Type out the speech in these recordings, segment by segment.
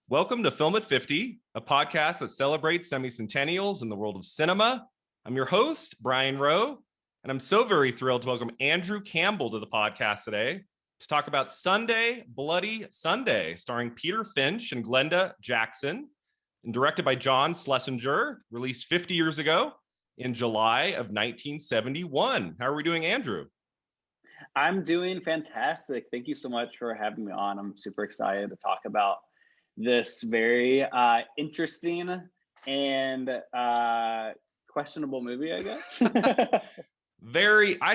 Welcome to Film at 50, a podcast that celebrates semi-centennials in the world of cinema. I'm your host, Brian Rowe, and I'm so very thrilled to welcome Andrew Campbell to the podcast today to talk about Sunday, Bloody Sunday, starring Peter Finch and Glenda Jackson, and directed by John Schlesinger, released 50 years ago in July of 1971. How are we doing, Andrew? I'm doing fantastic. Thank you so much for having me on. I'm super excited to talk about this very interesting and questionable movie, I guess. I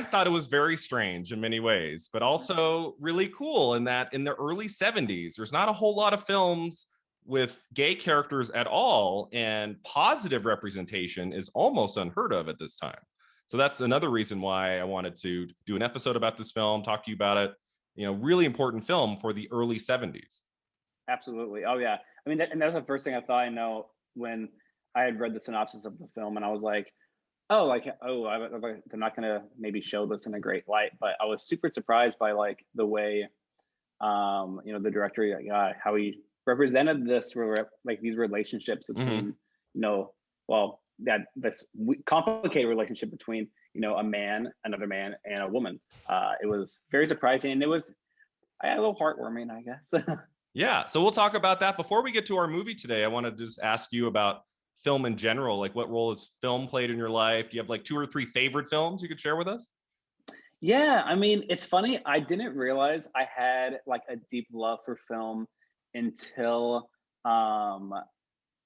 thought it was very strange in many ways, but also really cool in that in the early 70s, there's not a whole lot of films with gay characters at all, and positive representation is almost unheard of at this time. So that's another reason why I wanted to do an episode about this film, talk to you about it. Really important film for the early 70s. Absolutely. Oh yeah. I mean, and that's the first thing I thought. I know when I had read the synopsis of the film, and I was like, they're not gonna maybe show this in a great light. But I was super surprised by like the way, the director, how he represented this, like these relationships between, this complicated relationship between, a man, another man, and a woman. It was very surprising, and it was a little heartwarming, I guess. Yeah, so we'll talk about that. Before we get to our movie today, I want to just ask you about film in general. Like, what role has film played in your life? Do you have like 2 or 3 favorite films you could share with us? Yeah, I mean, it's funny. I didn't realize I had like a deep love for film until I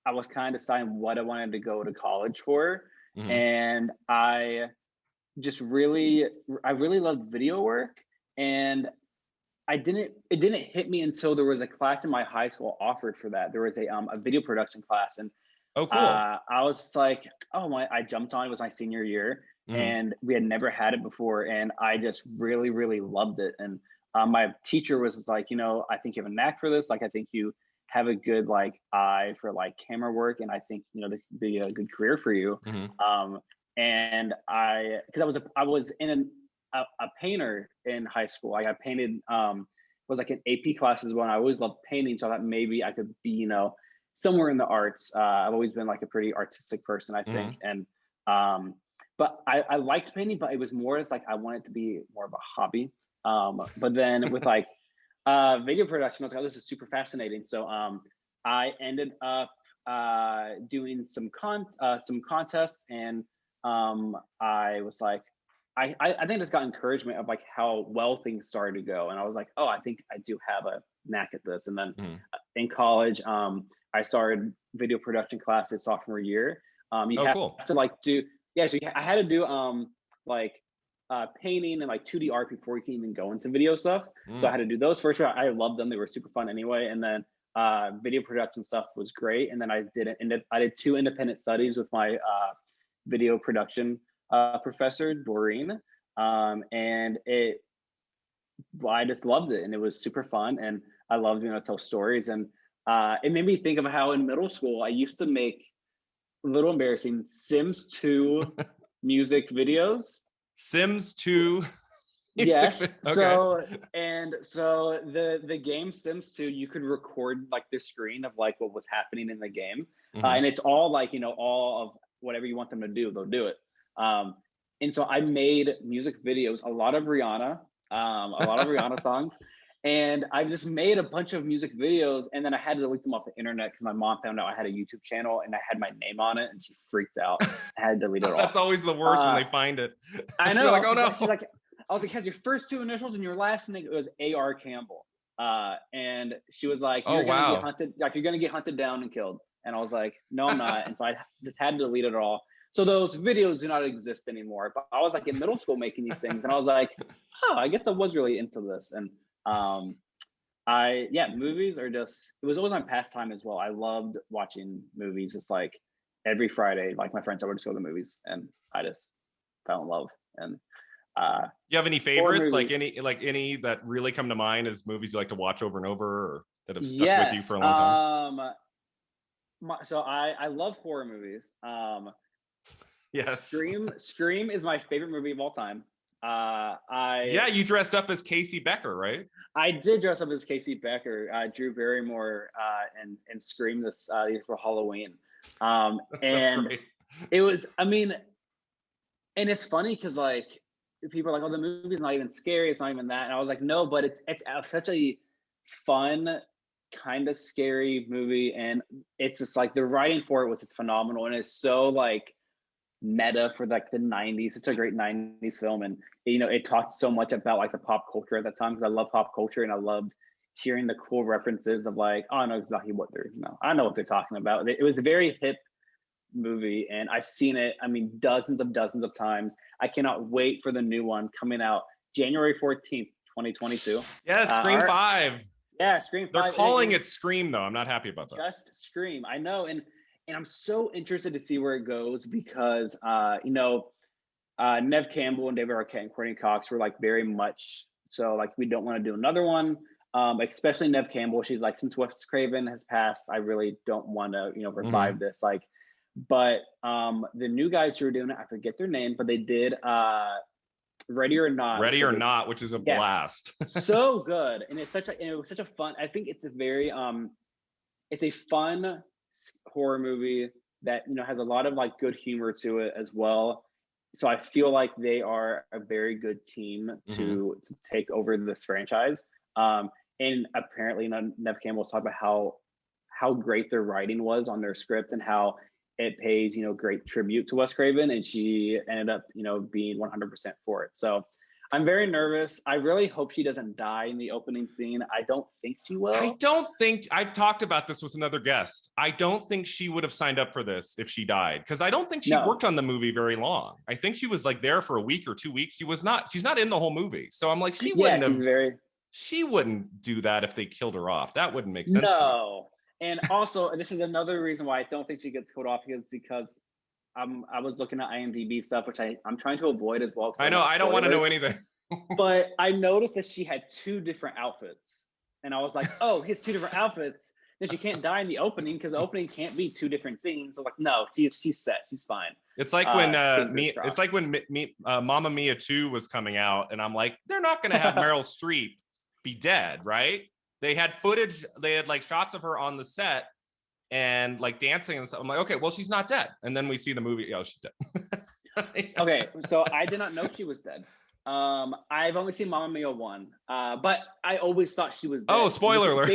was kind of deciding what I wanted to go to college for. Mm-hmm. And I really loved video work. And it didn't hit me until there was a class in my high school offered for that. There was a video production class, and oh, cool. I was like, I jumped on. It was my senior year, Mm-hmm. and we had never had it before, and I just really, really loved it. And my teacher was just like, I think you have a knack for this. Like, I think you have a good like eye for like camera work, and I think this could be a good career for you. Mm-hmm. And because I was in a painter in high school. Like I painted, was like an AP classes when I always loved painting. So I thought maybe I could be, somewhere in the arts. I've always been like a pretty artistic person, I think. Mm-hmm. And, but I liked painting, but it was more as like, I wanted it to be more of a hobby. But then with like video production, I was like, this is super fascinating. So I ended up doing some contests, and I was like, I think I just got encouragement of like how well things started to go. And I was like, I think I do have a knack at this. And then in college, I started video production classes sophomore year. Cool. To like so I had to do painting and like 2D art before you can even go into video stuff. So I had to do those first. I loved them. They were super fun anyway. And then video production stuff was great. And then I did 2 independent studies with my video production professor, Doreen, and I just loved it, and it was super fun, and I loved tell stories, and it made me think of how in middle school I used to make a little embarrassing Sims 2 music videos. Sims 2. Yes. Okay. So the game Sims 2, you could record like the screen of like what was happening in the game, and it's all like all of whatever you want them to do, they'll do it. And so I made music videos, a lot of Rihanna songs, and I just made a bunch of music videos, and then I had to delete them off the internet because my mom found out I had a YouTube channel and I had my name on it, and she freaked out. I had to delete it all. That's always the worst when they find it. I know. You're like, oh no. She's like, I was like, has your first 2 initials and your last name? It was A.R. Campbell. And she was like, you're gonna get hunted, like you're gonna get hunted down and killed. And I was like, no, I'm not. And so I just had to delete it all. So those videos do not exist anymore. But I was like in middle school making these things, and I was like, I guess I was really into this. And movies are just, it was always my pastime as well. I loved watching movies just like every Friday. Like my friends, I would just go to the movies, and I just fell in love. And you have any favorites, like any that really come to mind as movies you like to watch over and over, or that have stuck with you for a long time? So I love horror movies. Yes. Scream is my favorite movie of all time. I you dressed up as Casey Becker, right? I did dress up as Casey Becker, Drew Barrymore, and Scream this for Halloween. That's so And great. it was, I mean, and it's funny because like people are like, oh, the movie's not even scary, it's not even that. And I was like, no, but it's such a fun, kind of scary movie, and it's just like the writing for it was just phenomenal, and it's so like meta for like the 90s. It's a great 90s film, and you know it talked so much about like the pop culture at that time, because I love pop culture and I loved hearing the cool references of like, oh, I know exactly what they're, you know, I know what they're talking about. It was a very hip movie, and I've seen it, I mean, dozens of times. I cannot wait for the new one coming out January 14th, 2022. Yeah, Scream 5. Yeah, Scream 5. They're calling it Scream though. I'm not happy about that. Just Scream. I know, and I'm so interested to see where it goes, because you know, Nev Campbell and David Arquette and Courtney Cox were like very much so like, we don't want to do another one. Especially Nev Campbell. She's like, since Wes Craven has passed, I really don't want to, you know, revive this. Like, but the new guys who are doing it, I forget their name, but they did Ready or Not, which is a blast. So good. And it was such a fun, I think it's a very it's a fun horror movie that, you know, has a lot of like good humor to it as well. So I feel like they are a very good team to take over this franchise. And apparently, you know, Nev Campbell was talking about how great their writing was on their script, and how it pays, you know, great tribute to Wes Craven, and she ended up, you know, being 100% for it. So I'm very nervous. I really hope she doesn't die in the opening scene. I don't think she will. I've talked about this with another guest. I don't think she would have signed up for this if she died, because I don't think she worked on the movie very long. I think she was like there for a week or 2 weeks. She's not in the whole movie. So I'm like, she wouldn't do that if they killed her off. That wouldn't make sense to me. And also, this is another reason why I don't think she gets killed off, because I was looking at IMDb stuff, which I'm trying to avoid as well. I know, I don't want to know anything. But I noticed that she had 2 different outfits, and I was like, oh, he has 2 different outfits. Then she can't die in the opening, because the opening can't be 2 different scenes. So like, no, she's set, she's fine. It's like when Mamma Mia 2 was coming out, and I'm like, they're not going to have Meryl Streep be dead, right? They had footage, they had like shots of her on the set and like dancing and stuff. I'm like, okay, well, she's not dead. And then we see the movie, oh, she's dead. Okay, so I did not know she was dead. I've only seen Mamma Mia 1, but I always thought she was dead. Oh, spoiler alert.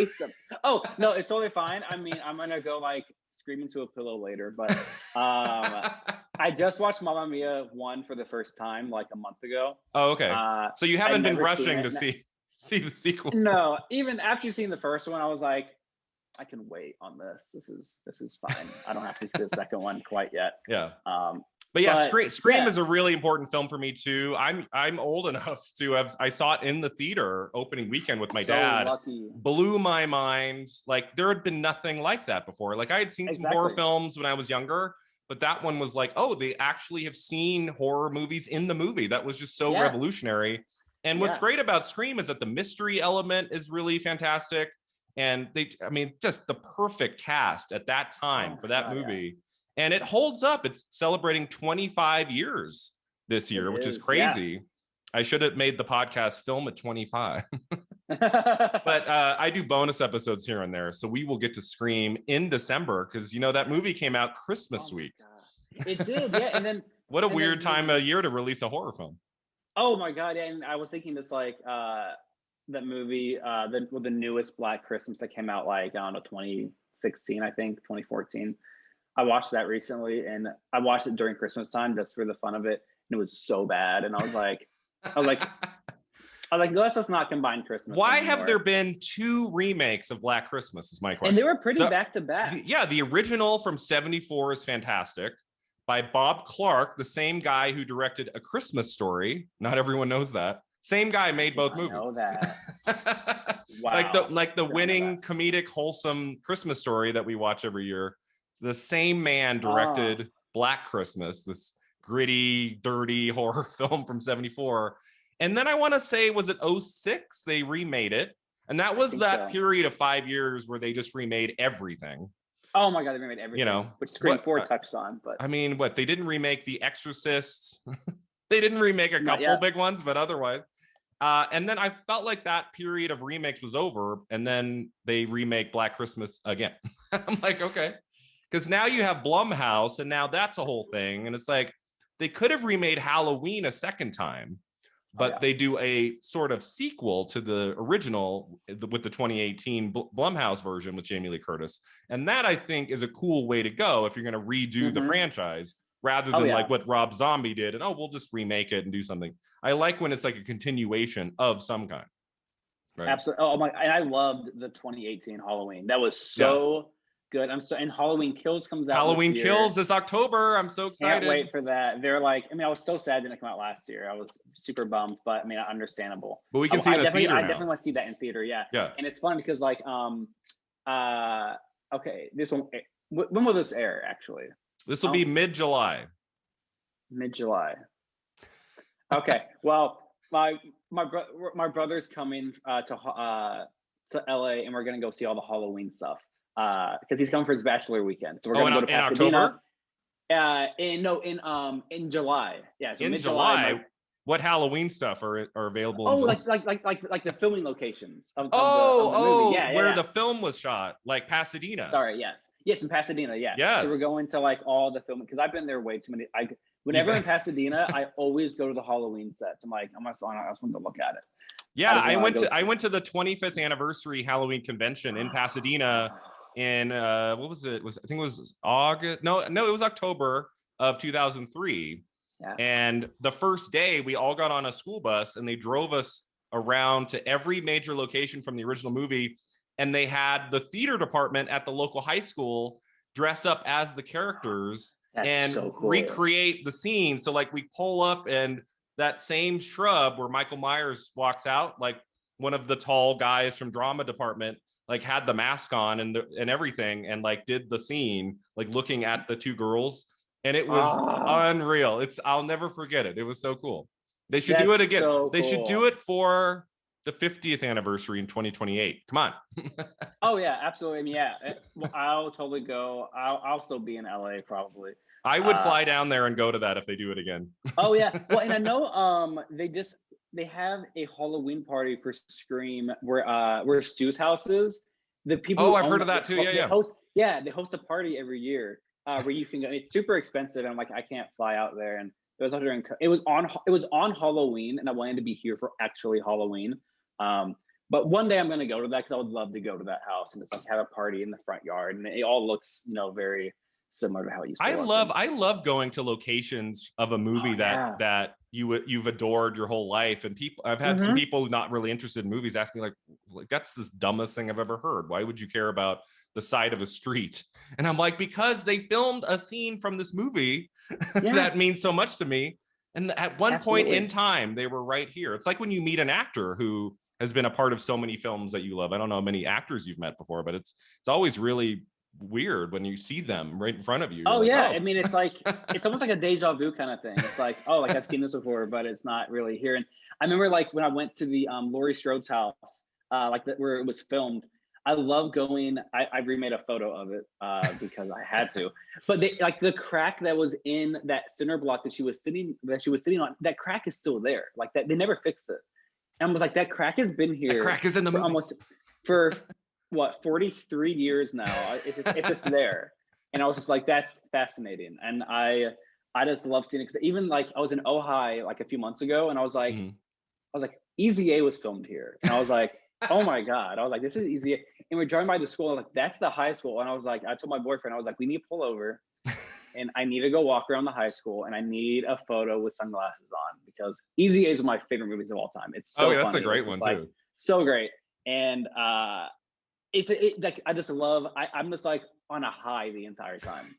Oh, no, it's totally fine. I mean, I'm gonna go like scream into a pillow later, but I just watched Mamma Mia 1 for the first time like a month ago. Oh, okay. So you haven't been rushing to see the sequel? No, even after seeing the first one, I was like, I can wait on this. This is fine. I don't have to see the second one quite yet. Yeah. But yeah, Scream is a really important film for me too. I'm old enough to have. I saw it in the theater opening weekend with my dad. Lucky. Blew my mind. Like there had been nothing like that before. Like I had seen some horror films when I was younger, but that one was like, oh, they actually have seen horror movies in the movie. That was just so revolutionary. And what's great about Scream is that the mystery element is really fantastic. And just the perfect cast at that time for that movie. Yeah. And it holds up. It's celebrating 25 years this year, which is crazy. Yeah. I should have made the podcast film at 25. But I do bonus episodes here and there. So we will get to Scream in December, because, you know, that movie came out Christmas week. It did, yeah. And then what a weird time of year to release a horror film. Oh my God. Yeah. And I was thinking this like that movie, the newest Black Christmas that came out like, I don't know, 2016, I think, 2014. I watched that recently, and I watched it during Christmas time just for the fun of it. And it was so bad. And I was like, let's just not combine Christmas. Why anymore. Have there been 2 remakes of Black Christmas is my question. And they were pretty back to back. The original from 1974 is fantastic, by Bob Clark, the same guy who directed A Christmas Story. Not everyone knows that. Same guy made both movies. I know that. Wow. like the winning comedic wholesome Christmas Story that we watch every year. The same man directed Black Christmas, this gritty, dirty horror film from 1974. And then I want to say, was it 2006? They remade it. And that was that period of 5 years where they just remade everything. Oh my God, they remade everything. You know, which Scream 4 touched on. But I mean, they didn't remake The Exorcist. They didn't remake a Not couple yet. big ones, but otherwise. And then I felt like that period of remakes was over, and then they remake Black Christmas again. I'm like, okay, because now you have Blumhouse, and now that's a whole thing, and it's like they could have remade Halloween a second time, Oh but yeah. they do a sort of sequel to the original with the 2018 Blumhouse version with Jamie Lee Curtis, and that I think is a cool way to go if you're going to redo the Mm-hmm. franchise rather Oh than yeah. like what Rob Zombie did and we'll just remake it and do something. I like when it's like a continuation of some kind, right? Absolutely. Oh my! And I loved the 2018 Halloween. That was Yeah. so good. I'm so and Halloween Kills comes out this Halloween year. Kills this October. I'm so Can't excited. wait for that. They're like, I mean, I was so sad it didn't come out last year. I was super bummed, but I mean, understandable. But we can see it in the theater I now. definitely want to see that in theater. Yeah, Yeah. and it's fun because like, okay, this one. When will this air? Actually, This will be mid-July. Mid-July. Okay, well, my brother's coming to LA, and we're gonna go see all the Halloween stuff because he's coming for his bachelor weekend. So we're gonna go to Pasadena. In July. Yeah, so in mid-July. July, what Halloween stuff are available Oh, in July? like the filming locations of the movie. Yeah, where yeah. the film was shot, like Pasadena. Sorry, yes, in Pasadena. Yeah. Yes. So we're going to like all the filming because I've been there way too many. Whenever in Pasadena, I always go to the Halloween sets. I'm like, I just want to look at it. Yeah, I went to the 25th anniversary Halloween convention in Pasadena in what was it? I think it was August. No, it was October of 2003. Yeah. And the first day we all got on a school bus and they drove us around to every major location from the original movie. And they had the theater department at the local high school dressed up as the characters. That's and so cool. recreate the scene. So like we pull up and that same shrub where Michael Myers walks out, like one of the tall guys from drama department, like had the mask on and everything, and like did the scene, like looking at the two girls, and it was unreal. I'll never forget it. It was so cool. They should do it again. They should do it for the 50th anniversary in 2028. Come on. Oh yeah, absolutely. I mean, yeah, I'll totally go. I'll still be in LA probably. I would fly down there and go to that if they do it again. Oh yeah. Well, and I know they have a Halloween party for Scream where Stu's house is. The people Oh, I've heard of that too. They host a party every year where you can go. It's super expensive, and I'm like, I can't fly out there. And it was on Halloween, and I wanted to be here for actually Halloween. But one day I'm gonna go to that because I would love to go to that house and just like have a party in the front yard, and it all looks very similar to how you. I love going to locations of a movie that you've adored your whole life, and I've had some people not really interested in movies ask me like that's the dumbest thing I've ever heard. Why would you care about the side of a street? And I'm like, because they filmed a scene from this movie that means so much to me, and at one point in time they were right here. It's like when you meet an actor who has been a part of so many films that you love. I don't know how many actors you've met before, but it's always really weird when you see them right in front of you. Oh yeah, I mean it's like it's almost like a deja vu kind of thing. It's like, oh, like I've seen this before, but it's not really here. And I remember like when I went to the Laurie Strode's house, where it was filmed. I love going. I remade a photo of it because I had to. But the crack that was in that center block that she was sitting on, that crack is still there. Like that, they never fixed it. And I was like, that crack has been here. The crack is in the movie almost for what 43 years now. It's just there, and I was just like, that's fascinating, and I just love seeing it. Because even like I was in Ojai like a few months ago, and I was like, Easy A was filmed here, and I was like, oh my god, I was like, this is Easy A, and we're driving by the school, and like that's the high school, and I was like, I told my boyfriend, I was like, we need to pull over, and I need to go walk around the high school, and I need a photo with sunglasses on because Easy A is one of my favorite movies of all time. It's so that's funny. a great one too. So great, and like I just love. I'm just like on a high the entire time.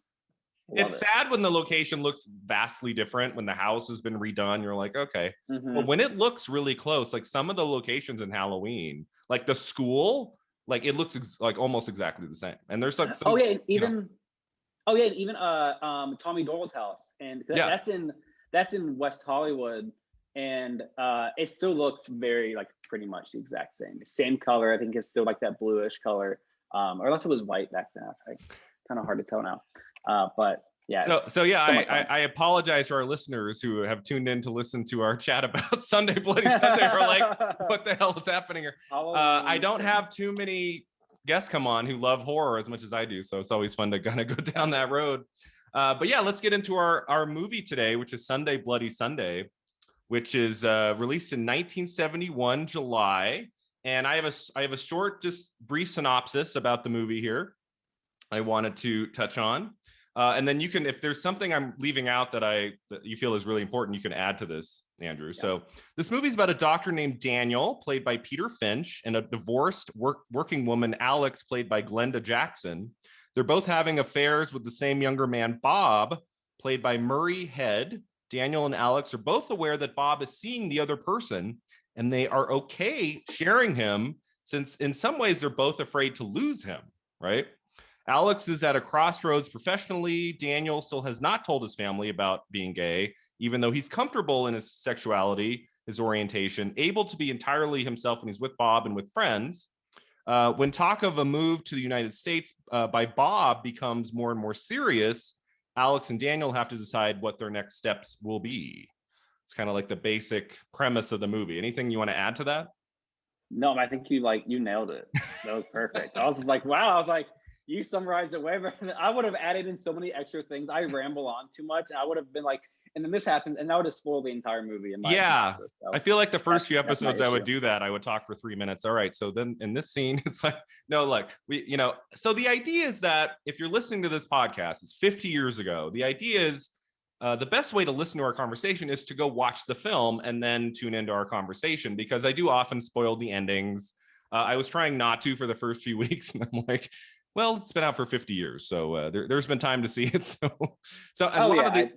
It's sad when the location looks vastly different when the house has been redone. You're like, okay, but when it looks really close, like some of the locations in Halloween, like the school, like it looks like almost exactly the same. And there's like even Tommy Doyle's house, and that's in West Hollywood, and it still looks very like pretty much the exact same color. I think it's still like that bluish color, or unless it was white back then. Kind of hard to tell now, but Yeah, So yeah, so much fun. I apologize to our listeners who have tuned in to listen to our chat about Sunday Bloody Sunday. Are like, what the hell is happening here? I don't have too many guests come on who love horror as much as I do, so it's always fun to kind of go down that road. But yeah, let's get into our movie today, which is Sunday Bloody Sunday, which is released in 1971 July. And I have a short, just brief synopsis about the movie here I wanted to touch on. And then you can, if there's something I'm leaving out that you feel is really important, you can add to this, Andrew. Yeah. So this movie is about a doctor named Daniel, played by Peter Finch, and a divorced working woman, Alex, played by Glenda Jackson. They're both having affairs with the same younger man, Bob, played by Murray Head. Daniel and Alex are both aware that Bob is seeing the other person, and they are okay sharing him, since in some ways they're both afraid to lose him, right? Alex is at a crossroads professionally. Daniel still has not told his family about being gay, even though he's comfortable in his sexuality, his orientation, able to be entirely himself when he's with Bob and with friends. When talk of a move to the United States by Bob becomes more and more serious, Alex and Daniel have to decide what their next steps will be. It's kind of like the basic premise of the movie. Anything you want to add to that? No, I think you nailed it. That was perfect. I was just like, wow. I was like, you summarized it way better than I would have added in so many extra things. I ramble on too much. I would have been like, and then this happens, and that would have spoiled the entire movie. In my analysis, so I feel like the first few episodes I would do that. I would talk for 3 minutes. All right. So then in this scene, it's like, no, like so the idea is that if you're listening to this podcast, it's 50 years ago. The idea is the best way to listen to our conversation is to go watch the film and then tune into our conversation, because I do often spoil the endings. I was trying not to for the first few weeks, and I'm like, well, it's been out for 50 years, so there's been time to see it. So a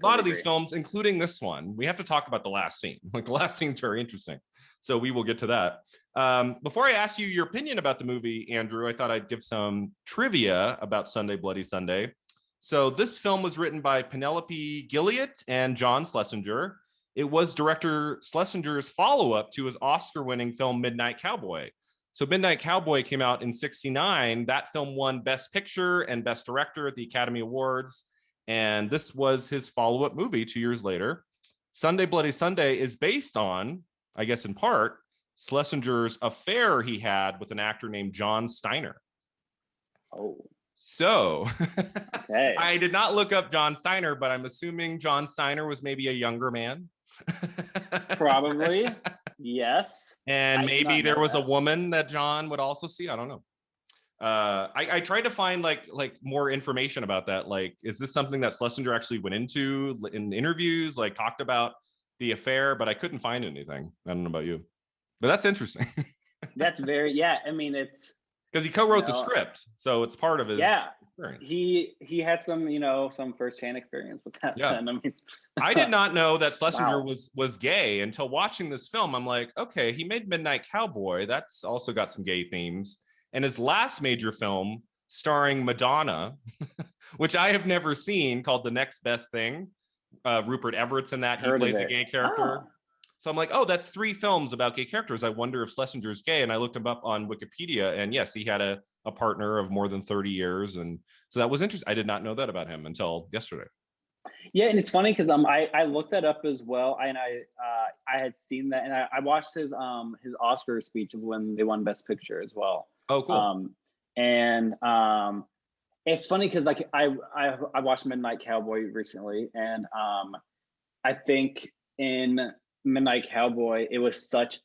lot of these films, including this one, we have to talk about the last scene. Like, the last scene's very interesting, so we will get to that. Before I ask you your opinion about the movie, Andrew, I thought I'd give some trivia about Sunday Bloody Sunday. So this film was written by Penelope Gilliatt and John Schlesinger. It was director Schlesinger's follow-up to his Oscar-winning film Midnight Cowboy. So Midnight Cowboy came out in '69. That film won Best Picture and Best Director at the Academy Awards. And this was his follow-up movie 2 years later. Sunday Bloody Sunday is based on, I guess in part, Schlesinger's affair he had with an actor named John Steiner. Oh. So okay. I did not look up John Steiner, but I'm assuming John Steiner was maybe a younger man. Probably. Yes. And maybe there was a woman that John would also see. I don't know. I tried to find like more information about that. Like, is this something that Schlesinger actually went into in interviews, like talked about the affair, but I couldn't find anything. I don't know about you, but that's interesting. That's I mean, it's because he co-wrote the script, so it's part of his experience. He had some some firsthand experience with that. Yeah. I mean, I did not know that Schlesinger was gay until watching this film. I'm like, okay, he made Midnight Cowboy. That's also got some gay themes. And his last major film, starring Madonna, which I have never seen, called The Next Best Thing. Rupert Everett's in that. He plays a gay character. Oh. So I'm like, oh, that's 3 films about gay characters. I wonder if Schlesinger's gay. And I looked him up on Wikipedia, and yes, he had a partner of more than 30 years. And so that was interesting. I did not know that about him until yesterday. Yeah, and it's funny because I looked that up as well, and I had seen that, and I watched his Oscar speech when they won Best Picture as well. Oh, cool. And it's funny because like I watched Midnight Cowboy recently, and I think in Midnight Cowboy it was such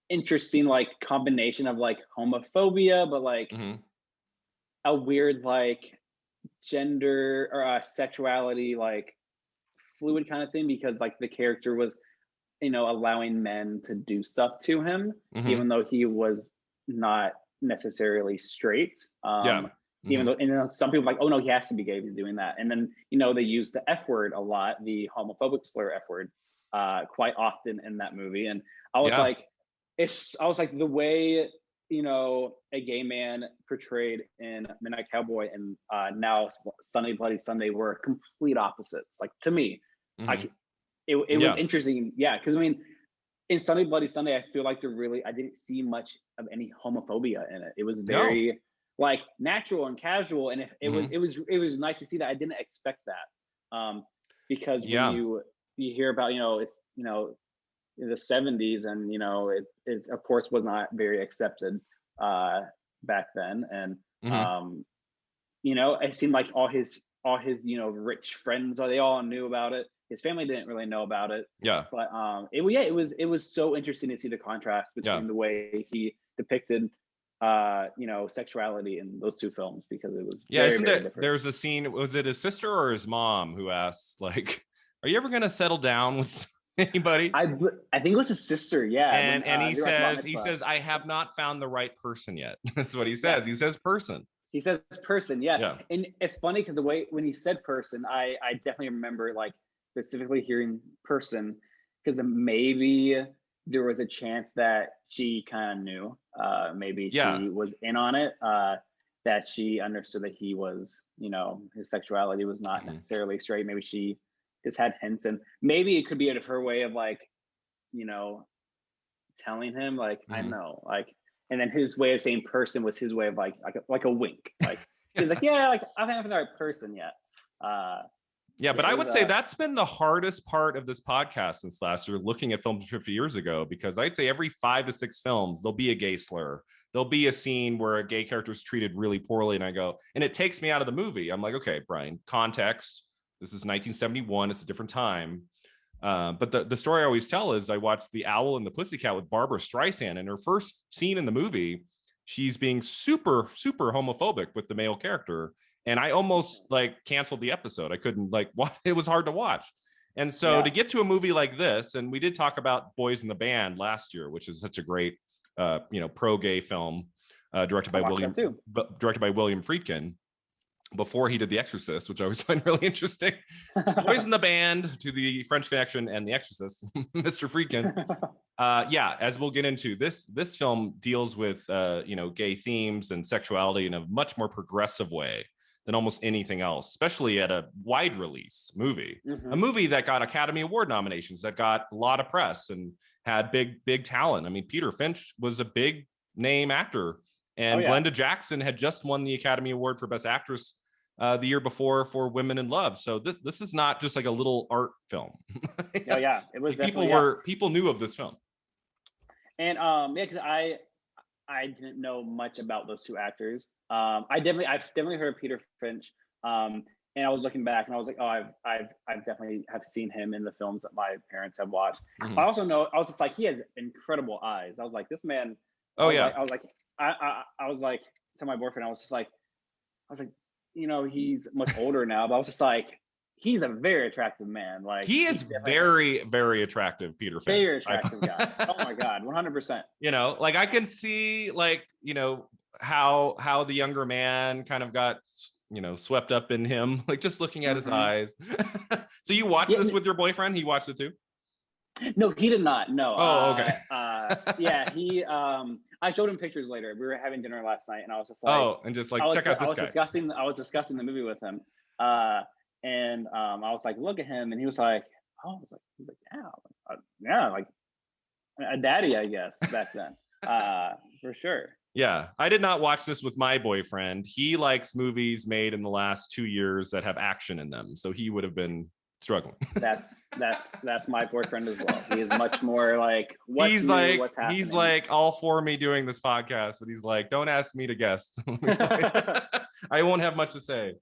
interesting like combination of like homophobia, but like a weird like gender or sexuality like fluid kind of thing, because like the character was allowing men to do stuff to him even though he was not necessarily straight. Even though, and some people are like, oh no, he has to be gay if he's doing that. And then they use the F word a lot, the homophobic slur F word, quite often in that movie. And I was like, the way a gay man portrayed in Midnight Cowboy and now Sunday Bloody Sunday were complete opposites. Like, to me, it was interesting. Yeah, because I mean, in Sunday Bloody Sunday, I feel like I didn't see much of any homophobia in it. It was very like natural and casual, and it was nice to see that. I didn't expect that. Because when you hear about, it's, in the 70s, and it of course was not very accepted back then, and it seemed like all his rich friends, they all knew about it. His family didn't really know about it. But it was so interesting to see the contrast between the way he depicted sexuality in those two films, because it was very different. There's a scene, was it his sister or his mom who asked, like, are you ever gonna settle down with anybody? I think it was his sister. And he says I have not found the right person yet. That's what he says. He says person. He says person. And it's funny because the way when he said person, I definitely remember, like, specifically hearing person, because maybe there was a chance that she kind of knew, maybe she was in on it, that she understood that he was, his sexuality was not necessarily straight. Maybe she just had hints, and maybe it could be her way of, like, telling him, like, I know, like, and then his way of saying person was his way of like a wink, like he's like, like, I haven't found the right person yet. But I would say that's been the hardest part of this podcast since last year, looking at films 50 years ago, because I'd say every 5 to 6 films, there'll be a gay slur. There'll be a scene where a gay character is treated really poorly. And I go, and it takes me out of the movie. I'm like, okay, Brian, context. This is 1971. It's a different time. But the story I always tell is I watched The Owl and the Pussycat with Barbara Streisand. And her first scene in the movie, she's being super, super homophobic with the male character. And I almost, like, canceled the episode. I couldn't, like, it was hard to watch. And so to get to a movie like this, and we did talk about Boys in the Band last year, which is such a great, pro-gay film, directed by William Friedkin, before he did The Exorcist, which I always find really interesting. Boys in the Band, to the French Connection, and The Exorcist, Mr. Friedkin. As we'll get into, this film deals with gay themes and sexuality in a much more progressive way than almost anything else, especially at a wide release movie. A movie that got Academy Award nominations, that got a lot of press and had big talent. I mean, Peter Finch was a big name actor, and Glenda Jackson had just won the Academy Award for Best Actress the year before for Women in Love. So this is not just like a little art film. It was people knew of this film. And because I didn't know much about those two actors. I've definitely heard of Peter Finch. And I was looking back and I was like, oh, I've definitely have seen him in the films that my parents have watched. I also know, I was just like, he has incredible eyes. I was like, this man. I was like to my boyfriend, I was like, he's much older now, but I was just like, he's a very attractive man. Like, he is very, very attractive, Peter Finch. Very attractive guy. Oh my God, 100%. Like, I can see, like, how the younger man kind of got, swept up in him, like, just looking at his eyes. So you watched this with your boyfriend? He watched it too? No, he did not. No. Oh, okay. He. I showed him pictures later. We were having dinner last night, and I was just like, check out this guy. I was discussing the movie with him, and I was like, look at him, and he was like, he's like, yeah, like a daddy, I guess, back then, for sure. Yeah, I did not watch this with my boyfriend. He likes movies made in the last 2 years that have action in them, so he would have been struggling. That's my boyfriend as well. He is much more like, what's happening? He's like all for me doing this podcast, but he's like, don't ask me to guess. I won't have much to say.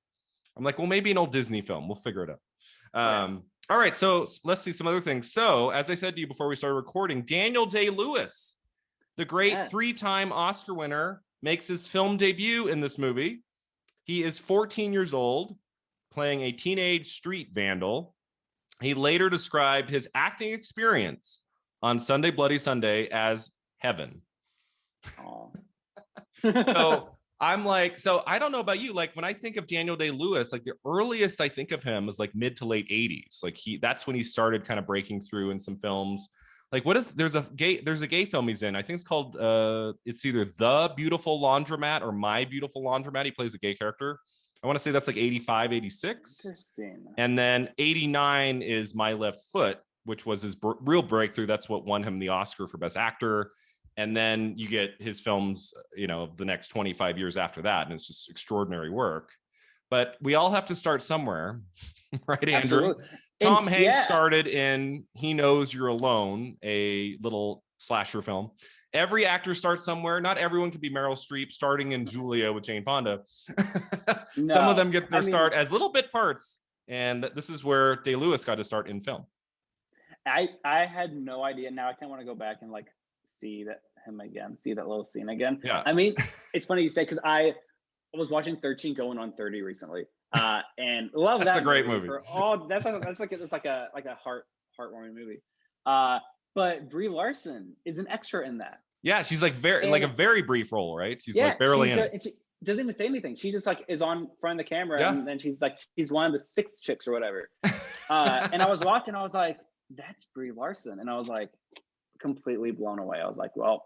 I'm like, well, maybe an old Disney film. We'll figure it out. All right, so let's see some other things. So, as I said to you before we started recording, Daniel Day-Lewis, the great 3-time Oscar winner, makes his film debut in this movie. He is 14 years old, playing a teenage street vandal. He later described his acting experience on Sunday Bloody Sunday as heaven. So I'm like, so I don't know about you. Like, when I think of Daniel Day-Lewis, like, the earliest I think of him is like mid to late 80s. Like, that's when he started kind of breaking through in some films. Like, there's a gay film he's in. I think it's called, it's either The Beautiful Laundromat or My Beautiful Laundromat. He plays a gay character. I want to say that's like 85, 86. Interesting. And then 89 is My Left Foot, which was his real breakthrough. That's what won him the Oscar for Best Actor. And then you get his films, of the next 25 years after that. And it's just extraordinary work. but we all have to start somewhere, right, Andrew? Absolutely. Tom Hanks started in He Knows You're Alone, a little slasher film. Every actor starts somewhere. Not everyone can be Meryl Streep starting in Julia with Jane Fonda. Some of them get their start as little bit parts. And this is where Day-Lewis got to start in film. I had no idea. Now I kind of want to go back and like see him again, see that little scene again. Yeah. I mean, it's funny you say, because I was watching 13 Going on 30 recently. And love that. That's a great movie. That's like a heartwarming movie. But Brie Larson is an extra in that. Yeah, she's like a very brief role, right? She's like barely in it. And she doesn't even say anything. She just like is on front of the camera, and then she's one of the 6 chicks or whatever. And I was watching, I was like, that's Brie Larson, and I was like completely blown away. I was like, well,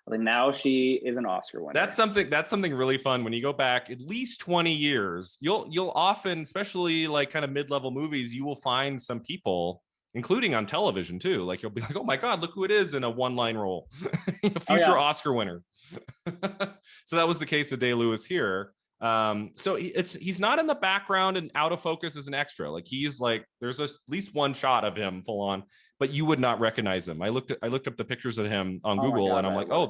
now she is an Oscar winner. That's something really fun. When you go back at least 20 years, you'll often, especially like kind of mid-level movies, you will find some people, including on television too. Like you'll be like, oh my God, look who it is in a one-line role. Future Oscar winner. So that was the case of Day-Lewis here. So he's not in the background and out of focus as an extra. Like he's like, there's at least one shot of him full on, but you would not recognize him. I looked up the pictures of him on Google, God, and I'm like, oh,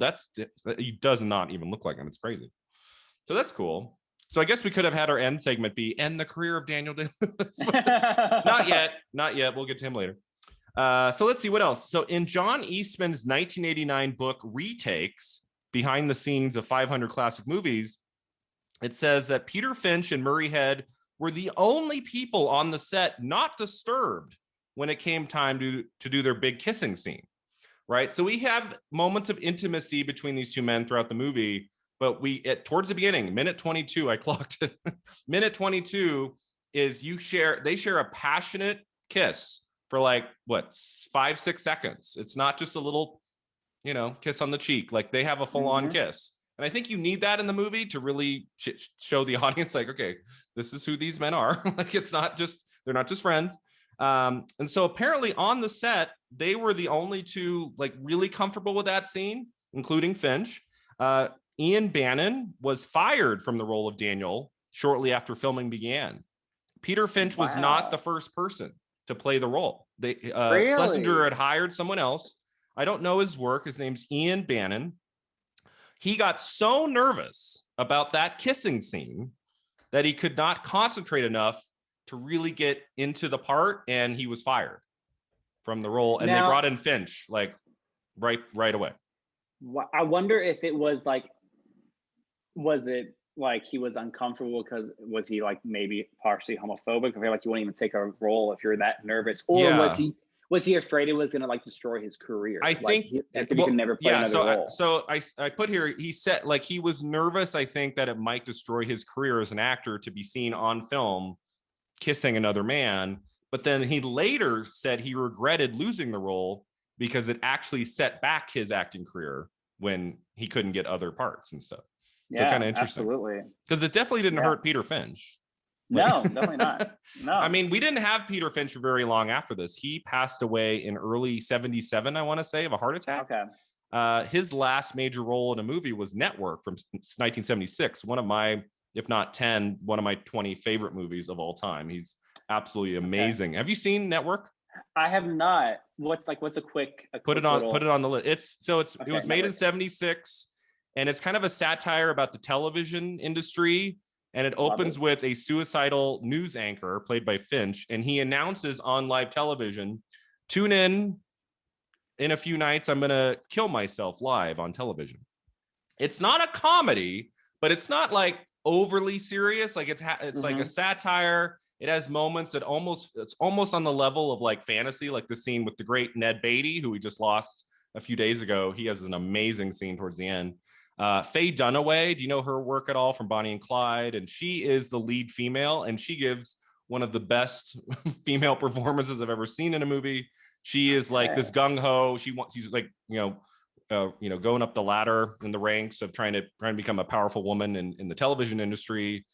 he does not even look like him. It's crazy. So that's cool. So I guess we could have had our end segment be "End the career of Daniel Day-Lewis." Not yet. We'll get to him later. So let's see what else. So in John Eastman's 1989 book Retakes, Behind the Scenes of 500 Classic Movies, it says that Peter Finch and Murray Head were the only people on the set not disturbed when it came time to do their big kissing scene, right? So we have moments of intimacy between these two men throughout the movie, but towards the beginning, minute 22, I clocked it. Minute 22 is they share a passionate kiss for like 5-6 seconds. It's not just a little, kiss on the cheek. Like they have a full-on kiss. And I think you need that in the movie to really show the audience, like, okay, this is who these men are. Like, they're not just friends. And so apparently on the set, they were the only two like really comfortable with that scene, including Finch. Ian Bannon was fired from the role of Daniel shortly after filming began. Peter Finch was not the first person to play the role. Really? Schlesinger had hired someone else. I don't know his work. His name's Ian Bannon. He got so nervous about that kissing scene that he could not concentrate enough to really get into the part, and he was fired from the role. And they brought in Finch like right away. I wonder if it was like, was it like he was uncomfortable because was he like maybe partially homophobic? I feel like you wouldn't even take a role if you're that nervous, or was he afraid it was going to like destroy his career? I think he could never play another role. So I put here, he said like he was nervous, I think, that it might destroy his career as an actor to be seen on film kissing another man. But then he later said he regretted losing the role because it actually set back his acting career when he couldn't get other parts and stuff. So kind of interesting. Absolutely. Because it definitely didn't hurt Peter Finch. No, definitely not. No. I mean, we didn't have Peter Finch for very long after this. He passed away in early 77, I want to say, of a heart attack. Okay. His last major role in a movie was Network from 1976. One of my, if not 10, one of my 20 favorite movies of all time. He's absolutely amazing. Okay. Have you seen Network? I have not. What's a quick put it on the list. It was made in 76, and it's kind of a satire about the television industry. And it opens with a suicidal news anchor played by Finch, and he announces on live television, "Tune in a few nights. I'm going to kill myself live on television." It's not a comedy, but it's not like overly serious. Like it's like a satire. It has moments that it's almost on the level of like fantasy, like the scene with the great Ned Beatty, who we just lost a few days ago. He has an amazing scene towards the end. Faye Dunaway, do you know her work at all from Bonnie and Clyde? And she is the lead female, and she gives one of the best female performances I've ever seen in a movie. She is like this gung-ho. She's like, going up the ladder in the ranks of trying to become a powerful woman in the television industry.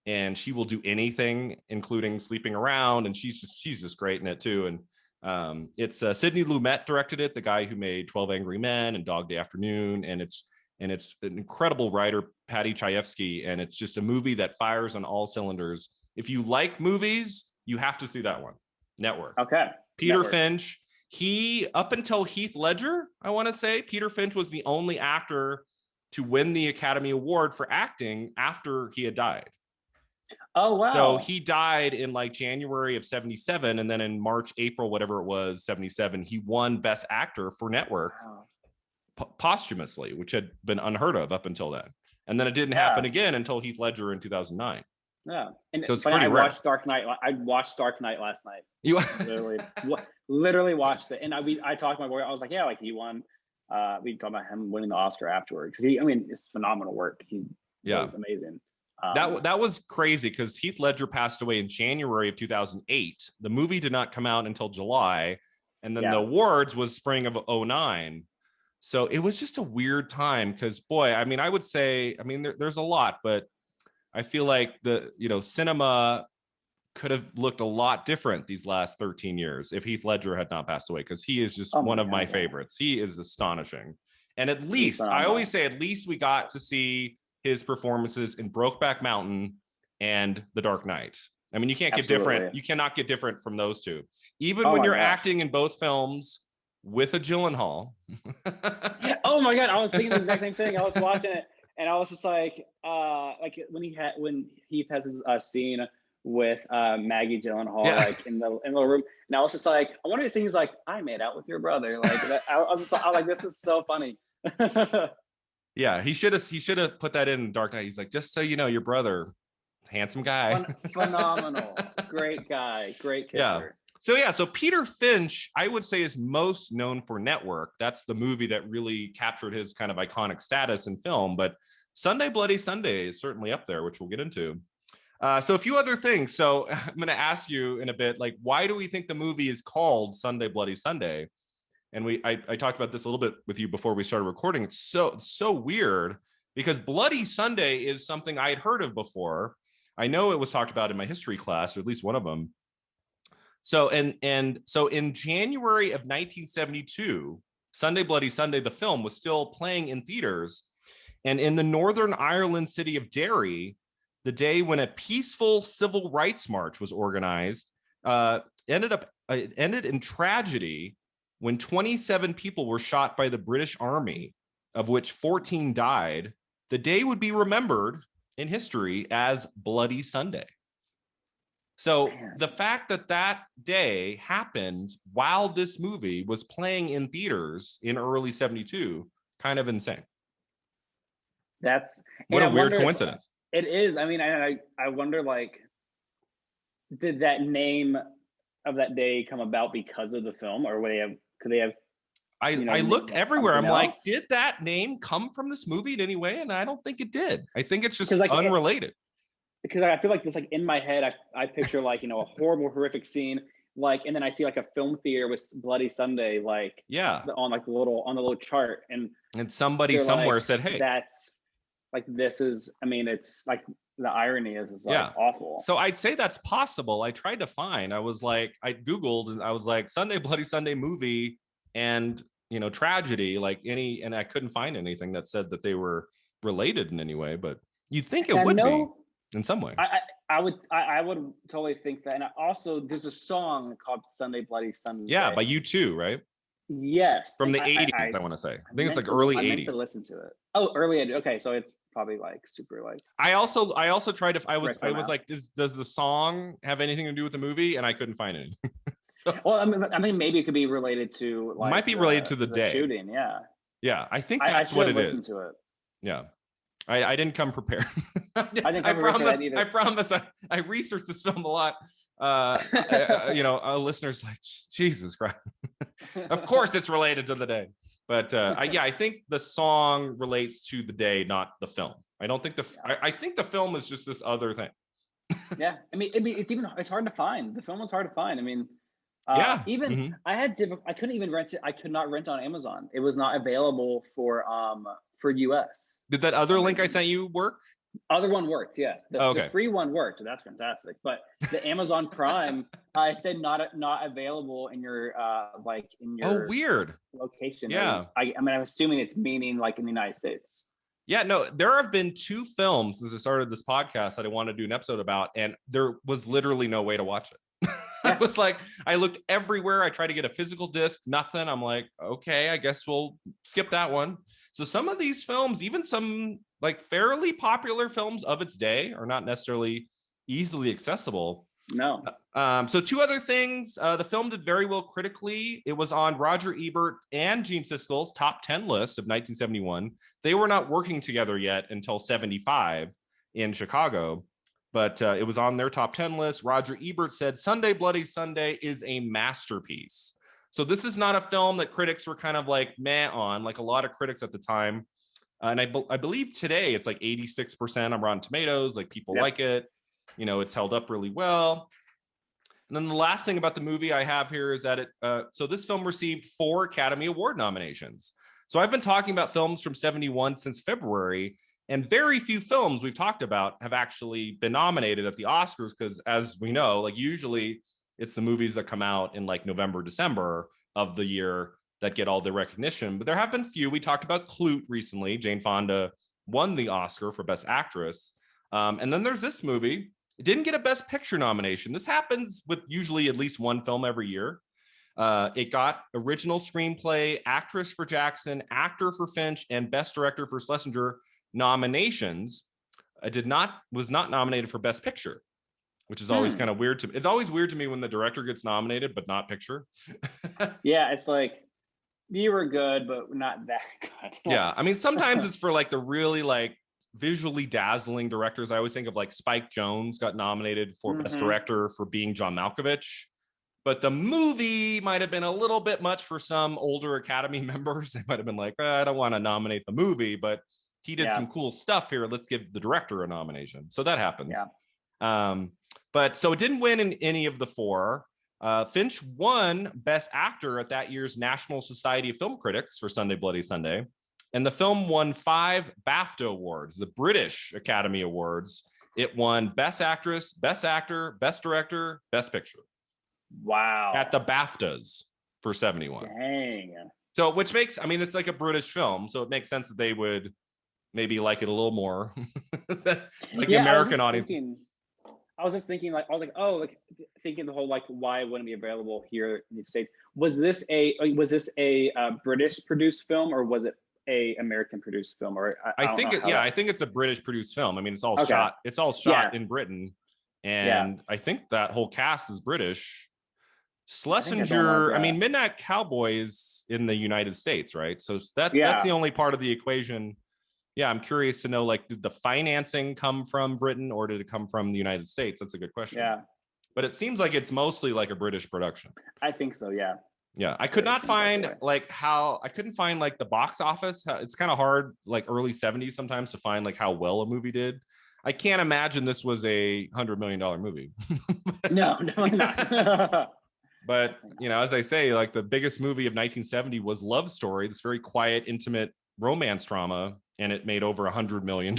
And she will do anything, including sleeping around. And she's just great in it too. And it's Sidney Lumet directed it, the guy who made 12 Angry Men and Dog Day Afternoon. And it's and it's an incredible writer, Patty Chayefsky, and it's just a movie that fires on all cylinders. If you like movies, you have to see that one. Network. Okay. Peter Network. Finch. He, up until Heath Ledger, I want to say, Peter Finch was the only actor to win the Academy Award for acting after he had died. Oh, wow. So he died in like January of 77. And then in March, April, whatever it was, 77, he won Best Actor for Network posthumously, which had been unheard of up until then. And then it didn't happen again until Heath Ledger in 2009. Yeah, and so it's pretty rare. Watched Dark Knight. I watched Dark Knight last night. You literally watched it, and I talked to my boy. I was like, yeah, like he won. We talked about him winning the Oscar afterward because it's phenomenal work. He was amazing. That was crazy because Heath Ledger passed away in January of 2008. The movie did not come out until July, and then the awards was spring of 2009. So it was just a weird time because, boy, I mean, I would say, there's a lot, but I feel like cinema could have looked a lot different these last 13 years if Heath Ledger had not passed away, because he is just one of my favorites. He is astonishing. And at least, I always say, at least we got to see his performances in Brokeback Mountain and The Dark Knight. I mean, you can't get different. You cannot get different from those two. Even when you're acting in both films with a Gyllenhaal. Oh my God, I was thinking the exact same thing. I was watching it. And I was just like when Heath has his scene with Maggie Gyllenhaal, like in the room, and I was just like, I wonder if he's like, I made out with your brother, like that. I was like, this is so funny. Yeah, he should have put that in Dark Knight. He's like, just so you know, your brother, handsome guy, phenomenal, great guy, great kisser. So Peter Finch, I would say, is most known for Network. That's the movie that really captured his kind of iconic status in film. But Sunday Bloody Sunday is certainly up there, which we'll get into. So a few other things. So I'm going to ask you in a bit, like, why do we think the movie is called Sunday Bloody Sunday? And I talked about this a little bit with you before we started recording. It's so weird because Bloody Sunday is something I had heard of before. I know it was talked about in my history class, or at least one of them. So so in January of 1972, Sunday Bloody Sunday, the film, was still playing in theaters. And in the Northern Ireland city of Derry, the day when a peaceful civil rights march was organized, ended in tragedy when 27 people were shot by the British Army, of which 14 died. The day would be remembered in history as Bloody Sunday. So the fact that day happened while this movie was playing in theaters in early 72, kind of insane. What a weird coincidence. It is. I mean, I wonder, like, did that name of that day come about because of the film, or could they have? I looked everywhere. I'm like, did that name come from this movie in any way? And I don't think it did. I think it's just unrelated. Because I feel like this, like, in my head, I picture, like, a horrible, horrific scene, like, and then I see like a film theater with Bloody Sunday, like, on like the little chart, and somebody somewhere said, hey, that's like, this is, I mean, it's like, the irony is like awful. So I'd say that's possible. I tried to find, I Googled and I was like, Sunday Bloody Sunday movie and tragedy, like and I couldn't find anything that said that they were related in any way, but you'd think it would be in some way. I would totally think that. And also, there's a song called Sunday Bloody Sunday. Yeah, by U2, right? Yes. From the 80s, I want to say. I think it's like early 80s. I meant to listen to it. Oh, early 80s. Okay, so it's probably like super like. I also tried to. I was like, does the song have anything to do with the movie? And I couldn't find anything. Well, I mean, maybe it could be related to, like, might be related to the day shooting. Yeah. Yeah, I think that's what it is. To it. Yeah. I didn't come prepared. I promise. I researched this film a lot. Listeners like, Jesus Christ. Of course, it's related to the day. But I think the song relates to the day, not the film. I don't think I think the film is just this other thing. Yeah, I mean, it's hard to find. The film was hard to find. I mean, I couldn't even rent it. I could not rent on Amazon. It was not available for US. Did that other link I sent you work? Other one worked, yes. The Okay. free one worked. That's fantastic. But the Amazon Prime, I said not available in your like in Oh, your weird. location. Yeah. I mean, I'm assuming it's meaning like in the United States. Yeah, no, there have been two films since I started this podcast that I want to do an episode about, and there was literally no way to watch it. I Yeah. was like, I looked everywhere. I tried to get a physical disc, nothing. I'm like, okay, I guess we'll skip that one. So some of these films, even some like fairly popular films of its day, are not necessarily easily accessible. No. So two other things. The film did very well critically. It was on Roger Ebert and Gene Siskel's top 10 list of 1971. They were not working together yet until 75 in Chicago, but it was on their top 10 list. Roger Ebert said Sunday Bloody Sunday is a masterpiece. So this is not a film that critics were kind of like meh on, like a lot of critics at the time. And I believe today it's like 86% on Rotten Tomatoes. Like people like it. You know, it's held up really well. And then the last thing about the movie I have here is that so this film received 4 Academy Award nominations. So I've been talking about films from 71 since February, and very few films we've talked about have actually been nominated at the Oscars because, as we know, like usually it's the movies that come out in like November, December of the year that get all the recognition. But there have been few. We talked about Clute recently. Jane Fonda won the Oscar for Best Actress. And then there's this movie. It didn't get a Best Picture nomination. This happens with usually at least one film every year. It got original screenplay, actress for Jackson, actor for Finch, and best director for Schlesinger nominations. It was not nominated for Best Picture, which is always kind of weird to me. It's always weird to me when the director gets nominated, but not picture. Yeah, it's like you were good, but not that good. Yeah, I mean, sometimes it's for like the really like visually dazzling directors. I always think of like Spike Jonze got nominated for Best Director for Being John Malkovich. But the movie might have been a little bit much for some older Academy members. They might have been like, I don't want to nominate the movie, but he did some cool stuff here. Let's give the director a nomination. So that happens. But so it didn't win in any of the 4. Finch won Best Actor at that year's National Society of Film Critics for Sunday Bloody Sunday. And the film won 5 BAFTA awards, the British Academy Awards. It won Best Actress, Best Actor, Best Director, Best Picture. Wow. At the BAFTAs for 71. Dang. So, which makes, I mean, it's like a British film, so it makes sense that they would maybe like it a little more. Like the American audience. I was just thinking, like, I was like, oh, like thinking the whole like, why it wouldn't be available here in the States? Was this a British produced film, or was it a American produced film? Or I think it's a British produced film. I mean, it's all shot in Britain, and I think that whole cast is British. Schlesinger, I mean, Midnight Cowboy is in the United States, right? So that's the only part of the equation. Yeah, I'm curious to know, like, did the financing come from Britain or did it come from the United States? That's a good question. Yeah. But it seems like it's mostly like a British production. I think so, yeah. Yeah, I could not find I couldn't find like the box office. It's kind of hard, like early 70s sometimes, to find like how well a movie did. I can't imagine this was a $100 million movie. No, not. But, you know, as I say, like the biggest movie of 1970 was Love Story, this very quiet, intimate romance drama, and it made over $100 million.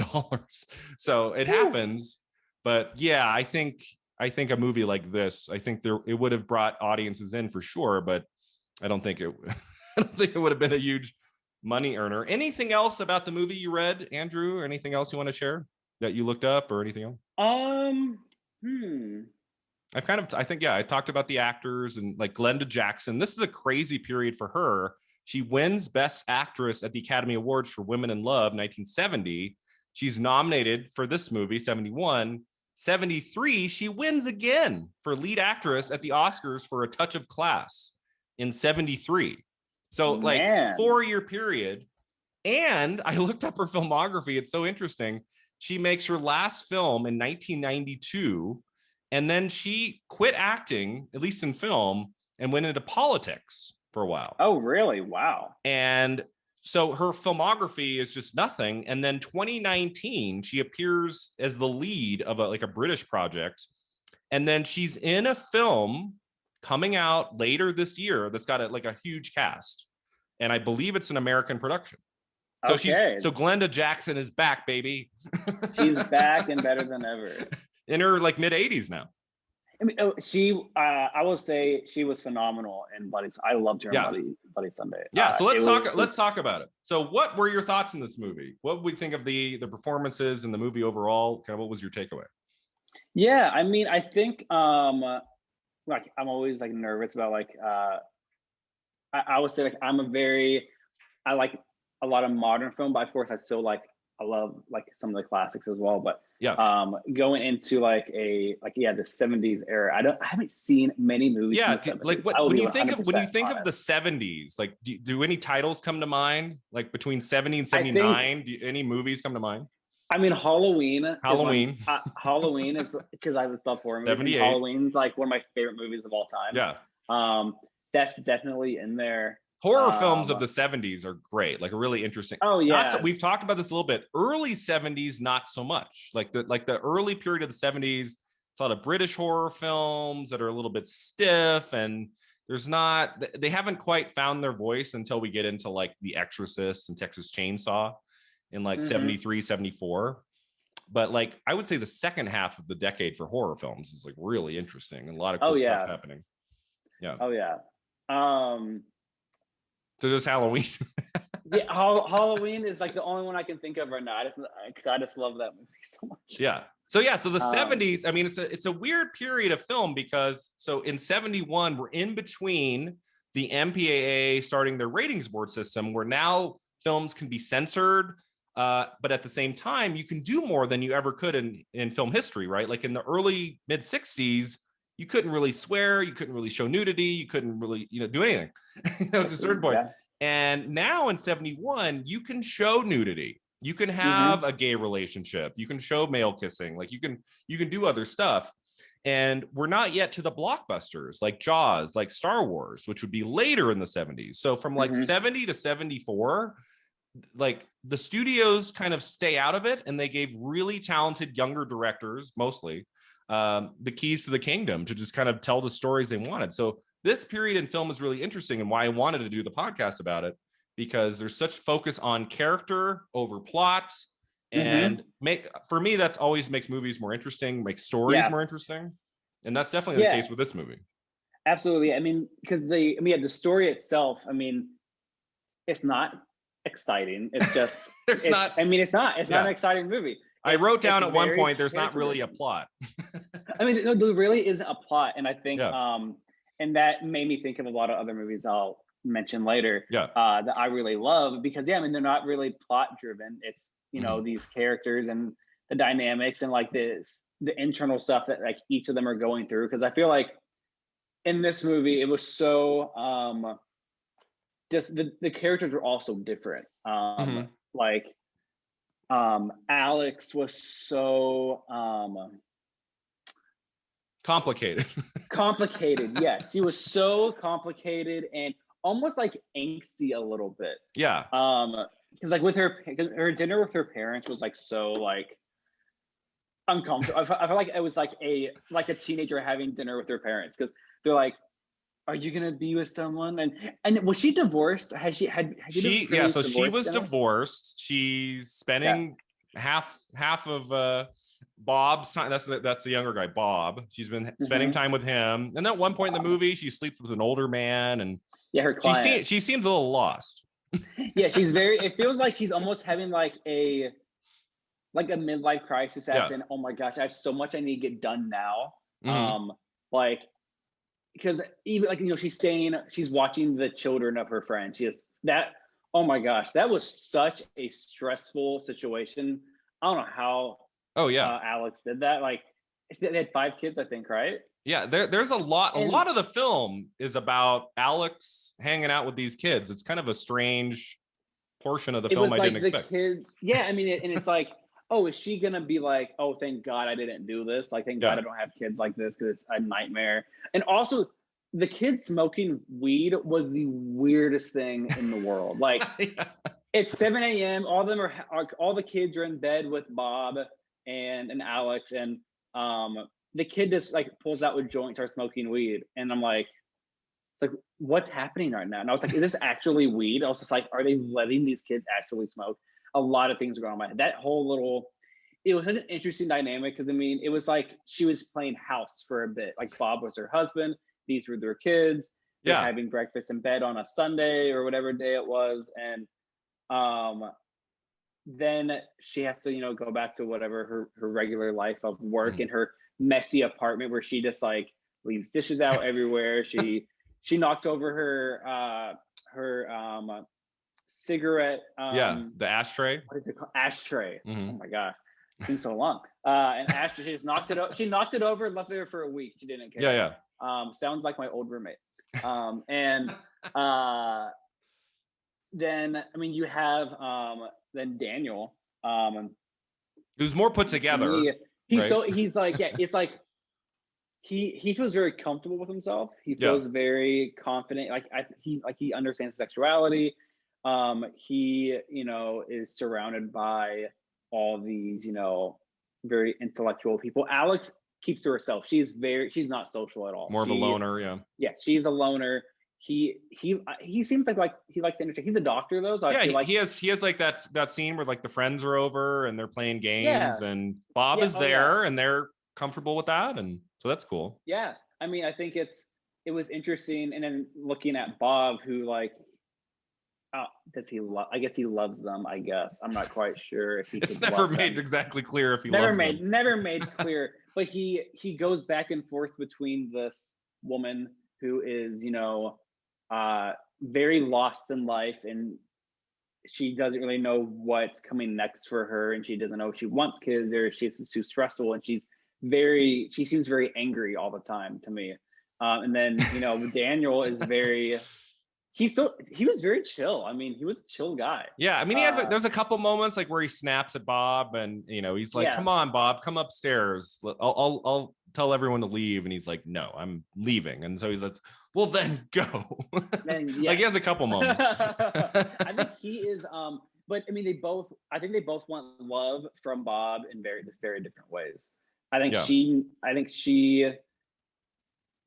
So it happens. But yeah, I think a movie like this, I think it would have brought audiences in for sure, but I don't think it would have been a huge money earner. Anything else about the movie you read, Andrew, or anything else you want to share that you looked up or anything else? I talked about the actors and like Glenda Jackson. This is a crazy period for her. She wins Best Actress at the Academy Awards for Women in Love, 1970. She's nominated for this movie, 71. 73, she wins again for lead actress at the Oscars for A Touch of Class in 73. So like 4-year period. And I looked up her filmography. It's so interesting. She makes her last film in 1992. And then she quit acting, at least in film, and went into politics for a while. Oh, really? Wow. And so her filmography is just nothing. And then 2019, she appears as the lead of a British project. And then she's in a film coming out later this year that's got a huge cast. And I believe it's an American production. So Okay. so Glenda Jackson is back, baby. She's back and better than ever. In her like mid 80s now. I mean, I will say she was phenomenal in Bloody. I loved her in Bloody Sunday. Yeah, so let's talk about it. So what were your thoughts in this movie? What would we think of the performances and the movie overall? Kind of what was your takeaway? Yeah, I mean, I think like I'm always like nervous about like I would say like I like a lot of modern film, but of course I love like some of the classics as well. But going into like the 70s era, I haven't seen many movies. Yeah, from the 70s. like when you think of the 70s, like do any titles come to mind? Like between 70 and 79, any movies come to mind? I mean, Halloween is because I love horror movies. Halloween's like one of my favorite movies of all time. Yeah. That's definitely in there. Horror films of the 70s are great, like a really interesting. Oh yeah, we've talked about this a little bit. Early 70s, not so much. Like the early period of the 70s, it's a lot of British horror films that are a little bit stiff, and they haven't quite found their voice until we get into like The Exorcist and Texas Chainsaw in like 73, 74. But like I would say the second half of the decade for horror films is like really interesting and a lot of cool stuff happening. Yeah. Oh yeah. So just Halloween. Yeah, Halloween is like the only one I can think of right now. I just love that movie so much. Yeah. So the 70s, I mean, it's a weird period of film because so in 71, we're in between the MPAA starting their ratings board system where now films can be censored, but at the same time, you can do more than you ever could in film history, right? Like in the early mid 60s, you couldn't really swear, you couldn't really show nudity, you couldn't really, do anything, to a certain point. Yeah. And now in 71, you can show nudity. You can have a gay relationship. You can show male kissing. Like you can do other stuff. And we're not yet to the blockbusters like Jaws, like Star Wars, which would be later in the 70s. So from like 70 to 74, like the studios kind of stay out of it, and they gave really talented younger directors, mostly, the keys to the kingdom to just kind of tell the stories they wanted. So this period in film is really interesting, and why I wanted to do the podcast about it, because there's such focus on character over plot, and for me that's always makes movies more interesting, makes stories more interesting, and that's definitely the case with this movie. Absolutely. I mean, because the story itself, I mean, it's not exciting. It's just it's not an exciting movie. I wrote down at one point, there's not really a plot. I mean, no, there really isn't a plot. And I think, and that made me think of a lot of other movies I'll mention later that I really love because, I mean, they're not really plot driven. It's, these characters and the dynamics and like the internal stuff that like each of them are going through. Cause I feel like in this movie, it was so, just the characters were also different. Like, Alex was so complicated. Yes, she was so complicated and almost like angsty a little bit. Yeah. Because like with her dinner with her parents was like so like uncomfortable. I feel like it was like a teenager having dinner with their parents because they're like, are you gonna be with someone? And was she divorced? She was divorced. She's spending half of Bob's time. That's the younger guy, Bob. She's been spending time with him. And at one point in the movie, she sleeps with an older man, and her client. She seems a little lost. Yeah, it feels like she's almost having like a midlife crisis as in, oh my gosh, I have so much I need to get done now. Because even like, she's watching the children of her friend. Oh my gosh, that was such a stressful situation. I don't know how Alex did that. Like they had 5 kids, I think, right? Yeah, there's a lot of the film is about Alex hanging out with these kids. It's kind of a strange portion of the film I didn't expect. I mean, and it's like, oh, is she gonna be like, oh, thank God I didn't do this? Like, thank God I don't have kids like this because it's a nightmare. And also, the kids smoking weed was the weirdest thing in the world. Like, it's 7 a.m. All the kids are in bed with Bob and Alex, and the kid just like pulls out a joint, starts smoking weed, and I'm like, It's like, what's happening right now? And I was like, is this actually weed? I was just like, are they letting these kids actually smoke? A lot of things are going on in my head. That whole little, it was such an interesting dynamic because I mean, it was like she was playing house for a bit. Like Bob was her husband, these were their kids. They're having breakfast in bed on a Sunday or whatever day it was, and then she has to, you know, go back to whatever her regular life of work in her messy apartment where she just like leaves dishes out everywhere. She knocked over her cigarette the ashtray. What is it called? Ashtray. Oh my god, it's been so long. An ashtray. She just knocked it she knocked it over and left it there for a week. She didn't care. Sounds like my old roommate. And then I mean you have then Daniel, who's more put together. He's right? so he's like, yeah, it's like he feels very comfortable with himself. He feels very confident. He understands sexuality. He, you know, is surrounded by all these, you know, very intellectual people. Alex keeps to herself. She's not social at all. More of a loner. Yeah, she's a loner. He seems like he likes to entertain. He's a doctor though, so I feel like he has like that scene where like the friends are over and they're playing games and Bob is there and they're comfortable with that, and so that's cool. Yeah, I mean, I think it was interesting, and then looking at Bob, who like, does he love? I guess he loves them. I guess I'm not quite sure if he. It's never made exactly clear if he loves them. Never made clear, but he goes back and forth between this woman who is, you know, very lost in life, and she doesn't really know what's coming next for her, and she doesn't know if she wants kids or if she's too stressful, and she seems very angry all the time to me. And then, you know, Daniel is he was very chill. I mean, he was a chill guy. Yeah, I mean, there's a couple moments like where he snaps at Bob, and you know, he's like, "Come on, Bob, come upstairs. I'll tell everyone to leave," and he's like, "No, I'm leaving." And so he's like, "Well, then go." Like he has a couple moments. I think he is. But I mean, I think they both want love from Bob in very different ways. I think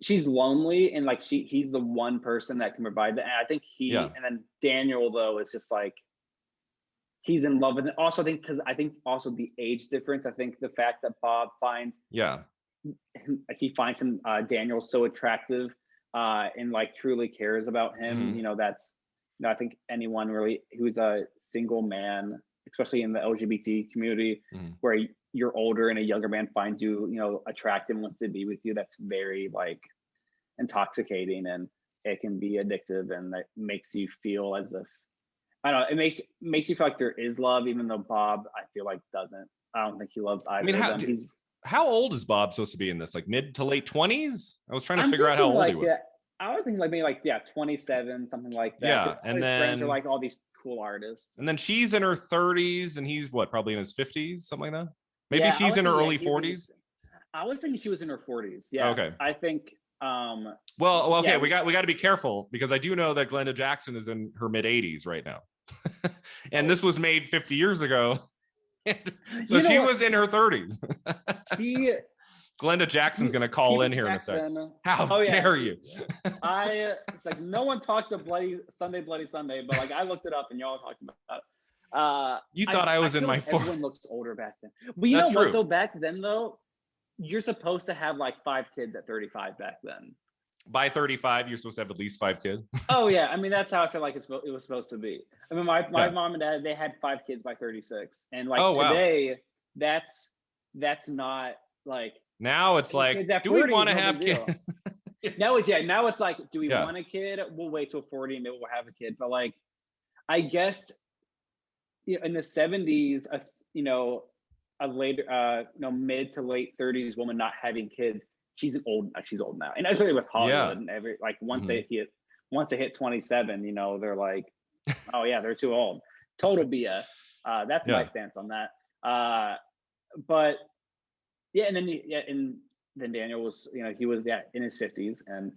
she's lonely, and like he's the one person that can provide that. And I think and then Daniel though is just like, he's in love with it. Also, I think also the age difference. I think the fact that Bob finds he finds him Daniel so attractive and like truly cares about him. You know, that's, you know, I think anyone really who's a single man, especially in the LGBT community, where you're older and a younger man finds you, you know, attractive and wants to be with you, that's very like intoxicating, and it can be addictive, and that makes you feel as if, I don't know, it makes you feel like there is love, even though Bob, I feel like, doesn't. I don't think he loves either of them. How old is Bob supposed to be in this? Like mid to late 20s? I was trying to figure out how old he was. I was thinking like maybe like 27, something like that. Yeah, and then friends are like all these cool artists. And then she's in her 30s, and he's probably in his 50s, something like that. Maybe she's in her early 40s. I was thinking she was in her 40s. Yeah. Okay. I think. Well, okay. We got to be careful, because I do know that Glenda Jackson is in her mid 80s right now, and this was made 50 years ago, so she was in her 30s. Glenda Jackson's gonna call in here in a second. How dare you? It's like no one talks of Bloody Sunday, but like I looked it up and y'all talked about it. You thought I was in my 40s. Everyone looks older back then. But you know what though? Back then though, you're supposed to have like 5 kids at 35 back then. By 35, you're supposed to have at least 5 kids. Oh yeah, I mean that's how I feel like it was supposed to be. I mean my mom and dad, they had 5 kids by 36, and like today, that's not like. Now it's like, do we want to have kids? Now it's like, do we want a kid? We'll wait till 40 and maybe we'll have a kid. But like, I guess, you know, in the 70s, you know, a later, mid to late 30s woman not having kids, she's old now. And especially with Hollywood and once they hit 27, you know, they're like, oh yeah, they're too old. Total BS. That's my stance on that. But yeah, and then Daniel was, you know, he was in his 50s, and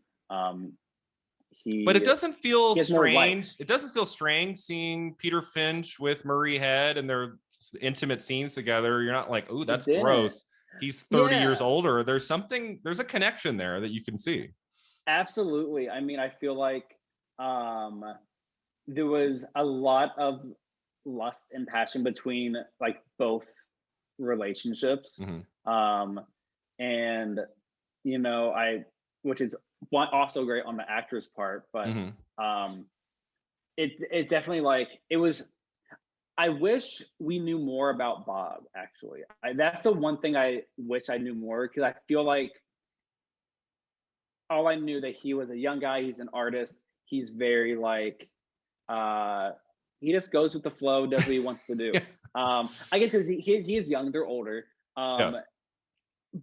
But it doesn't feel strange. It doesn't feel strange seeing Peter Finch with Marie Head and their intimate scenes together. You're not like, oh, that's gross. He's 30 years older. There's a connection there that you can see. Absolutely. I mean, I feel like um there was a lot of lust and passion between like both relationships. Hmm. Um and I which is one also great on the actor's part, but Hmm. um it definitely like it was. I wish we knew more about Bob, actually. That's the one thing I wish I knew more, because I feel like all I knew that he was a young guy, he's an artist, he's very like uh he just goes with the flow, does what he wants to do. Yeah. I guess because he is young, they're older. Yeah.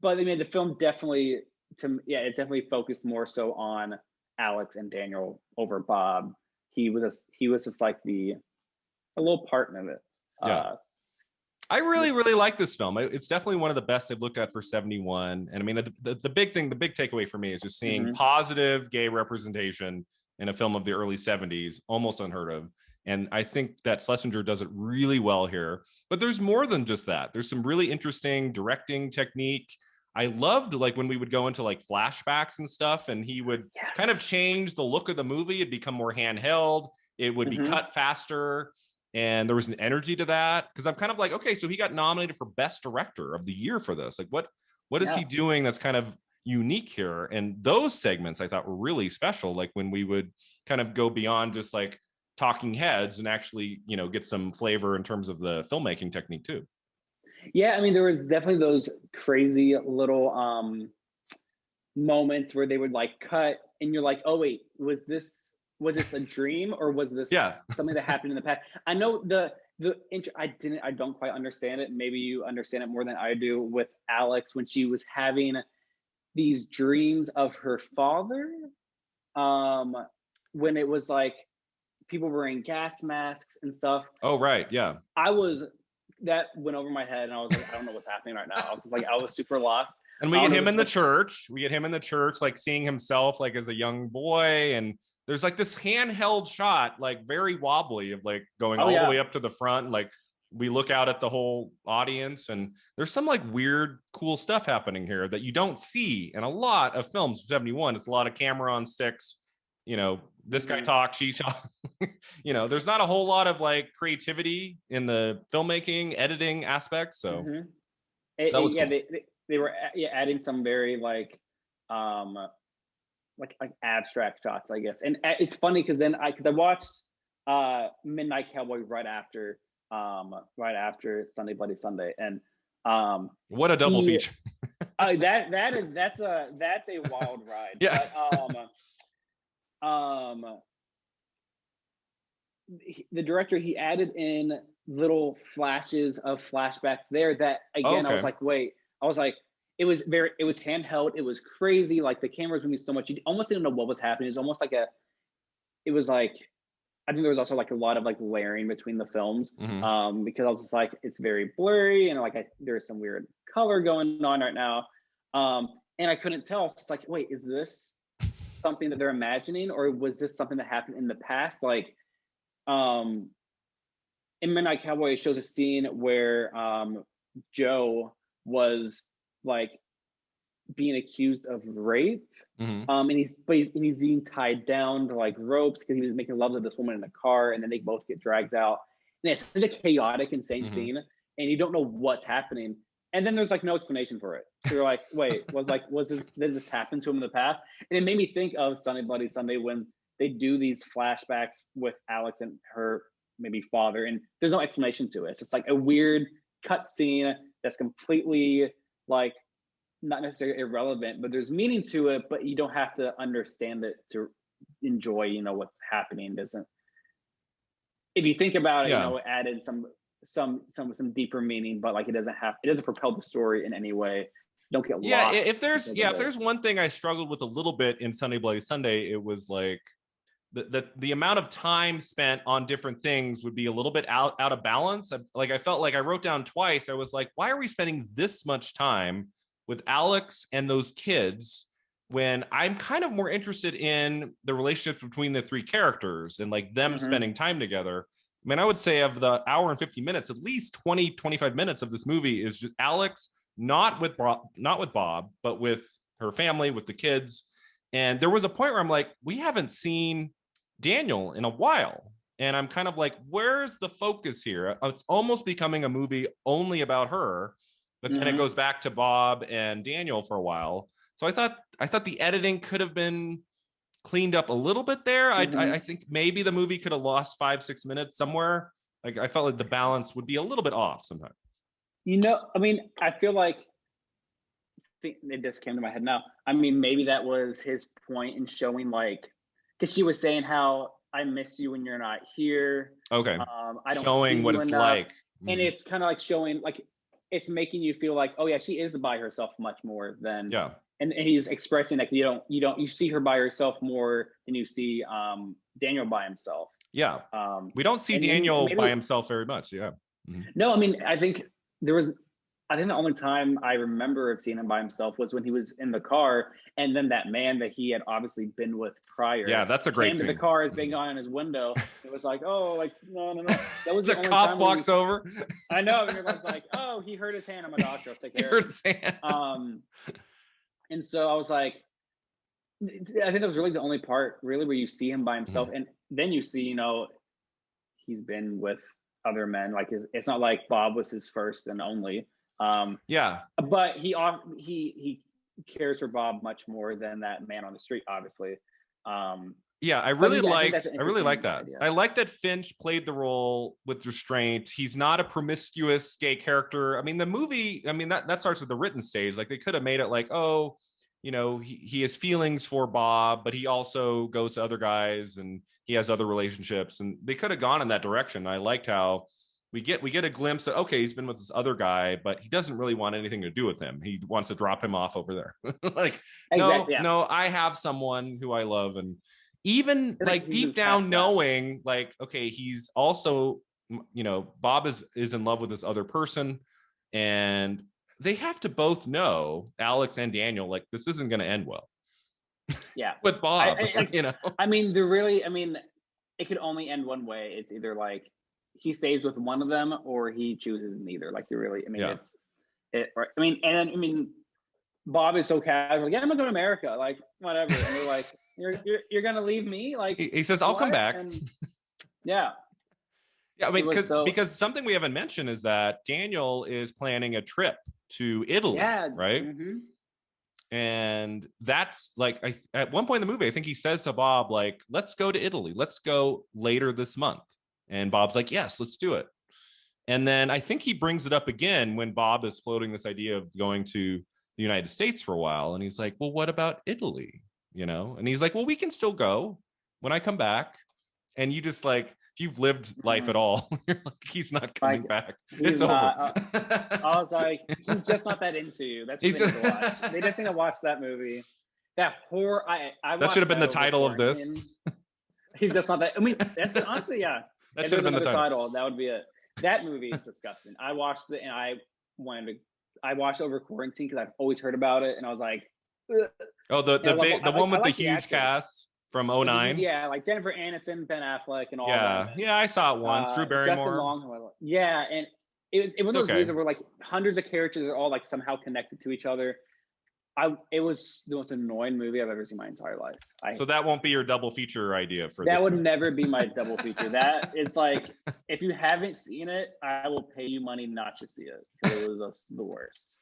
But I mean the film definitely it definitely focused more so on Alex and Daniel over Bob. He was just like the a little part in it. Yeah. Uh I really, really like this film. It's definitely one of the best I've looked at for 71. And I mean, the big thing, the big takeaway for me is just seeing mhm. positive gay representation in a film of the early 70s, almost unheard of. And I think that Schlesinger does it really well here. But there's more than just that. There's some really interesting directing technique. I loved like when we would go into like flashbacks and stuff, and he would kind of Yes. change the look of the movie. It'd become more handheld. It would be Mhm. cut faster, and there was an energy to that, because I'm kind of like, okay, so he got nominated for best director of the year for this. Like, what is he Yeah. doing that's kind of unique here? And those segments I thought were really special, like when we would kind of go beyond just like talking heads and actually, get some flavor in terms of the filmmaking technique too. Yeah, I mean, there was definitely those crazy little moments where they would like cut and you're like, "Oh wait, was this a dream, or was this Yeah. something that happened in the past?" I know I don't quite understand it. Maybe you understand it more than I do with Alex when she was having these dreams of her father, um when it was like people wearing gas masks and stuff. Oh, right. Yeah. I was That went over my head, and I was like, I don't know what's happening right now. I was just like, I was super lost. And we I don't get know if him it's in the like, church. We get him in the church, like seeing himself like as a young boy. And there's like this handheld shot, like very wobbly, of like going oh all the yeah, way up to the front. Like we look out at the whole audience, and there's some like weird, cool stuff happening here that you don't see in a lot of films. 71, it's a lot of camera on sticks. This guy hmm talks, she talks. There's not a whole lot of like creativity in the filmmaking, editing aspects. So hmm that was yeah, cool. they were yeah, adding some very um like abstract shots, I guess. And it's funny because then I watched Midnight Cowboy right after Sunday Bloody Sunday, and What a double he feature. that's a wild ride. Yeah. But um the director, he added in little flashes of flashbacks there that Oh, again I was okay. like, wait, I was like, it was handheld, it was crazy, like the camera was moving so much you almost didn't know what was happening. It was almost like it was like, I think there was also like a lot of like layering between the films, Hmm. because I was just like, it's very blurry, and like there's some weird color going on right now, and I couldn't tell. It's just like, wait, is this something that they're imagining, or was this something that happened in the past? Like, um in Midnight Cowboy, it shows a scene where Joe was like being accused of rape. Hmm. And he's being tied down to like ropes because he was making love to this woman in a car, and then they both get dragged out. And it's such a chaotic, insane Hmm. scene, and you don't know what's happening. And then there's like no explanation for it. So you're like, wait, did this happen to him in the past? And it made me think of Sunday Bloody Sunday when they do these flashbacks with Alex and her maybe father, and there's no explanation to it. It's just like a weird cut scene that's completely like not necessarily irrelevant, but there's meaning to it, but you don't have to understand it to enjoy, what's happening. Doesn't If you think about it, Yeah. it added some deeper meaning, but like it doesn't propel the story in any way. You don't get Yeah. If lost there's because yeah, of if it. there's one thing I struggled with a little bit in Sunday Bloody Sunday, it was like the amount of time spent on different things would be a little bit out of balance. I felt like I wrote down twice. I was like, why are we spending this much time with Alex and those kids when I'm kind of more interested in the relationships between the three characters and like them Hmm spending time together? I mean, I would say of the hour and 50 minutes, at least 20, 25 minutes of this movie is just Alex, not with Bob, but with her family, with the kids. And there was a point where I'm like, we haven't seen Daniel in a while. And I'm kind of like, where's the focus here? It's almost becoming a movie only about her, but then it goes back to Bob and Daniel for a while. So I thought the editing could have been cleaned up a little bit there. I think maybe the movie could have lost 5-6 minutes somewhere. Like I felt like the balance would be a little bit off sometimes. I mean, I feel like it just came to my head now. I mean, maybe that was his point in showing, like, because she was saying how I miss you when you're not here. Okay. I don't showing see what you it's enough. like. And it's kind of like showing, like, it's making you feel like, oh yeah, she is by herself much more than Yeah. And he's expressing like you see her by herself more than you see Daniel by himself. Yeah. We don't see Daniel by himself very much. Yeah. No, I mean, I think the only time I remember of seeing him by himself was when he was in the car, and then that man that he had obviously been with prior. Yeah, that's a great came scene. To the car, is banging on his window. It was like, oh, like no. That was the only cop time walks over. I know, and everyone's like, oh, he hurt his hand. I'm a doctor. I'll take care of his hand. And so I was like, I think that was really the only part really where you see him by himself, and then you see, he's been with other men. Like it's not like Bob was his first and only. Yeah, but he cares for Bob much more than that man on the street, obviously. Yeah, I really like that. Idea. I like that Finch played the role with restraint. He's not a promiscuous gay character. I mean, the movie, that starts with the written stage. Like they could have made it like, oh, he has feelings for Bob, but he also goes to other guys and he has other relationships. And they could have gone in that direction. I liked how we get a glimpse that, okay, he's been with this other guy, but he doesn't really want anything to do with him. He wants to drop him off over there. Like, exactly, no, I have someone who I love. And even like deep down knowing like, okay, he's also, Bob is in love with this other person, and they have to both know, Alex and Daniel, like this isn't going to end well. Yeah. With Bob, I mean, it could only end one way. It's either like he stays with one of them or he chooses neither. Like Bob is so casual. Like, yeah, I'm gonna go to America. Like, whatever. And they're like, you're gonna leave me? Like he says, I'll come back. Yeah. Yeah, I mean, because something we haven't mentioned is that Daniel is planning a trip to Italy, right? And that's like, at one point in the movie, I think he says to Bob, like, let's go to Italy. Let's go later this month. And Bob's like, yes, let's do it. And then I think he brings it up again when Bob is floating this idea of going to the United States for a while. And he's like, well, what about Italy? And he's like, well, we can still go when I come back. And you just like, if you've lived life at all, you're like, he's not coming back. It's over. I was like, he's just not that into you. That's what they need to watch. They just need to watch that movie. That horror. That should have been the title of this. He's just not that. I mean, that's honestly, yeah. That should have been the title. That would be it. That movie is disgusting. I watched it and I watched over quarantine because I've always heard about it, and I was like, ugh. Oh, the one with the huge cast from 2009. Yeah, like Jennifer Aniston, Ben Affleck, and all that. Yeah, I saw it once. Drew Barrymore. Yeah, and it was one of those movies where like hundreds of characters are all like somehow connected to each other. It was the most annoying movie I've ever seen in my entire life. So that won't be your double feature idea for that this would movie. Never be my double feature. That it's like, if you haven't seen it, I will pay you money not to see it. It was the worst.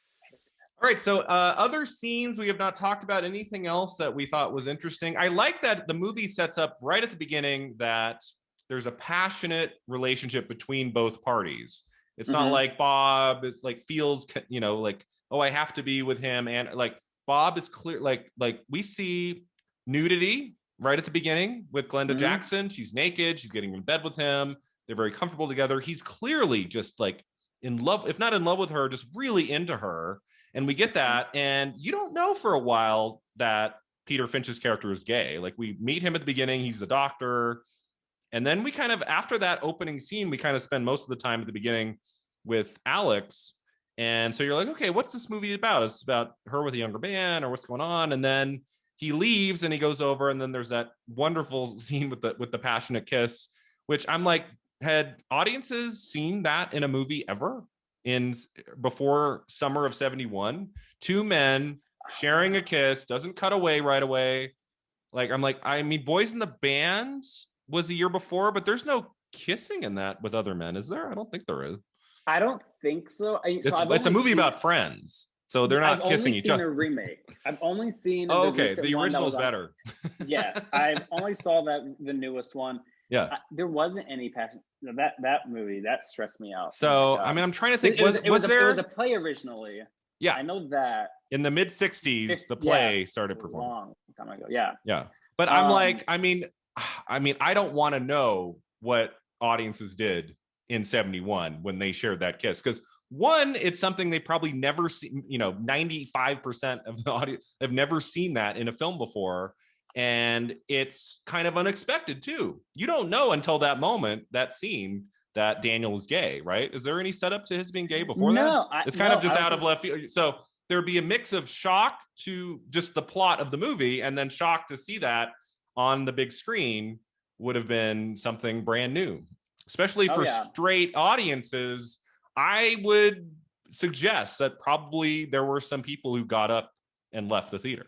All right, so other scenes we have not talked about. Anything else that we thought was interesting? I like that the movie sets up right at the beginning that there's a passionate relationship between both parties. It's not like Bob is like feels, like, oh, I have to be with him, and like Bob is clear, like we see nudity right at the beginning with Glenda Jackson. She's naked. She's getting in bed with him. They're very comfortable together. He's clearly just like in love, if not in love with her, just really into her. And we get that. And you don't know for a while that Peter Finch's character is gay. Like we meet him at the beginning. He's a doctor. And then we kind of, after that opening scene, we kind of spend most of the time at the beginning with Alex. And so you're like, okay, what's this movie about? Is it about her with a younger man, or what's going on? And then he leaves and he goes over, and then there's that wonderful scene with the passionate kiss, which I'm like, had audiences seen that in a movie ever before summer of 71? Two men sharing a kiss, doesn't cut away right away. Like, I'm like, I mean, Boys in the Band was the year before, but there's no kissing in that with other men, is there? I don't think there is. I don't think so. It's a movie about friends, so they're not kissing each other. I've only seen a remake. I've only seen Oh, the okay. recent The one that original's was on. better. Yes, I've only saw the newest one. Yeah. There wasn't any passion. That movie that stressed me out. So I mean, I'm trying to think. Was there? It was a play originally. Yeah, I know that. In the mid '60s, the play started performing. Long time ago. Yeah. Yeah, but I'm like, I mean, I don't want to know what audiences did in '71 when they shared that kiss, because one, it's something they probably never seen. 95% of the audience have never seen that in a film before. And it's kind of unexpected too. You don't know until that moment, that scene, that Daniel is gay, right? Is there any setup to his being gay before that? It's kind of just out of left field. So there'd be a mix of shock to just the plot of the movie, and then shock to see that on the big screen would have been something brand new, especially for straight audiences. I would suggest that probably there were some people who got up and left the theater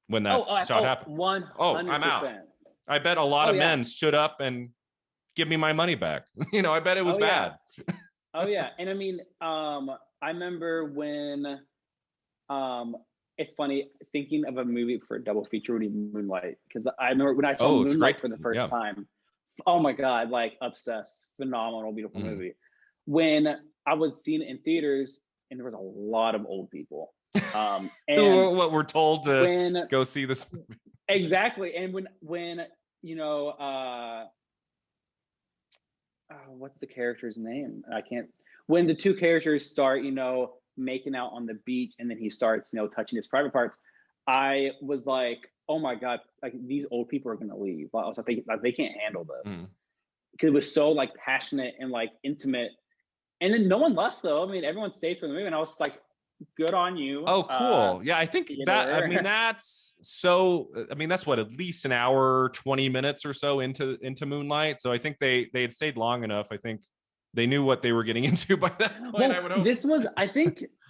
when that shot happened. 100%. I'm out. I bet a lot of men stood up and give me my money back. I bet it was bad. Oh yeah. And I mean, I remember when, it's funny thinking of a movie for a double feature would be Moonlight. Cause I remember when I saw Moonlight for the first time, oh my God, like obsessed, phenomenal, beautiful movie. When I was seeing it in theaters and there was a lot of old people. And what we're told to go see this movie. Exactly. And when what's the character's name? When the two characters start, making out on the beach, and then he starts, touching his private parts, I was like, oh my God, like these old people are gonna leave. I was like, they can't handle this. Because it was so like passionate and like intimate. And then no one left though. I mean, everyone stayed for the movie, and I was like, good on you. Oh, cool. Yeah, I think that, that's what, at least an hour, 20 minutes or so into Moonlight. So I think they had stayed long enough. I think they knew what they were getting into by that point. Well, I would hope.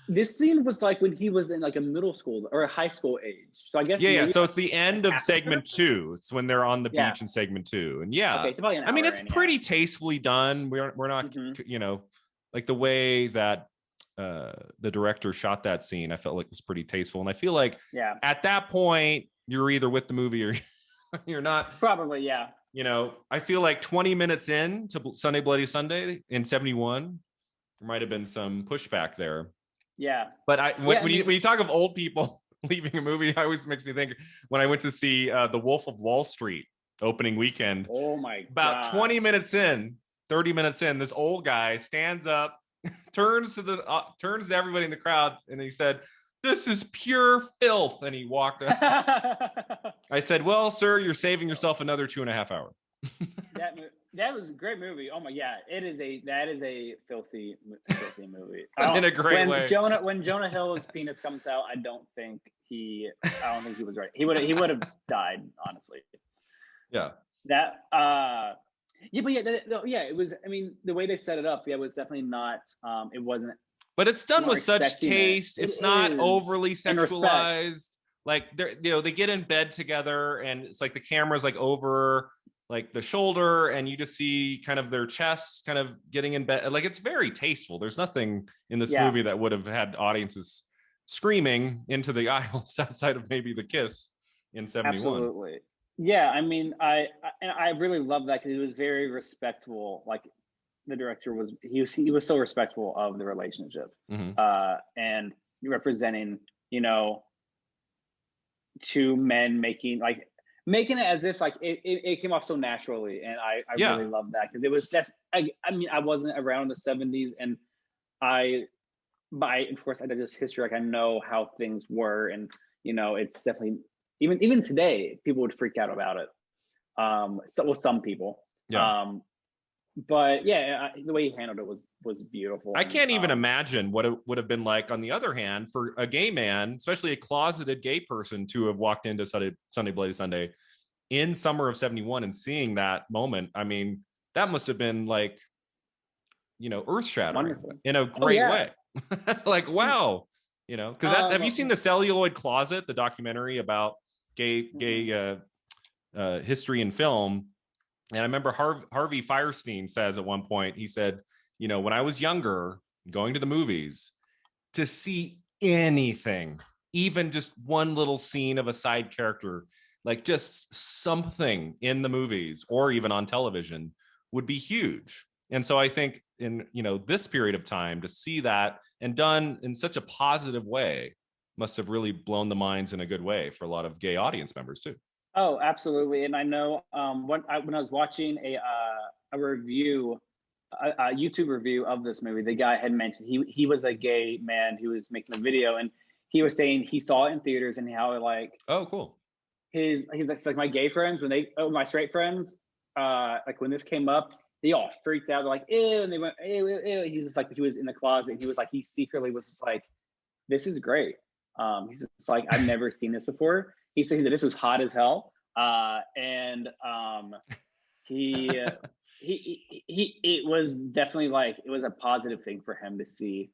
This scene was like when he was in like a middle school or a high school age. So I guess so it's the end of segment 2. It's when they're on the beach in segment 2. And it's about an hour, it's pretty tastefully done. We're not like the way that the director shot that scene, I felt like was pretty tasteful. And I feel like at that point you're either with the movie or you're not. Probably, I feel like 20 minutes in to Sunday Bloody Sunday in 71, there might have been some pushback there. But when you talk of old people leaving a movie, it always makes me think when I went to see The Wolf of Wall Street opening weekend. Oh my God. About 20 minutes in, 30 minutes in, this old guy stands up, turns to everybody in the crowd, and he said, "This is pure filth," and he walked out. I said, "Well, sir, you're saving yourself another 2.5 hours." That was a great movie. Oh my, that is a filthy movie. In a great way. When Jonah Hill's penis comes out, I don't think he was right. He would have died, honestly. Yeah. It was. I mean, the way they set it up, it was definitely not. It wasn't. But it's done with such taste. It's not overly sexualized. Like they get in bed together, and it's like the camera's like over like the shoulder, and you just see kind of their chests kind of getting in bed. Like, it's very tasteful. There's nothing in this movie that would have had audiences screaming into the aisles outside of maybe the kiss in 71. Absolutely. Yeah, I mean, I really love that because he was very respectful. Like, the director was so respectful of the relationship, and representing, two men making it as if like it came off so naturally, and I really love that because it was just I wasn't around in the 70s, and of course I did this history, like I know how things were, and it's definitely even today people would freak out about it. Some people. But the way he handled it was beautiful. I can't even imagine what it would have been like, on the other hand, for a gay man, especially a closeted gay person, to have walked into Sunday Bloody Sunday in summer of 71 and seeing that moment. I mean, that must have been like, earth shattering in a great way. Like, wow, You know, because that's, have you seen the Celluloid Closet, the documentary about gay history in film? And I remember Harvey Fierstein says at one point, he said, you know, when I was younger, going to the movies, to see anything, even just one little scene of a side character, like just something in the movies or even on television, would be huge. And so I think in, you know, this period of time, to see that and done in such a positive way must have really blown the minds in a good way for a lot of gay audience members too. Oh, absolutely. And I know when I was watching a review, a YouTube review of this movie, the guy had mentioned he was a gay man who was making a video, and he was saying he saw it in theaters and how like, oh cool, he's like my gay friends, when my straight friends, like when this came up, they all freaked out. They're like, ew, and they went, ew, ew, ew. He's just like, he was in the closet. He was like, he secretly was just like, this is great. He's just like, I've never seen this before. He said that this was hot as hell. And he it was definitely like, it was a positive thing for him to see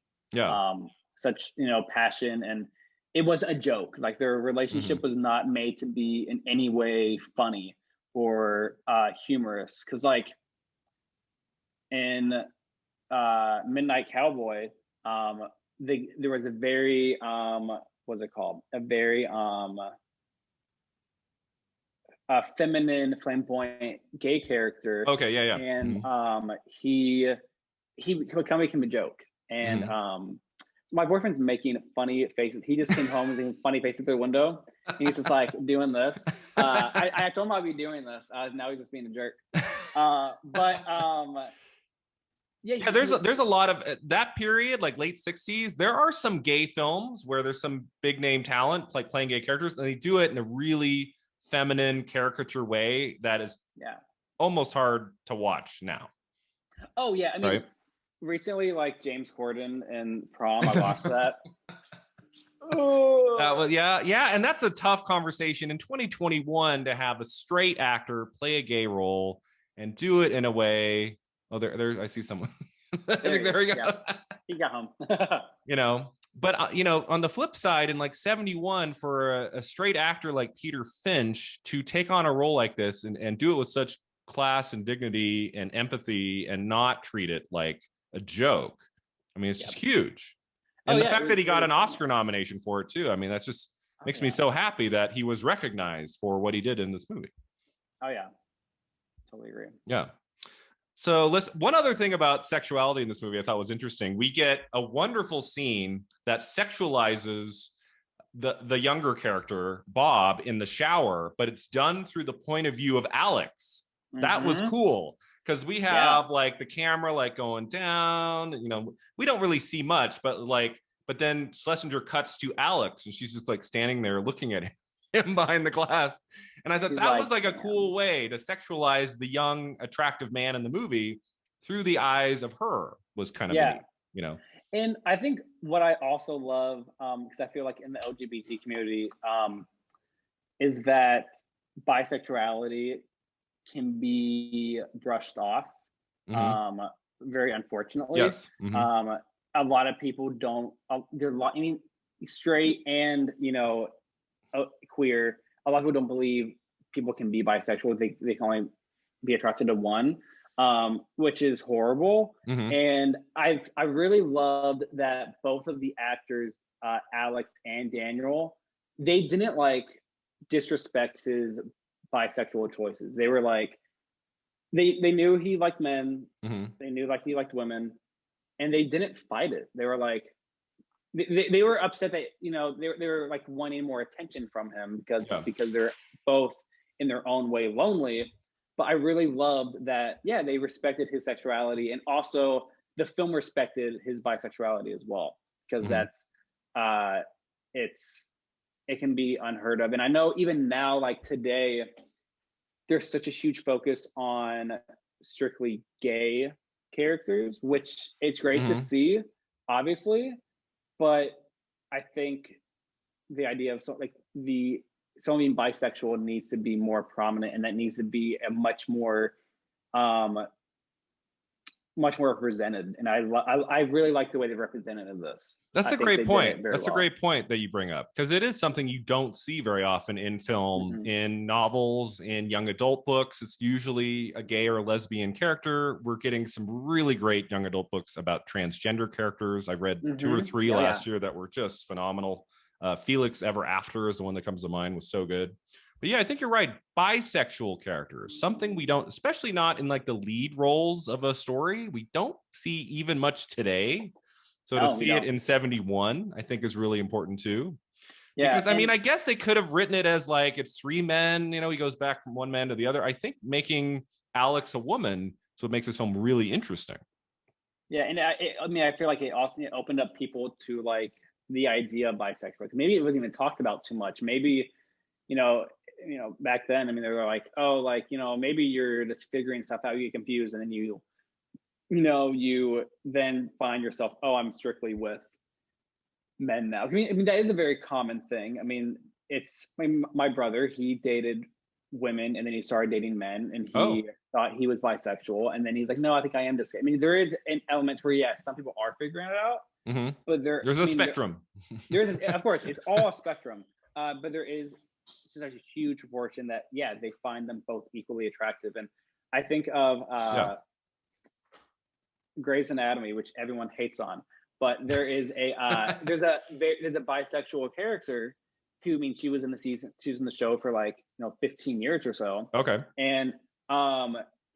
such, you know, passion. And it was a joke. Like their relationship was not made to be in any way funny or humorous. Cause like in Midnight Cowboy, there was a very what's it called? A very feminine, flamboyant gay character. Okay, yeah. And he would come make him a joke. And my boyfriend's making funny faces. He just came home and making funny faces through the window. He's just like doing this. I told him I'd be doing this. Now he's just being a jerk. Yeah, there's a lot of that period, like late 60s. There are some gay films where there's some big name talent like playing gay characters, and they do it in a really feminine caricature way that is almost hard to watch now. Oh yeah, I mean, recently, like James Corden in Prom, I watched that. Well, yeah, and that's a tough conversation in 2021 to have a straight actor play a gay role and do it in a way. Oh, there! I see someone. I think there we go. Yeah. He got home. You know, but you know, on the flip side, in like 71, for a straight actor like Peter Finch to take on a role like this and do it with such class and dignity and empathy and not treat it like a joke, I mean, it's just huge. And the fact that he got an Oscar nomination for it too, I mean, that's just makes me so happy that he was recognized for what he did in this movie. Oh yeah, totally agree. Yeah. So one other thing about sexuality in this movie I thought was interesting. We get a wonderful scene that sexualizes the younger character, Bob, in the shower, but it's done through the point of view of Alex. That was cool, because we have like the camera like going down, you know, we don't really see much, but then Schlesinger cuts to Alex and she's just like standing there looking at him behind the glass. And I thought that was like a cool way to sexualize the young, attractive man in the movie through the eyes of her, was kind of neat, you know. And I think what I also love, because I feel like in the LGBT community, is that bisexuality can be brushed off, very unfortunately. Yes. A lot of people don't. There are a lot. I mean, straight and, you know, queer. A lot of people don't believe people can be bisexual. They can only be attracted to one, which is horrible. And I really loved that both of the actors, Alex and Daniel, they didn't like disrespect his bisexual choices. They were like, they knew he liked men. They knew like he liked women, and they didn't fight it. They were like, they were upset that, you know, they were like wanting more attention from him because they're both in their own way lonely. But I really loved that, they respected his sexuality, and also the film respected his bisexuality as well, because that's it can be unheard of. And I know even now, like today, there's such a huge focus on strictly gay characters, which it's great to see, obviously. But I think the idea of someone being bisexual needs to be more prominent, and that needs to be a much more much more represented, and I really like the way they represented this. That's I a think they great did point. it very That's a well. great point that you bring up, because it is something you don't see very often in film, in novels, in young adult books. It's usually a gay or lesbian character. We're getting some really great young adult books about transgender characters. I've read 2 or 3 last year that were just phenomenal. Felix Ever After is the one that comes to mind, was so good. But yeah, I think you're right. Bisexual characters, something we don't, especially not in like the lead roles of a story, we don't see even much today. So to see it in 71, I think is really important too. Yeah, because I mean, I guess they could have written it as like it's 3 men, you know, he goes back from one man to the other. I think making Alex a woman is what makes this film really interesting. Yeah, and I mean, I feel like it also opened up people to like the idea of bisexual. Maybe it wasn't even talked about too much. Maybe, you know, back then, I mean, they were like, oh, like, maybe you're just figuring stuff out, you get confused, and then you then find yourself, oh, I'm strictly with men now. I mean, that is a very common thing. I mean, my brother, he dated women and then he started dating men, and he thought he was bisexual, and then he's like, no, I think I am this. I mean, there is an element where yes, some people are figuring it out, but there's a spectrum. Of course, it's all a spectrum, but there is just a huge proportion that they find them both equally attractive. And I think of Grey's Anatomy, which everyone hates on, but there is a there's a bisexual character who, I mean, she was in the show for like 15 years or so. Okay. And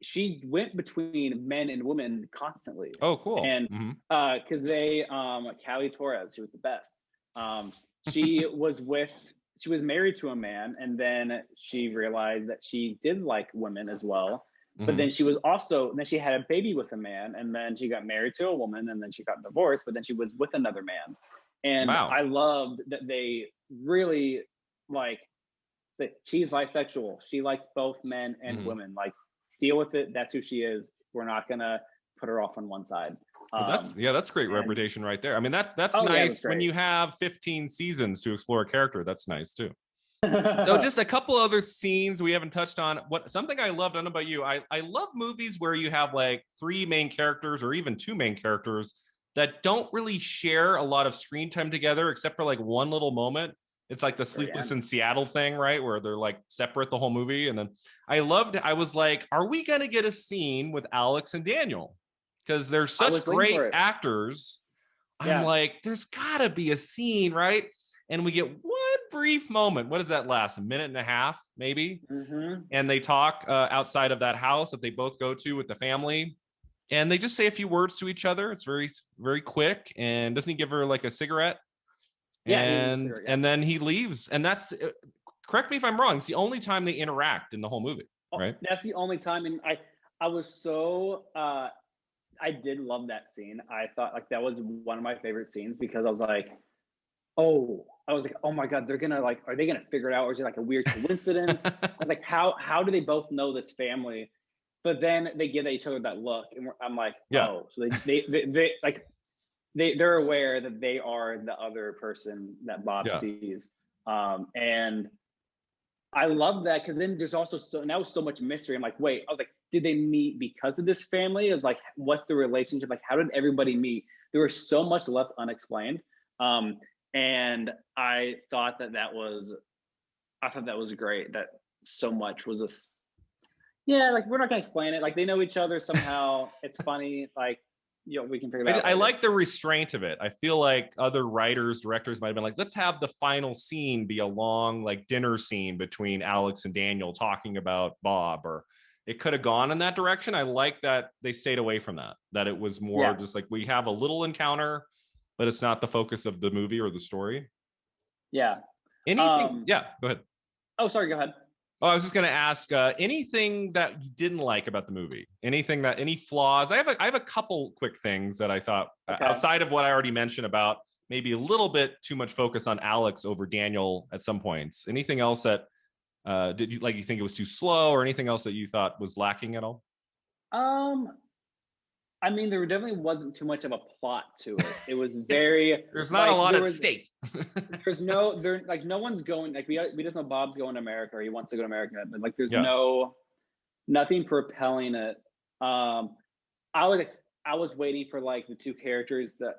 she went between men and women constantly. Oh, cool. And because they Callie Torres, she was the best. She was married to a man, and then she realized that she did like women as well. But then she had a baby with a man, and then she got married to a woman, and then she got divorced, but then she was with another man. And I loved that they really she's bisexual. She likes both men and women. Like, deal with it. That's who she is. We're not gonna put her off on one side. That's great reputation right there. I mean, that's nice when you have 15 seasons to explore a character. That's nice too. So just a couple other scenes we haven't touched on. Something I loved, I don't know about you, I love movies where you have like 3 main characters or even 2 main characters that don't really share a lot of screen time together, except for like one little moment. It's like the Sleepless in Seattle thing, right? Where they're like separate the whole movie. And then I was like, are we going to get a scene with Alex and Daniel? Because they're such great actors. I'm like, there's gotta be a scene, right? And we get one brief moment. What does that last? A minute and a half, maybe? And they talk outside of that house that they both go to with the family. And they just say a few words to each other. It's very, very quick. And doesn't he give her like a cigarette? And then he leaves. And that's, correct me if I'm wrong, it's the only time they interact in the whole movie, right? That's the only time. And I was so, I did love that scene. I thought like that was one of my favorite scenes, because I was like, oh my God, they're gonna like, are they gonna figure it out? Or is it like a weird coincidence? Like, how do they both know this family? But then they give each other that look, and I'm like, oh, so they're aware that they are the other person that Bob sees. And I love that, because then there's also now so much mystery. I'm like, wait, I was like, did they meet because of this family? It's like, what's the relationship? Like, how did everybody meet? There was so much left unexplained. And I thought that was great, that so much was this. Yeah, like, we're not gonna explain it. Like, they know each other somehow. It's funny. Like, we can figure it out. I like the restraint of it. I feel like other writers, directors might have been like, let's have the final scene be a long like dinner scene between Alex and Daniel talking about Bob, or it could have gone in that direction. I like that they stayed away from that it was more just like, we have a little encounter, but it's not the focus of the movie or the story. Anything? Go ahead. Oh, sorry, go ahead. Oh, I was just going to ask anything that you didn't like about the movie, any flaws. I have a couple quick things that I thought outside of what I already mentioned about maybe a little bit too much focus on Alex over Daniel at some points. Anything else that you think it was too slow, or anything else that you thought was lacking at all? I mean, there definitely wasn't too much of a plot to it. It was very. There's not a lot at stake. no one's going, like, we just know Bob's going to America, or he wants to go to America, but like, there's nothing propelling it. I was I was waiting for like the two characters that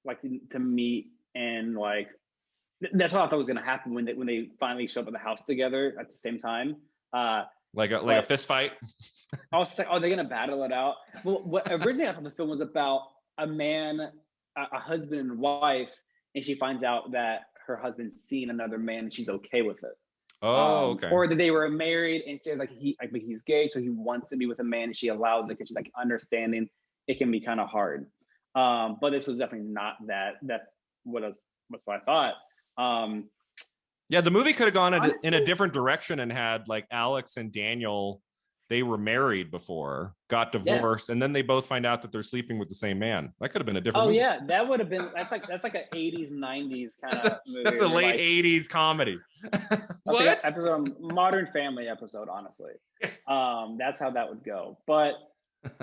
like to meet, and like that's what I thought was going to happen when they finally show up at the house together at the same time. Like a fist fight. I was like, oh, they're going to battle it out. Well, what originally I thought the film was about a man, a husband and wife, and she finds out that her husband's seen another man and she's okay with it. Oh, okay. Or that they were married and she's like he's gay, so he wants to be with a man and she allows it because she's like understanding it can be kind of hard. But this was definitely not that. That's what I thought. Yeah, the movie could have gone in a different direction and had like Alex and Daniel, they were married before, got divorced, and then they both find out that they're sleeping with the same man. That could have been a different movie. Yeah, that would have been that's like an 80s, 90s kind of movie. That's a late 80s comedy. What? Like episode, Modern Family episode, honestly. That's how that would go. But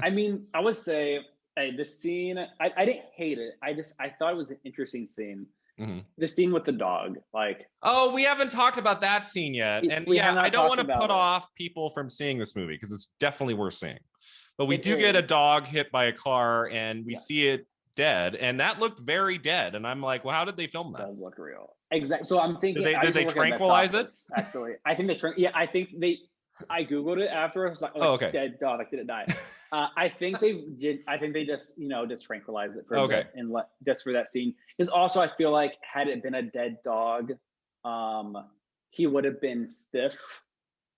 I mean, I would say the scene, I didn't hate it. I thought it was an interesting scene. Mm-hmm. The scene with the dog, like, oh, we haven't talked about that scene yet, and I don't want to put off people from seeing this movie because it's definitely worth seeing. But we do get a dog hit by a car, and we see it dead, and that looked very dead. And I'm like, well, how did they film that? It does look real, exactly. So I'm thinking, did they tranquilize it? Actually, I think I think they. I googled it after. I was like, oh, okay, dead dog. Like, did it die? I think they did. I think they just just tranquilized it for a bit and just for that scene. Because also, I feel like had it been a dead dog, he would have been stiff.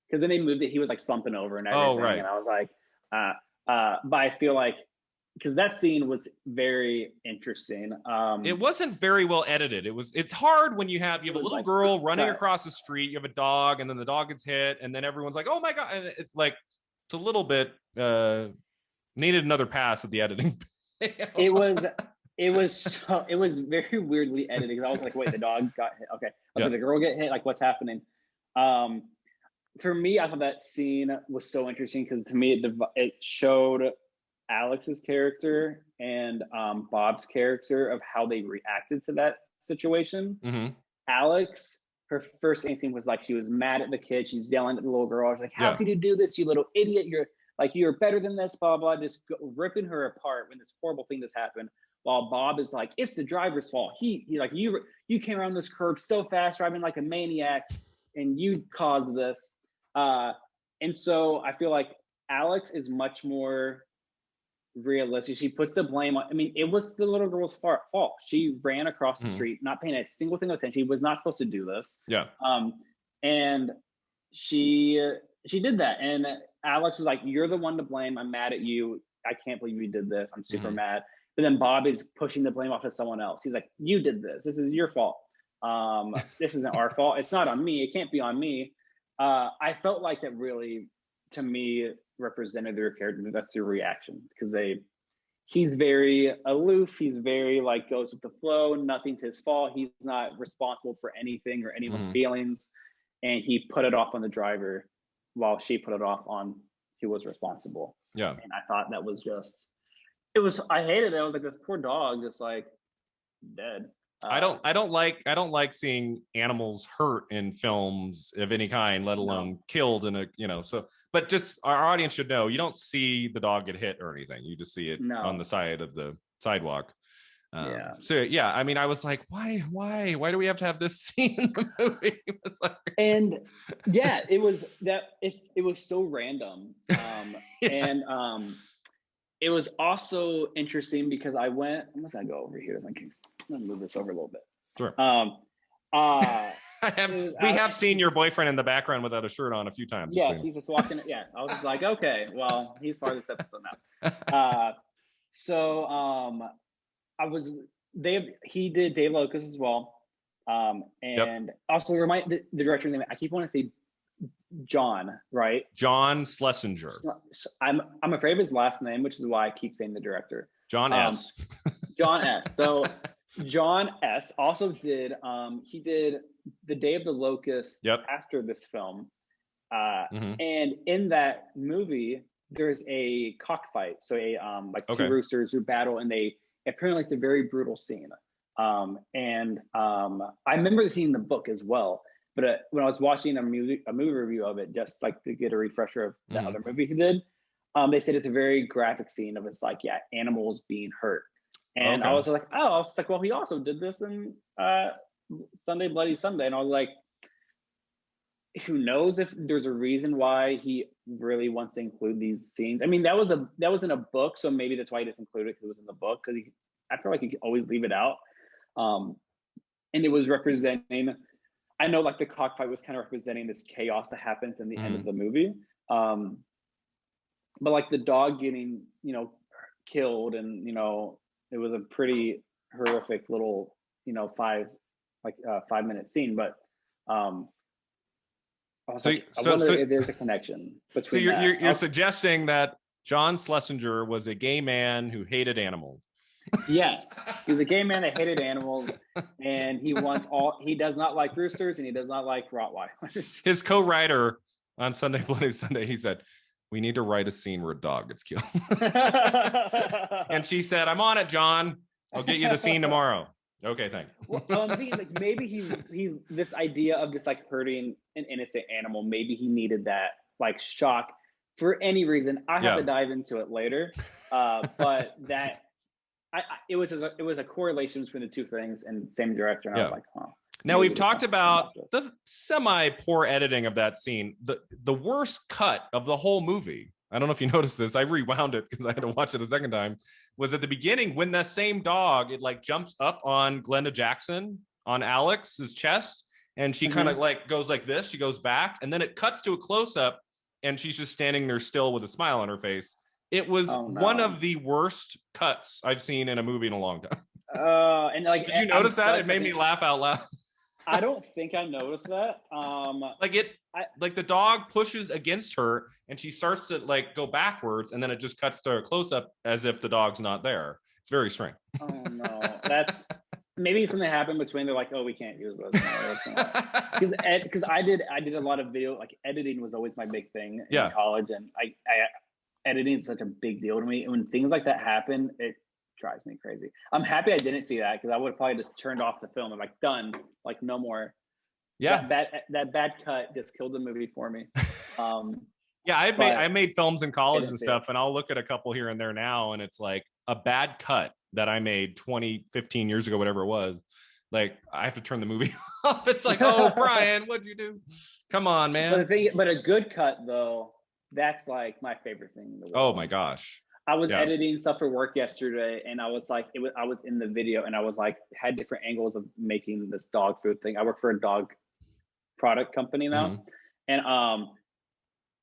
Because when they moved it, he was like slumping over and everything. Oh, right. And I was like, but I feel like because that scene was very interesting. It wasn't very well edited. It's hard when you have a little girl running across the street, you have a dog, and then the dog gets hit, and then everyone's like, oh my God. And it's like, it's a little bit needed another pass at the editing. It was very weirdly edited because I was like, wait, the dog got hit. Okay. Did the girl get hit? Like, what's happening? For me, I thought that scene was so interesting because to me it showed Alex's character and Bob's character of how they reacted to that situation. Mm-hmm. Alex, her first instinct was like she was mad at the kid. She's yelling at the little girl. She's like, "How could you do this, you little idiot? You're better than this." Blah blah. Just ripping her apart when this horrible thing has happened. While Bob is like, "It's the driver's fault. He like you came around this curve so fast, driving like a maniac, and you caused this." And so I feel like Alex is much more realistic. She puts the blame on, I mean, it was the little girl's fault. She ran across the street, not paying a single thing of attention. She was not supposed to do this. And she did that. And Alex was like, "You're the one to blame. I'm mad at you. I can't believe you did this. I'm super mad." But then Bob is pushing the blame off of someone else. He's like, "You did this. This is your fault. This isn't our fault. It's not on me. It can't be on me." I felt like that really, to me, represented their character. That's their reaction because he's very aloof. He's very like goes with the flow. Nothing's his fault. He's not responsible for anything or anyone's feelings, and he put it off on the driver, while she put it off on who was responsible. Yeah, and I thought that was just. I hated it. I was like, this poor dog, just like dead. I don't like seeing animals hurt in films of any kind, let alone killed in a but just our audience should know you don't see the dog get hit or anything. You just see it on the side of the sidewalk. So yeah, I mean, I was like, why do we have to have this scene in the movie? And yeah, it was so random. And it was also interesting because I'm just gonna go over here in case. I'm gonna move this over a little bit. Sure. We have seen your boyfriend in the background without a shirt on a few times. Yes, he's just walking. Yeah, I was just like, okay, well, he's part of this episode now. He did Dave Locust as well. And also remind the director's name. I keep wanting to say John, right? John Schlesinger. I'm afraid of his last name, which is why I keep saying the director. John S. John S. So John S. also did he did The Day of the Locust after this film. And in that movie, there's a cockfight. So two roosters who battle, and they apparently it's a very brutal scene. I remember the scene in the book as well. But when I was watching a movie review of it, just like to get a refresher of the other movie he did, They said it's a very graphic scene of it's like, yeah, animals being hurt. And Okay. I was like, oh, I was like, well, he also did this in Sunday Bloody Sunday. And I was like, who knows if there's a reason why he really wants to include these scenes. I mean, that was in a book, so maybe that's why he didn't include it, because it was in the book, because I feel like he could always leave it out. And it was representing, I know like the cockfight was kind of representing this chaos that happens in the end of the movie. But like the dog getting, killed, and, it was a pretty horrific little, 5-minute scene. But I wonder if there's a connection between. So you're suggesting that John Schlesinger was a gay man who hated animals. Yes, he was a gay man that hated animals, and he does not like roosters, and he does not like Rottweilers. His co-writer on Sunday Bloody Sunday, he said, we need to write a scene where a dog gets killed. And she said, I'm on it, John. I'll get you the scene tomorrow. Okay, thanks. Well, I'm thinking like maybe he this idea of just like hurting an innocent animal, maybe he needed that like shock for any reason. I have to dive into it later, but that it was a correlation between the two things, and same director. And I was like, huh. Now we've talked about the semi-poor editing of that scene. The worst cut of the whole movie, I don't know if you noticed this, I rewound it because I had to watch it a second time, was at the beginning when that same dog, it like jumps up on Glenda Jackson, on Alex's chest, and she kind of like goes like this, she goes back, and then it cuts to a close-up, and she's just standing there still with a smile on her face. It was one of the worst cuts I've seen in a movie in a long time. And like, did you notice that? It made me laugh out loud. I don't think I noticed that. Like the dog pushes against her, and she starts to like go backwards, and then it just cuts to a close up as if the dog's not there. It's very strange. Oh no, that's maybe something happened between. They're like, oh, we can't use those because I did a lot of video. Like editing was always my big thing in college, and I editing is such a big deal to me. And when things like that happen, it drives me crazy. I'm happy I didn't see that, because I would have probably just turned off the film and like done, like no more. That bad cut just killed the movie for me. I made films in college and stuff, and I'll look at a couple here and there now, and it's like a bad cut that I made 15 years ago, whatever it was. Like I have to turn the movie off. It's like, oh, Brian, what'd you do? Come on, man. But a good cut though, that's like my favorite thing in the world. Oh my gosh. I was editing stuff for work yesterday, and I was like, I was in the video, and I was like, had different angles of making this dog food thing. I work for a dog product company now, and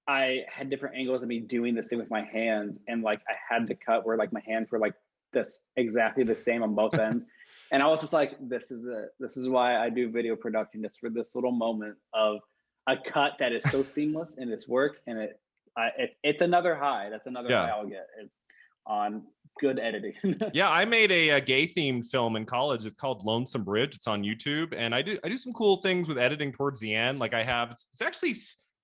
I had different angles of me doing this thing with my hands, and like I had to cut where like my hands were like this exactly the same on both ends, and I was just like, this is why I do video production, just for this little moment of a cut that is so seamless and this works, and it's another high. That's another high I'll get is on good editing. I made a gay themed film in college. It's called Lonesome Bridge. It's on YouTube, and I do some cool things with editing towards the end. Like it's actually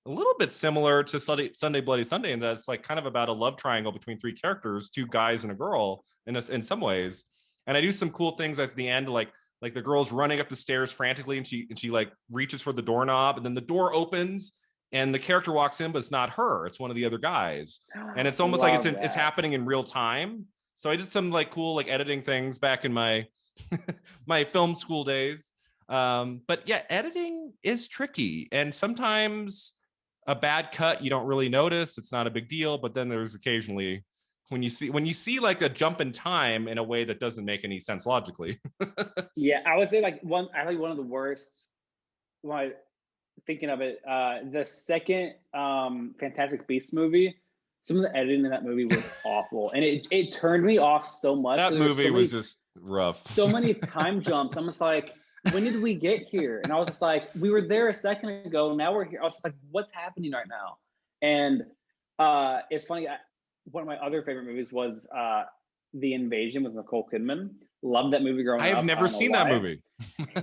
a little bit similar to Sunday Bloody Sunday, and that's like kind of about a love triangle between three characters, two guys and a girl in some ways. And I do some cool things at the end, like the girl's running up the stairs frantically, and she like reaches for the doorknob, and then the door opens, and the character walks in, but it's not her. It's one of the other guys. And it's almost like it's happening in real time. So I did some like cool like editing things back in my my film school days. But yeah, editing is tricky. And sometimes a bad cut you don't really notice. It's not a big deal. But then there's occasionally when you see like a jump in time in a way that doesn't make any sense logically. Yeah, I would say like one of the worst. Thinking of it, the second Fantastic Beasts movie, some of the editing in that movie was awful, and it turned me off so much. That movie was just rough. So many time jumps. I'm just like, when did we get here? And I was just like, we were there a second ago, now we're here. I was just like, what's happening right now? And it's funny, one of my other favorite movies was The Invasion with Nicole Kidman. Loved that movie growing up. I have never seen that movie.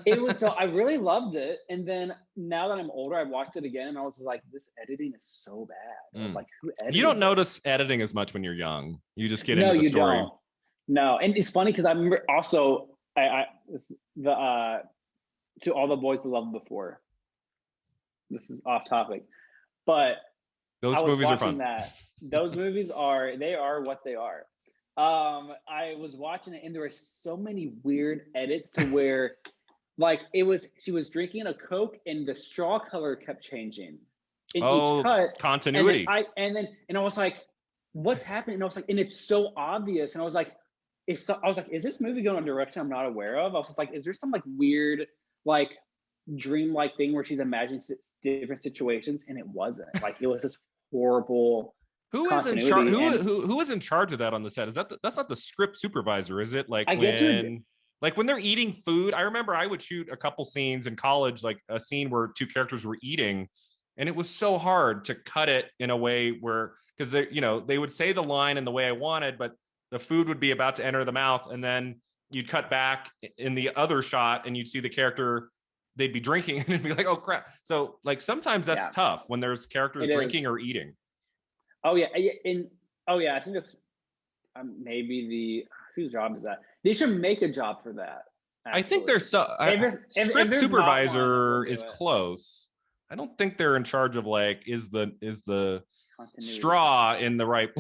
It was I really loved it. And then now that I'm older, I watched it again, and I was like, this editing is so bad. I was like, who edited You don't notice editing as much when you're young. You just get into the story. Don't. No, and it's funny because I remember also To All the Boys I Loved Before. This is off topic, but Those I was movies are watching fun. that. Those movies they are what they are. I was watching it and there were so many weird edits to where like she was drinking a Coke and the straw color kept changing in each Oh, cut. continuity. And I was like, what's happening? And I was like, and it's so obvious. And I was like, I was like, is this movie going in a direction I'm not aware of? I was just like, is there some like weird, like dreamlike thing where she's imagining different situations? And it wasn't. Like it was this horrible Who is in charge? Who is in charge of that on the set? Is that's not the script supervisor? Is it like I guess when they're eating food? I remember I would shoot a couple scenes in college, like a scene where two characters were eating, and it was so hard to cut it in a way where because they would say the line in the way I wanted, but the food would be about to enter the mouth, and then you'd cut back in the other shot, and you'd see the character. They'd be drinking, and it'd be like, "Oh crap!" So, like, sometimes that's tough when there's characters drinking or eating. Oh yeah, I think that's maybe whose job is that? They should make a job for that. Actually. I think there's script supervisor is close. I don't think they're in charge of like is the straw in the right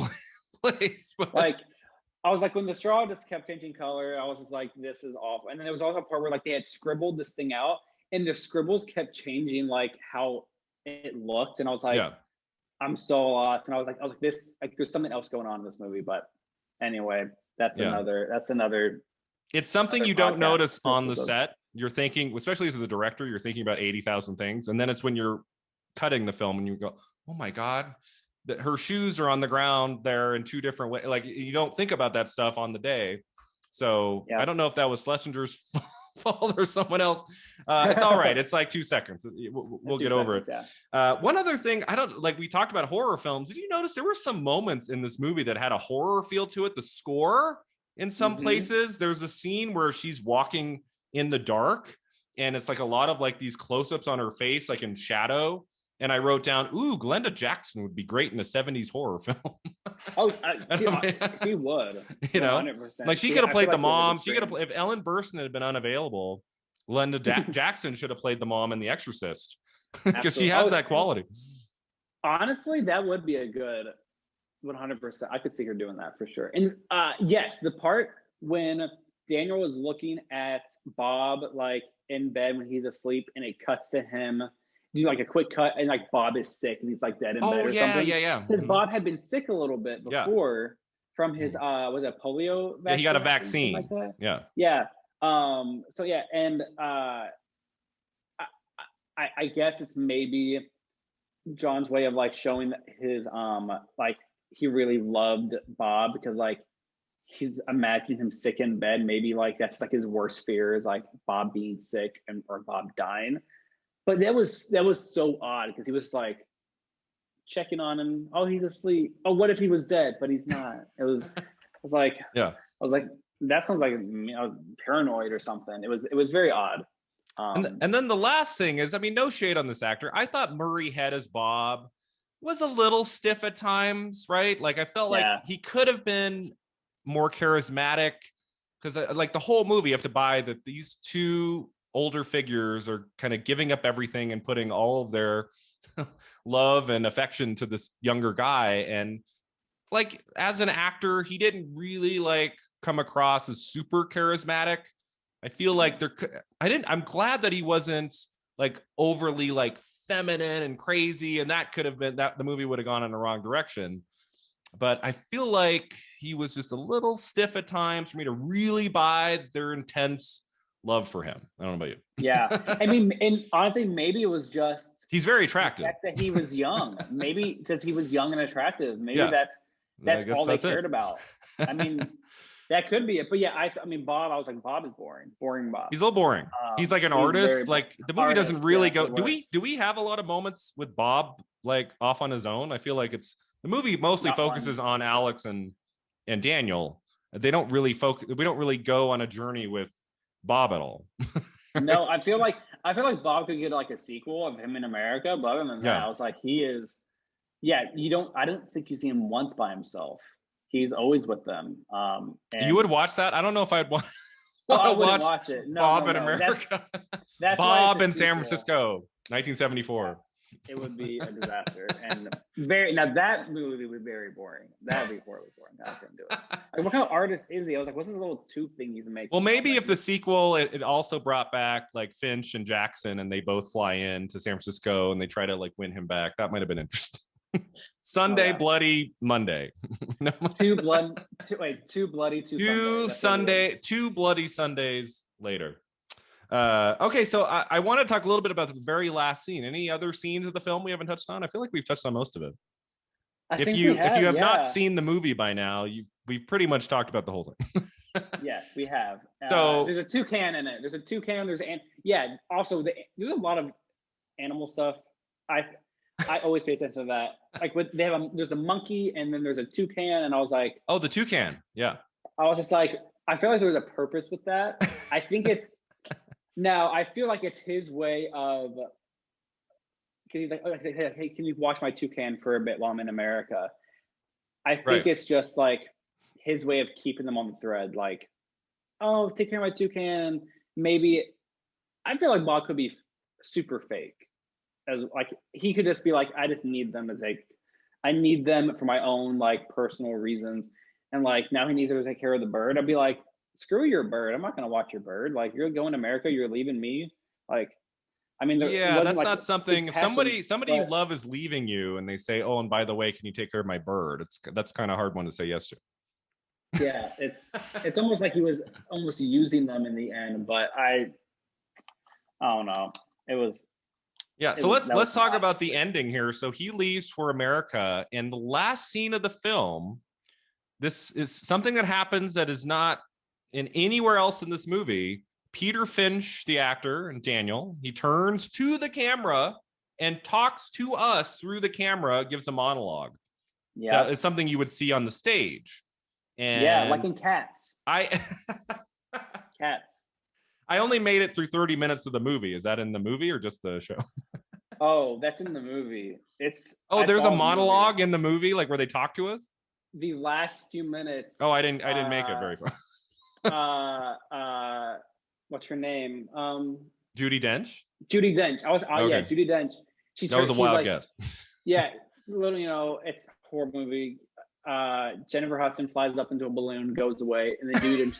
place. But like I was like, when the straw just kept changing color, I was just like, this is awful. And then there was also a part where like they had scribbled this thing out, and the scribbles kept changing like how it looked, and I was like, I'm so lost. And I was like, this, like, there's something else going on in this movie. But anyway, that's another. It's something you don't notice on the set. You're thinking, especially as a director, you're thinking about 80,000 things, and then it's when you're cutting the film and you go, oh my god, that her shoes are on the ground there in two different ways. Like you don't think about that stuff on the day. So I don't know if that was Schlesinger's fault or someone else. It's all right. It's like 2 seconds. We'll get over it. One other thing, we talked about horror films. Did you notice there were some moments in this movie that had a horror feel to it? The score in some places, there's a scene where she's walking in the dark and it's like a lot of like these close-ups on her face, like in shadow. And I wrote down, ooh, Glenda Jackson would be great in a 70s horror film. She would. You know, 100%. Like she could have played the mom. She could have, if Ellen Burstyn had been unavailable, Glenda Jackson should have played the mom in The Exorcist because she has that quality. Honestly, that would be a good 100%. I could see her doing that for sure. And yes, the part when Daniel was looking at Bob like in bed when he's asleep, and it cuts to him. Do like a quick cut, and like Bob is sick and he's like dead in bed or something. Yeah. Because Bob had been sick a little bit before from his was it polio vaccine? Yeah, he got a vaccine. Like that? Yeah. So yeah, and I guess it's maybe John's way of like showing his like he really loved Bob because like he's imagining him sick in bed. Maybe like that's like his worst fear is like Bob being sick or Bob dying. But that was so odd because he was like checking on him. Oh, he's asleep. Oh, what if he was dead? But he's not. I was like, that sounds like paranoid or something. It was very odd. And then the last thing is, I mean, no shade on this actor. I thought Murray Head as Bob was a little stiff at times, right? Like I felt like he could have been more charismatic because like the whole movie you have to buy that these two older figures are kind of giving up everything and putting all of their love and affection to this younger guy. And like, as an actor, he didn't really like come across as super charismatic. I feel like I'm glad that he wasn't like overly like feminine and crazy. And that could have been that the movie would have gone in the wrong direction. But I feel like he was just a little stiff at times for me to really buy their intense love for him. I don't know about you. Yeah. I mean, and honestly, maybe it was just he's very attractive. The fact that he was young. Maybe because he was young and attractive. Maybe that's all they cared about. I mean, that could be it. But yeah, I mean, Bob, I was like, Bob is boring. Boring Bob. He's a little boring. He's like an artist. Like the movie doesn't really go. Do we have a lot of moments with Bob like off on his own? I feel like the movie mostly focuses on Alex and Daniel. They don't really focus. We don't really go on a journey with Bob at all. No, I feel like Bob could get like a sequel of him in America, but other than that, I was like, he is. Yeah, I don't think you see him once by himself. He's always with them. And you would watch that? I don't know if I'd want. I wouldn't watch it. No, Bob in America. That's Bob in San Francisco, 1974. It would be a disaster. And that movie would be very boring. That would be horribly boring. I couldn't do it. Like, what kind of artist is he? I was like, what's this little tube thing he's making? Well, maybe if the sequel, it also brought back like Finch and Jackson, and they both fly in to San Francisco and they try to like win him back. That might have been interesting. Sunday, Bloody Monday. Two bloody two bloody Sundays later. Okay, so I want to talk a little bit about the very last scene. Any other scenes of the film we haven't touched on? I feel like we've touched on most of it. If you have not seen the movie by now, we've pretty much talked about the whole thing. Yes, we have. So there's a toucan in it. Also, there's a lot of animal stuff. I always pay attention to that. Like there's a monkey and then there's a toucan, and I was like, oh, the toucan, yeah. I was just like, I feel like there was a purpose with that. I think it's now. I feel like it's his way of. Because he's like, oh, hey, can you watch my toucan for a bit while I'm in America? I think it's just like his way of keeping them on the thread. Like, oh, take care of my toucan. Maybe I feel like Bob could be super fake. As like he could just be like, I just need them I need them for my own like personal reasons. And like now he needs to take care of the bird. I'd be like, screw your bird. I'm not gonna watch your bird. Like you're going to America, you're leaving me. Like, I mean, yeah, that's like not something. If somebody you love is leaving you, and they say, "Oh, and by the way, can you take care of my bird?" That's kind of hard one to say yes to. Yeah, it's almost like he was almost using them in the end, but I don't know. It was. Yeah, so let's talk about the ending here. So he leaves for America, and the last scene of the film. This is something that happens that is not in anywhere else in this movie. Peter Finch, the actor, and Daniel, he turns to the camera and talks to us through the camera, gives a monologue. Yeah. It's something you would see on the stage. And yeah, like in Cats. Cats. I only made it through 30 minutes of the movie. Is that in the movie or just the show? Oh, that's in the movie. There's a monologue in the movie, like where they talk to us? The last few minutes. Oh, I didn't make it very far. What's her name? Judi Dench. Judi Dench. Yeah, Judi Dench. That was a wild guess. Yeah, little, it's a horror movie. Jennifer Hudson flies up into a balloon, goes away, and then Judi Dench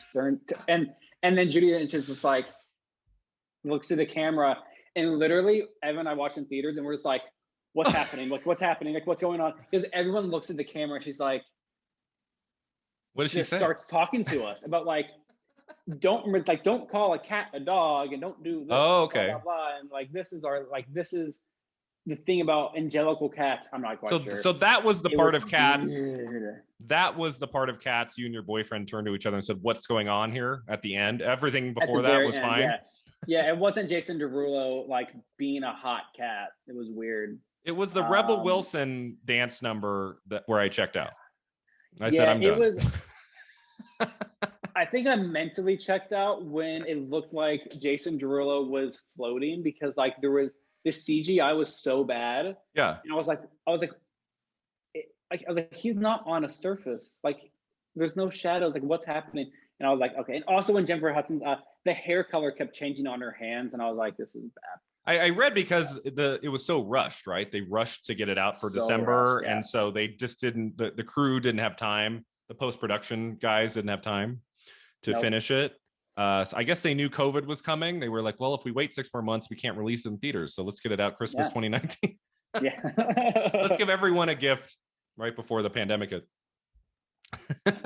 and then Judi Dench is just like looks at the camera, and literally Evan and I watched in theaters, and we're just like, what's happening? Like, what's happening? Like, what's going on? Because everyone looks at the camera, and she's like, what does she say? Starts talking to us about like. Don't call a cat a dog, and don't do this, oh, okay. Blah, blah, blah. And like this is the thing about angelical cats. I'm not quite sure. So that was the part of Cats. That was the part of Cats. You and your boyfriend turned to each other and said, "What's going on here?" At the end, everything before that was fine. Yeah, it wasn't Jason Derulo like being a hot cat. It was weird. It was the Rebel Wilson dance number where I checked out. I said, "I'm done." It was. I think I mentally checked out when it looked like Jason Derulo was floating because like there was the CGI was so bad. Yeah. And I was like, he's not on a surface. Like there's no shadows. Like what's happening? And I was like, okay. And also when Jennifer Hudson's the hair color kept changing on her hands, and I was like, this is bad. I read because it was so rushed, right? They rushed to get it out for December, and so they just didn't. The crew didn't have time. The post-production guys didn't have time to finish it. So I guess they knew COVID was coming. They were like, well, if we wait 6 more months, we can't release it in theaters. So let's get it out Christmas 2019. Yeah. Let's give everyone a gift right before the pandemic hit. I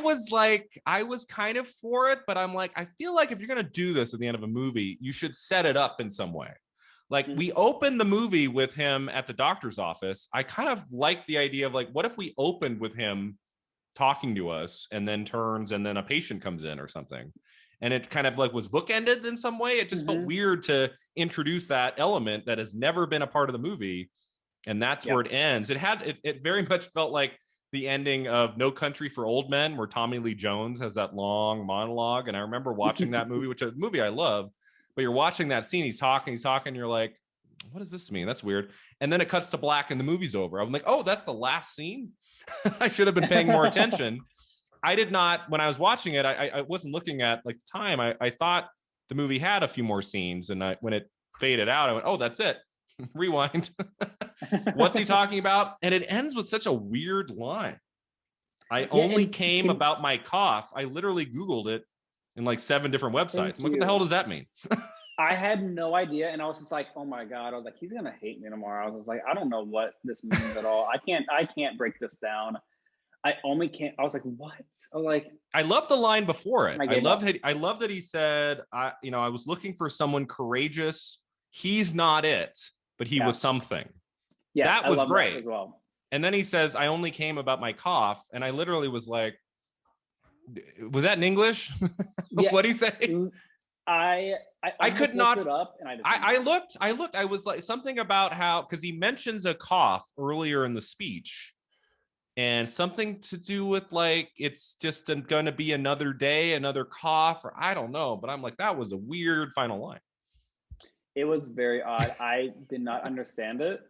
was kind of for it, but I'm like, I feel like if you're going to do this at the end of a movie, you should set it up in some way. Like we opened the movie with him at the doctor's office. I kind of like the idea of like, what if we opened with him talking to us and then turns and then a patient comes in or something, and it kind of like was bookended in some way. It just felt weird to introduce that element that has never been a part of the movie, and that's where it ends. It very much felt like the ending of No Country for Old Men, where Tommy Lee Jones has that long monologue. And I remember watching that movie, which is a movie I love, but you're watching that scene, he's talking, you're like, what does this mean? That's weird. And then it cuts to black and the movie's over. I'm like, oh, that's the last scene. I should have been paying more attention. I did not, when I was watching it, I wasn't looking at like the time. I thought the movie had a few more scenes, and when it faded out. I went, oh, that's it. Rewind. What's he talking about? And it ends with such a weird line. I only came about my cough. I literally Googled it in like 7 different websites. I'm like, what the hell does that mean? I had no idea. And I was just like, oh my God. I was like, he's going to hate me tomorrow. I was like, I don't know what this means at all. I can't break this down. I was like, what? I was like, I love the line before it. I love that he said, I was looking for someone courageous. He's not it, but he was something. Yeah, that was great that as well. And then he says, I only came about my cough. And I literally was like, was that in English? Yeah. What'd he say? I could not look it up, and I looked. I was like something about how, because he mentions a cough earlier in the speech, and something to do with like it's just going to be another day, another cough, or I don't know. But I'm like, that was a weird final line. It was very odd. I did not understand it,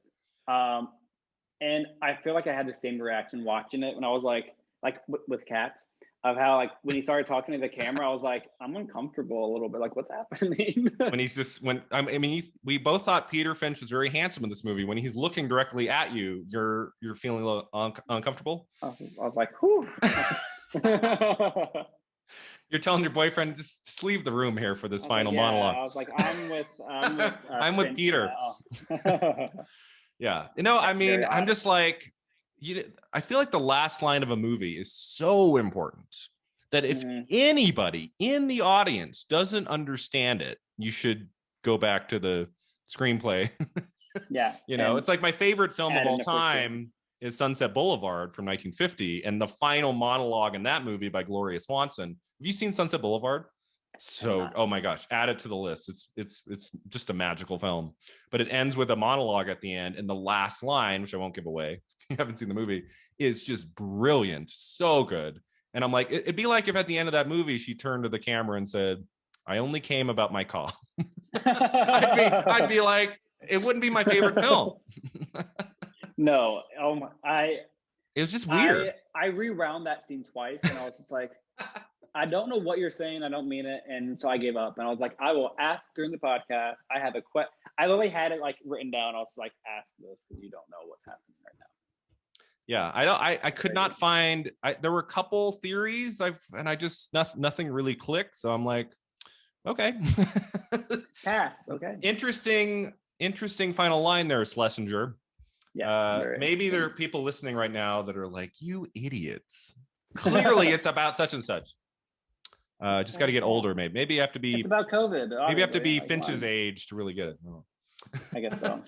and I feel like I had the same reaction watching it when I was like with cats. Of how like when he started talking to the camera, I was like, I'm uncomfortable a little bit. Like, what's happening? We both thought Peter Finch was very handsome in this movie. When he's looking directly at you, you're feeling a little uncomfortable. I was like, whew. You're telling your boyfriend just leave the room here for this final monologue. I was like, I'm with Peter. Yeah, I mean, I'm just like. I feel like the last line of a movie is so important that if anybody in the audience doesn't understand it, you should go back to the screenplay. Yeah. It's like my favorite film of all time is Sunset Boulevard from 1950. And the final monologue in that movie by Gloria Swanson. Have you seen Sunset Boulevard? So, oh my gosh, add it to the list. It's just a magical film. But it ends with a monologue at the end. And the last line, which I won't give away, you haven't seen the movie, is just brilliant, so good. And I'm like, it'd be like if at the end of that movie she turned to the camera and said, I only came about my cough. I'd be like, it wouldn't be my favorite film. No, it was just weird. I rewound that scene twice, and I was just like, I don't know what you're saying. I don't mean it. And so I gave up, and I was like, I will ask during the podcast. I have a question. I literally had it like written down. I was like, ask this because you don't know what's happening right now. Yeah, I could not find. There were a couple theories. Nothing really clicked. So I'm like, okay, pass. Okay. Interesting final line there, Schlesinger. Yeah. Maybe there are people listening right now that are like, you idiots. Clearly, it's about such and such. Just got to get older. Maybe you have to be. It's about COVID. Maybe you have to be Finch's age to really get it. Oh. I guess so.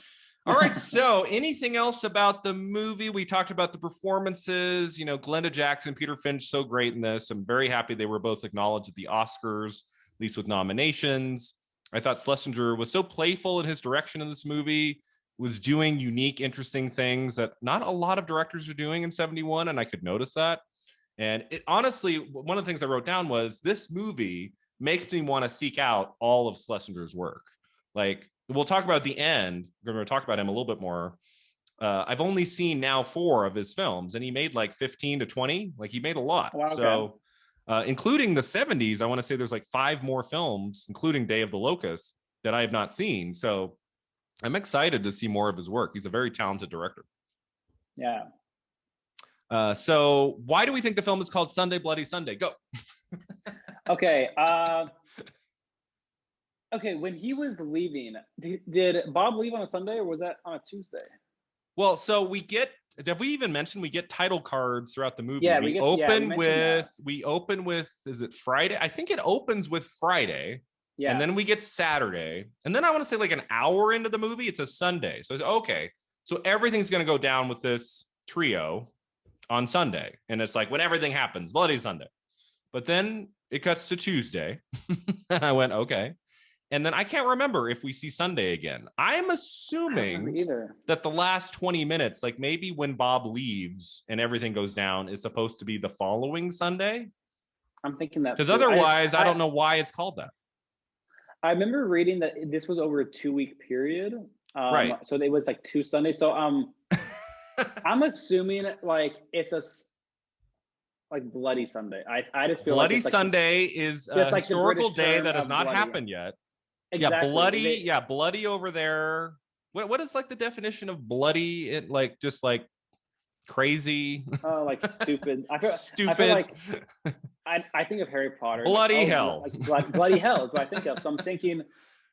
All right. So anything else about the movie? We talked about the performances, Glenda Jackson, Peter Finch, so great in this. I'm very happy they were both acknowledged at the Oscars, at least with nominations. I thought Schlesinger was so playful in his direction in this movie, was doing unique, interesting things that not a lot of directors are doing in 71. And I could notice that. And it honestly, one of the things I wrote down was this movie makes me want to seek out all of Schlesinger's work. Like, we'll talk about at the end. We're going to talk about him a little bit more. I've only seen now 4 of his films, and he made like 15 to 20. Like, he made a lot. Wow, okay. So, including the 70s, I want to say there's like 5 more films, including Day of the Locust, that I have not seen. So I'm excited to see more of his work. He's a very talented director. Yeah. So why do we think the film is called Sunday Bloody Sunday? Go. Okay. Okay, when he was leaving, did Bob leave on a Sunday or was that on a Tuesday? Well, so we get title cards throughout the movie. Yeah, we open with, is it Friday? I think it opens with Friday. Yeah. And then we get Saturday. And then I want to say like an hour into the movie, it's a Sunday. So it's okay. So everything's going to go down with this trio on Sunday. And it's like when everything happens, Bloody Sunday. But then it cuts to Tuesday. And I went, okay. And then I can't remember if we see Sunday again. I'm assuming that the last 20 minutes, like maybe when Bob leaves and everything goes down, is supposed to be the following Sunday. I'm thinking that because otherwise, I don't know why it's called that. I remember reading that this was over a 2-week period. Right. So it was like 2 Sundays. So I'm assuming like it's like Bloody Sunday. I just feel Bloody like Sunday is a historical day that has not happened yet. exactly. Bloody over there. What is like the definition of bloody? It like just like crazy, Oh, like stupid. I feel stupid, like I think of Harry Potter. Like, bloody oh, hell. bloody hell is what I think of. So I'm thinking,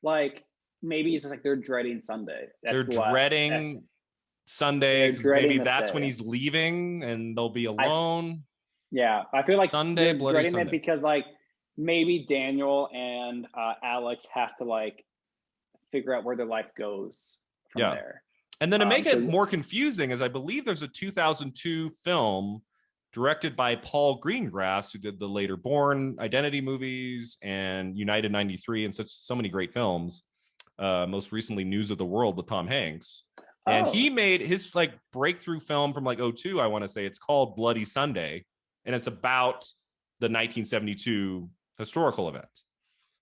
like, maybe it's just like they're dreading Sunday. They're dreading Sunday They're because dreading maybe this that's when day. he's leaving and they'll be I alone. Yeah, I feel like Sunday, they're bloody dreading it Sunday. because like maybe Daniel and Alex have to like figure out where their life goes from Yeah. there. And then to make it 'Cause- more confusing is I believe there's a 2002 film directed by Paul Greengrass, who did the later Born Identity movies and United 93 and so many great films. Most recently News of the World with Tom Hanks. And Oh, he made his like breakthrough film from like '02, I want to say. It's called Bloody Sunday. And it's about the 1972 historical event.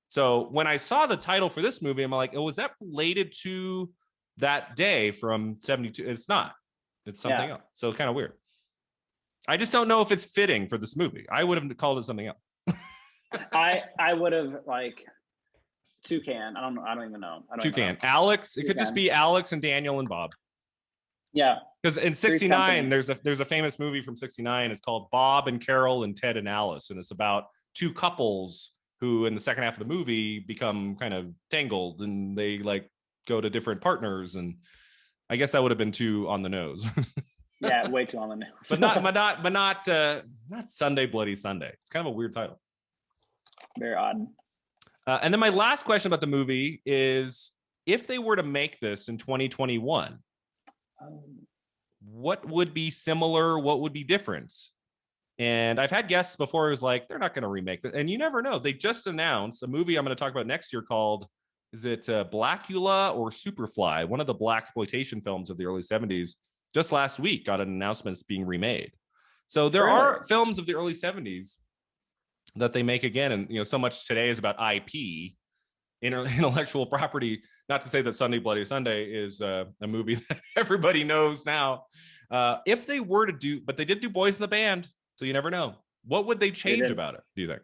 So when I saw the title for this movie, I'm like, oh, was that related to that day from 72? It's not. It's something else. So kind of weird. I just don't know if it's fitting for this movie. I would have called it something else. I would have like Toucan. I don't know. I don't even know. Toucan. Alex. It could just be Alex and Daniel and Bob. Yeah. Because in '69, there's a famous movie from '69. It's called Bob and Carol and Ted and Alice, and it's about two couples who, in the second half of the movie, become kind of tangled and they like go to different partners. And I guess that would have been too on the nose. Yeah, way too on the nose. but not Sunday, Bloody Sunday. It's kind of a weird title. Very odd. And then my last question about the movie is, if they were to make this in 2021, what would be similar? What would be different? And I've had guests before who's like, they're not going to remake it. And you never know. They just announced a movie I'm going to talk about next year called, is it Blackula or Superfly? One of the blaxploitation films of the early 70s. Just last week got an announcement it's being remade. So there are films of the early 70s that they make again. And, so much today is about IP, intellectual property. Not to say that Sunday, Bloody Sunday is a movie that everybody knows now. If they were to do, but they did do Boys in the Band. So you never know. What would they change about it, do you think?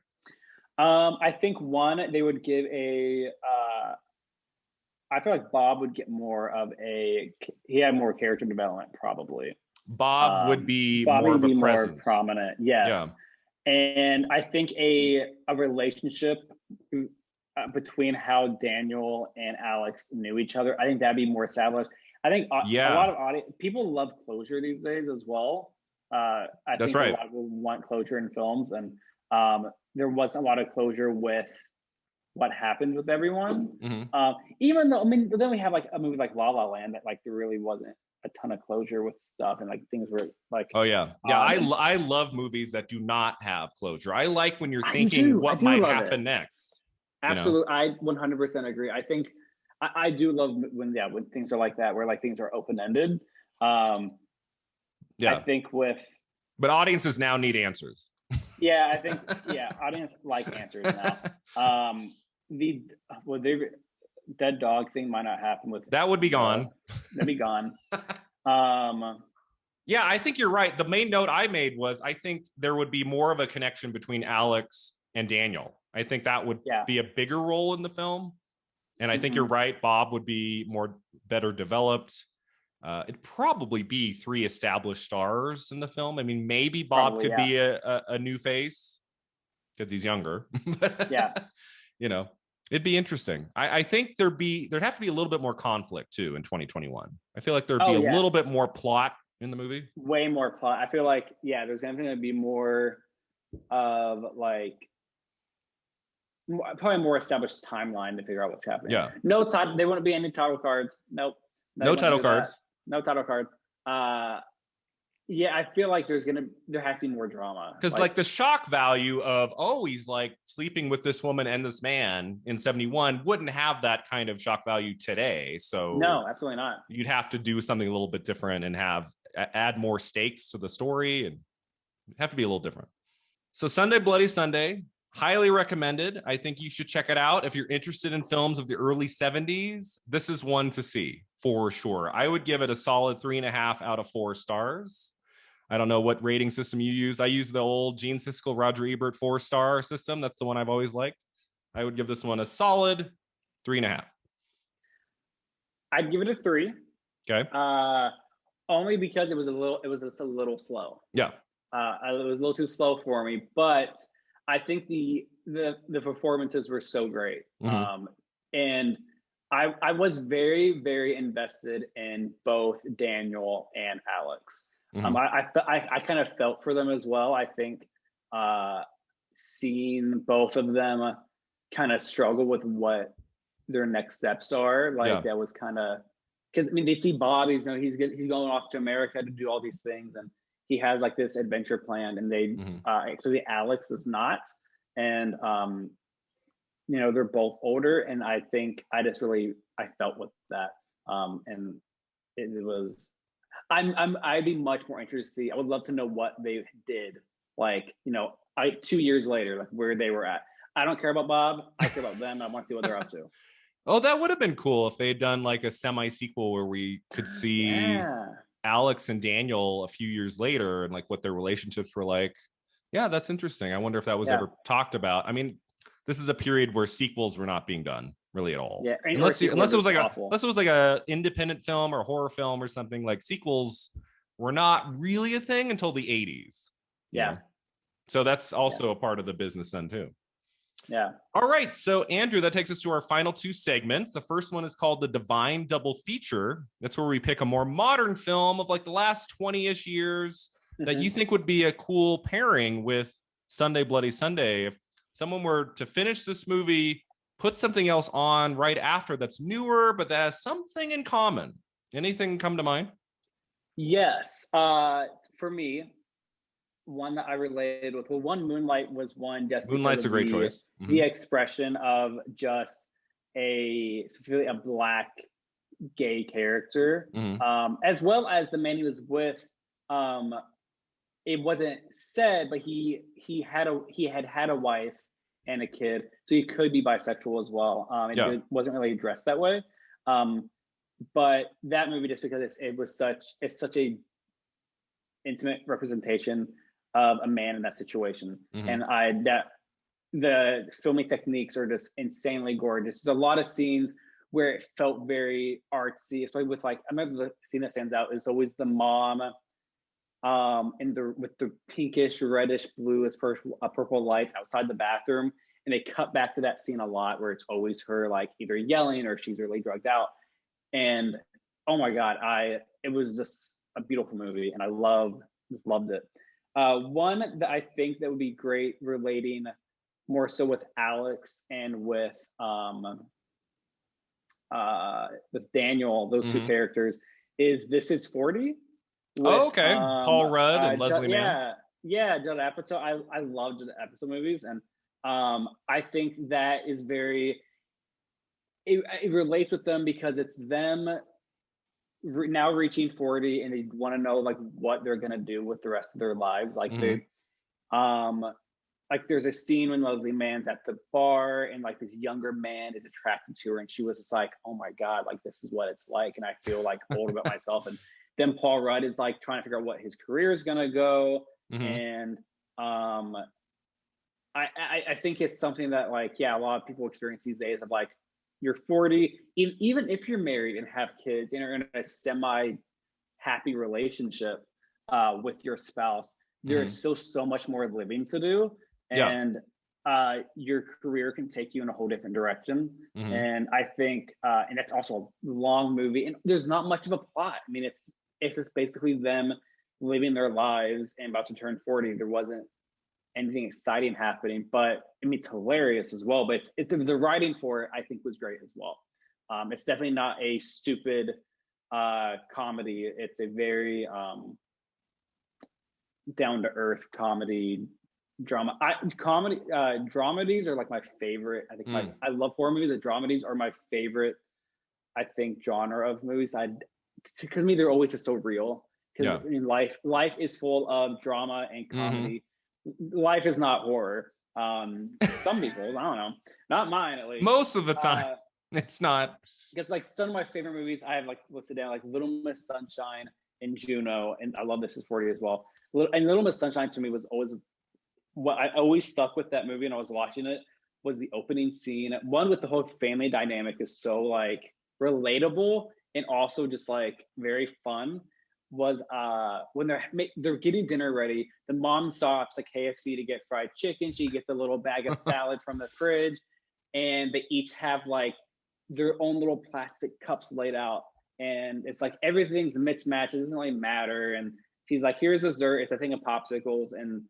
I think they would give I feel like Bob would get he had more character development probably. Bob would be more of a presence. More prominent. Yes. Yeah. And I think a relationship between how Daniel and Alex knew each other, I think that'd be more established. I think a lot of people love closure these days as well. I think a lot of people want closure in films, and there wasn't a lot of closure with what happened with everyone. Mm-hmm. Even though, then we have like a movie like La La Land that like there really wasn't a ton of closure with stuff, and like things were like. Oh yeah, yeah. I love movies that do not have closure. I like when you're thinking what might happen next. Absolutely, I 100% agree. I think I do love when things are like that, where like things are open ended. I think but audiences now need answers. Yeah, I think audience like answers now. The dead dog thing might not happen with that would be gone. That'd be gone. Yeah, I think you're right. The main note I made was I think there would be more of a connection between Alex and Daniel. I think that would be a bigger role in the film. And I think you're right. Bob would be better developed. It'd probably be 3 established stars in the film. I mean, maybe Bob could be a new face because he's younger. It'd be interesting. I think there'd have to be a little bit more conflict too in 2021. I feel like there'd be a little bit more plot in the movie. Way more plot. I feel like, there's definitely going to be more of like, probably a more established timeline to figure out what's happening. Yeah. They wouldn't be any title cards. Nope. No title cards. No title cards. I feel like there has to be more drama. Because like the shock value of, he's like sleeping with this woman and this man in 71 wouldn't have that kind of shock value today. So no, absolutely not. You'd have to do something a little bit different and add more stakes to the story, and have to be a little different. So Sunday, Bloody Sunday, highly recommended. I think you should check it out. If you're interested in films of the early 70s, this is one to see for sure. I would give it a solid 3.5 out of 4 stars. I don't know what rating system you use. I use the old Gene Siskel, Roger Ebert 4-star system. That's the one I've always liked. I would give this one a solid 3.5. I'd give it a 3. Okay. Only because it was just a little slow. Yeah. It was a little too slow for me, but I think the performances were so great. And I was very, very invested in both Daniel and Alex. I kind of felt for them as well. I think seeing both of them kind of struggle with what their next steps are, that was kind of, because I mean, they see Bob, he's going off to America to do all these things, and he has like this adventure planned, and they actually Alex is not, and they're both older, and I think I felt with that, and it was. I'd be much more interested to see. I would love to know what they did, 2 years later, like where they were at. I don't care about Bob. I care about them. I want to see what they're up to. Oh, that would have been cool if they had done like a semi-sequel where we could see Alex and Daniel a few years later and like what their relationships were like. Yeah, that's interesting. I wonder if that was ever talked about. I mean, this is a period where sequels were not being done really at all. Yeah, unless it was like a independent film or horror film or something. Like sequels were not really a thing until the 80s. Yeah. So that's also a part of the business then too. Yeah. All right. So Andrew, that takes us to our final 2 segments. The first one is called the Divine Double Feature. That's where we pick a more modern film of like the last 20-ish years that you think would be a cool pairing with Sunday Bloody Sunday. If someone were to finish this movie, put something else on right after that's newer, but that has something in common. Anything come to mind? Yes. For me, one that I related with, one, Moonlight was one. Just Moonlight's a great choice. The expression of just specifically a Black gay character, as well as the man he was with. It wasn't said, but he had a wife and a kid, so he could be bisexual as well. It wasn't really addressed that way. But that movie, just because it's such a intimate representation of a man in that situation, and the filming techniques are just insanely gorgeous. There's a lot of scenes where it felt very artsy, especially with I remember the scene that stands out is always the mom, with the pinkish, reddish, bluish purple lights outside the bathroom, and they cut back to that scene a lot where it's always her either yelling or she's really drugged out, and oh my god, it was just a beautiful movie, and I just loved it. One that I think that would be great relating more so with Alex and with Daniel, those two characters, is This Is 40. With, Paul Rudd and Leslie Mann. Yeah, Judd Apatow. I love Judd Apatow movies, and I think that is it relates with them because it's them now reaching 40 and they want to know what they're gonna do with the rest of their lives. There's a scene when Leslie Mann's at the bar and this younger man is attracted to her, and she was just like, oh my god, this is what it's like, and I feel old about myself. And then Paul Rudd is trying to figure out what his career is gonna go, and I think it's something that a lot of people experience these days of you're 40, even if you're married and have kids and are in a semi-happy relationship with your spouse, there's so much more living to do, and your career can take you in a whole different direction. And I think, and that's also a long movie, and there's not much of a plot. I mean, it's just basically them living their lives and about to turn 40. There wasn't anything exciting happening, but I mean, it's hilarious as well. But it's the writing for it, I think, was great as well. It's definitely not a stupid comedy. It's a very down to earth comedy drama. Dramedies are my favorite. I think I love horror movies. The dramedies are my favorite, I think, genre of movies. Because to me, they're always just so real. Because life is full of drama and comedy. Life is not horror. Some people, I don't know, not mine at least. Most of the time, it's not. Because some of my favorite movies I have listed down, Little Miss Sunshine and Juno, and I love This Is 40 as well. And Little Miss Sunshine to me was always what I always stuck with that movie, and I was watching it was the opening scene. One with the whole family dynamic is so like relatable and also just like very fun. Was when they're getting dinner ready, the mom stops at KFC to get fried chicken. She gets a little bag of salad from the fridge, and they each have like their own little plastic cups laid out, and it's like everything's mixed match. It doesn't really matter. And she's like, "Here's dessert. It's a thing of popsicles." And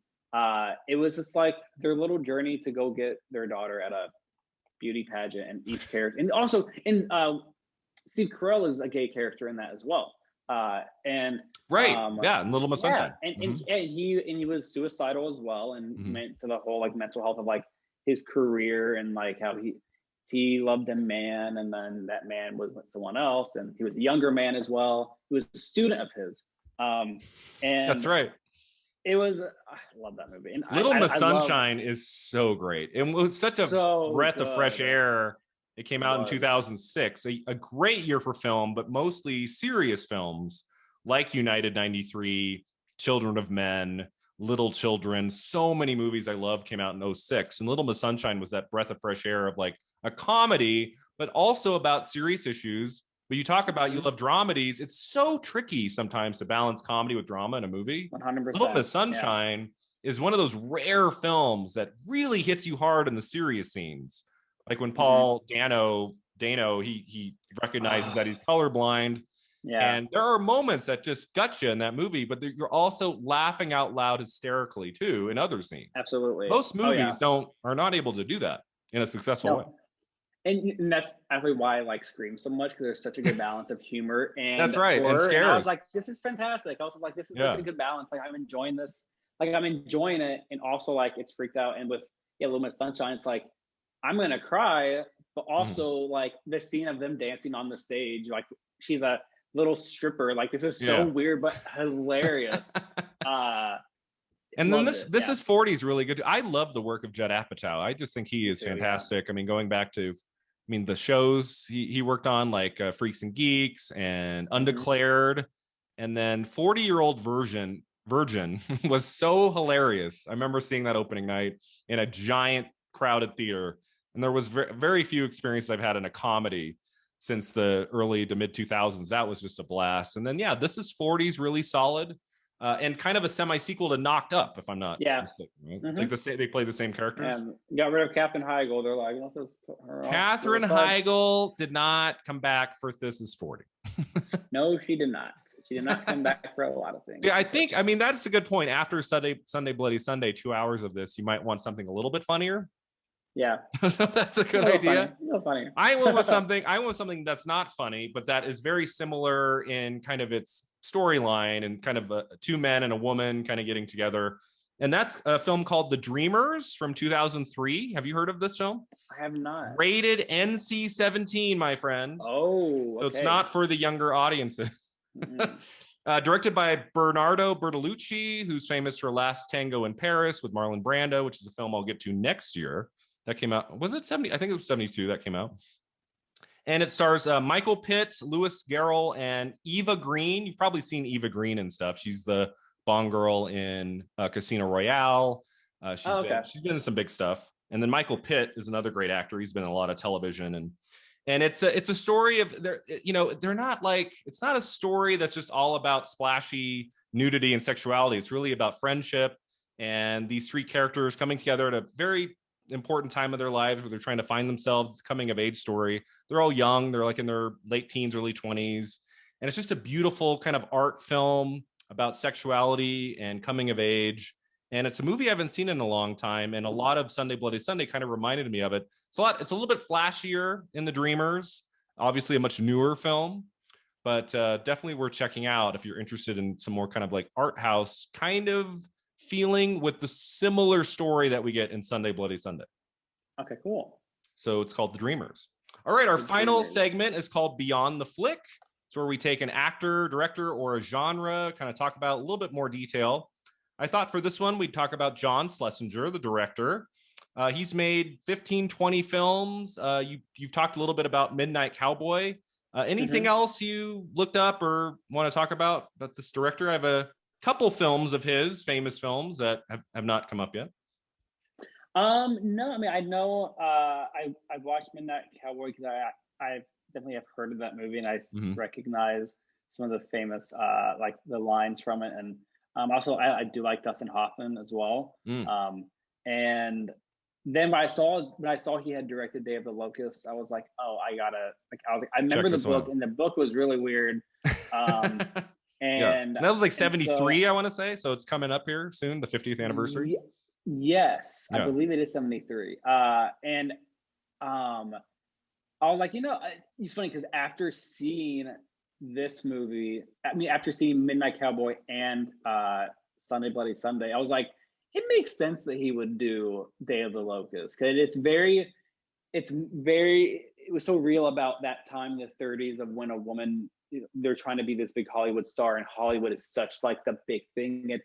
it was just like their little journey to go get their daughter at a beauty pageant, and each character, and also in Steve Carell is a gay character in that as well. And yeah, and Little Miss Sunshine. And he was suicidal as well, and meant to the whole like mental health of like his career, and like how he loved a man, and then that man was with someone else, and he was a younger man as well. He was a student of his. And that's right. It was, I love that movie. And Little Miss Sunshine is so great. It was such a breath of fresh air. It came out in 2006, a great year for film, but mostly serious films like United 93, Children of Men, Little Children. So many movies I love came out in 2006. And Little Miss Sunshine was that breath of fresh air of like a comedy, but also about serious issues. But you talk about you love dramedies. It's so tricky sometimes to balance comedy with drama in a movie. 100%. Little Miss Sunshine is one of those rare films that really hits you hard in the serious scenes. Like when Paul Dano, he recognizes that he's colorblind. Yeah. And there are moments that just gut you in that movie, but you're also laughing out loud hysterically too in other scenes. Absolutely. Most movies are not able to do that in a successful way. And that's actually why I like Scream so much, because there's such a good balance of humor and that's right, horror. And scares. And I was like, this is fantastic. I was like, this is such a good balance. Like I'm enjoying this. Like I'm enjoying it, and also like it's freaked out. And with Little Miss Sunshine, it's like I'm gonna cry, but also like the scene of them dancing on the stage, like she's a little stripper. Like this is so weird but hilarious. And then this is 40s really good. I love the work of Judd Apatow. I just think he is fantastic. I mean, going back to the shows he worked on, like Freaks and Geeks and Undeclared, and then 40-Year-Old Virgin was so hilarious. I remember seeing that opening night in a giant crowded theater, and there was very few experiences I've had in a comedy since the early to mid 2000s. That was just a blast. And then This is 40s, really solid. And kind of a semi-sequel to Knocked Up, if I'm not mistaken. Right? Like they play the same characters. And got rid of Katherine Heigl. They're like, let's put her Katherine Heigl did not come back for This Is 40. No, she did not. She did not come back for a lot of things. Yeah, I mean, that's a good point. After Sunday Bloody Sunday, 2 hours of this, you might want something a little bit funnier. Yeah. So that's a good idea. Funny. I went something that's not funny, but that is very similar in kind of its storyline, and kind of two men and a woman kind of getting together. And that's a film called The Dreamers from 2003. Have you heard of this film? I have not. Rated NC-17, my friend. Oh, okay. So it's not for the younger audiences. Directed by Bernardo Bertolucci, who's famous for Last Tango in Paris with Marlon Brando, which is a film I'll get to next year. That came out, was it 70? I think it was 72 that came out. And it stars Michael Pitt, Louis Garrel, and Eva Green. You've probably seen Eva Green and stuff. She's the Bond girl in Casino Royale. She's been in some big stuff. And then Michael Pitt is another great actor. He's been in a lot of television, and it's a story of they're not like, it's not a story that's just all about splashy nudity and sexuality. It's really about friendship and these three characters coming together at a very important time of their lives where they're trying to find themselves. It's a coming of age story. They're all young. They're like in their late teens, early 20s. And it's just a beautiful kind of art film about sexuality and coming of age. And it's a movie I haven't seen in a long time. And a lot of Sunday Bloody Sunday kind of reminded me of it. It's a little bit flashier in The Dreamers, obviously a much newer film, but definitely worth checking out if you're interested in some more kind of like art house kind of feeling with the similar story that we get in Sunday Bloody Sunday. Okay, cool. So it's called The Dreamers. All right, our final segment is called Beyond the Flick. It's where we take an actor, director, or a genre, kind of talk about a little bit more detail. I thought for this one, we'd talk about John Schlesinger, the director. He's made 15, 20 films. You've talked a little bit about Midnight Cowboy. Anything else you looked up or want to talk about this director? I have a couple films of his, famous films, that have not come up yet. No, I mean, I know, I watched Midnight Cowboy because I definitely have heard of that movie, and I Mhm. recognize some of the famous, like the lines from it. And also I do like Dustin Hoffman as well. Mm. And then when I saw he had directed Day of the Locusts, I was like, oh, I gotta, like, I was like, I Check remember the this one book, out. and the book was really weird. Um, Yeah, and that was like and so 73, I want to say. So it's coming up here soon, the 50th anniversary. yes, I Yeah. believe it is 73. And um, I was like, it's funny because after seeing this movie, I mean, after seeing Midnight Cowboy and Sunday Bloody Sunday, I was like, it makes sense that he would do Day of the Locust because it was so real about that time in the 30s of when a woman, they're trying to be this big Hollywood star, and Hollywood is such like the big thing.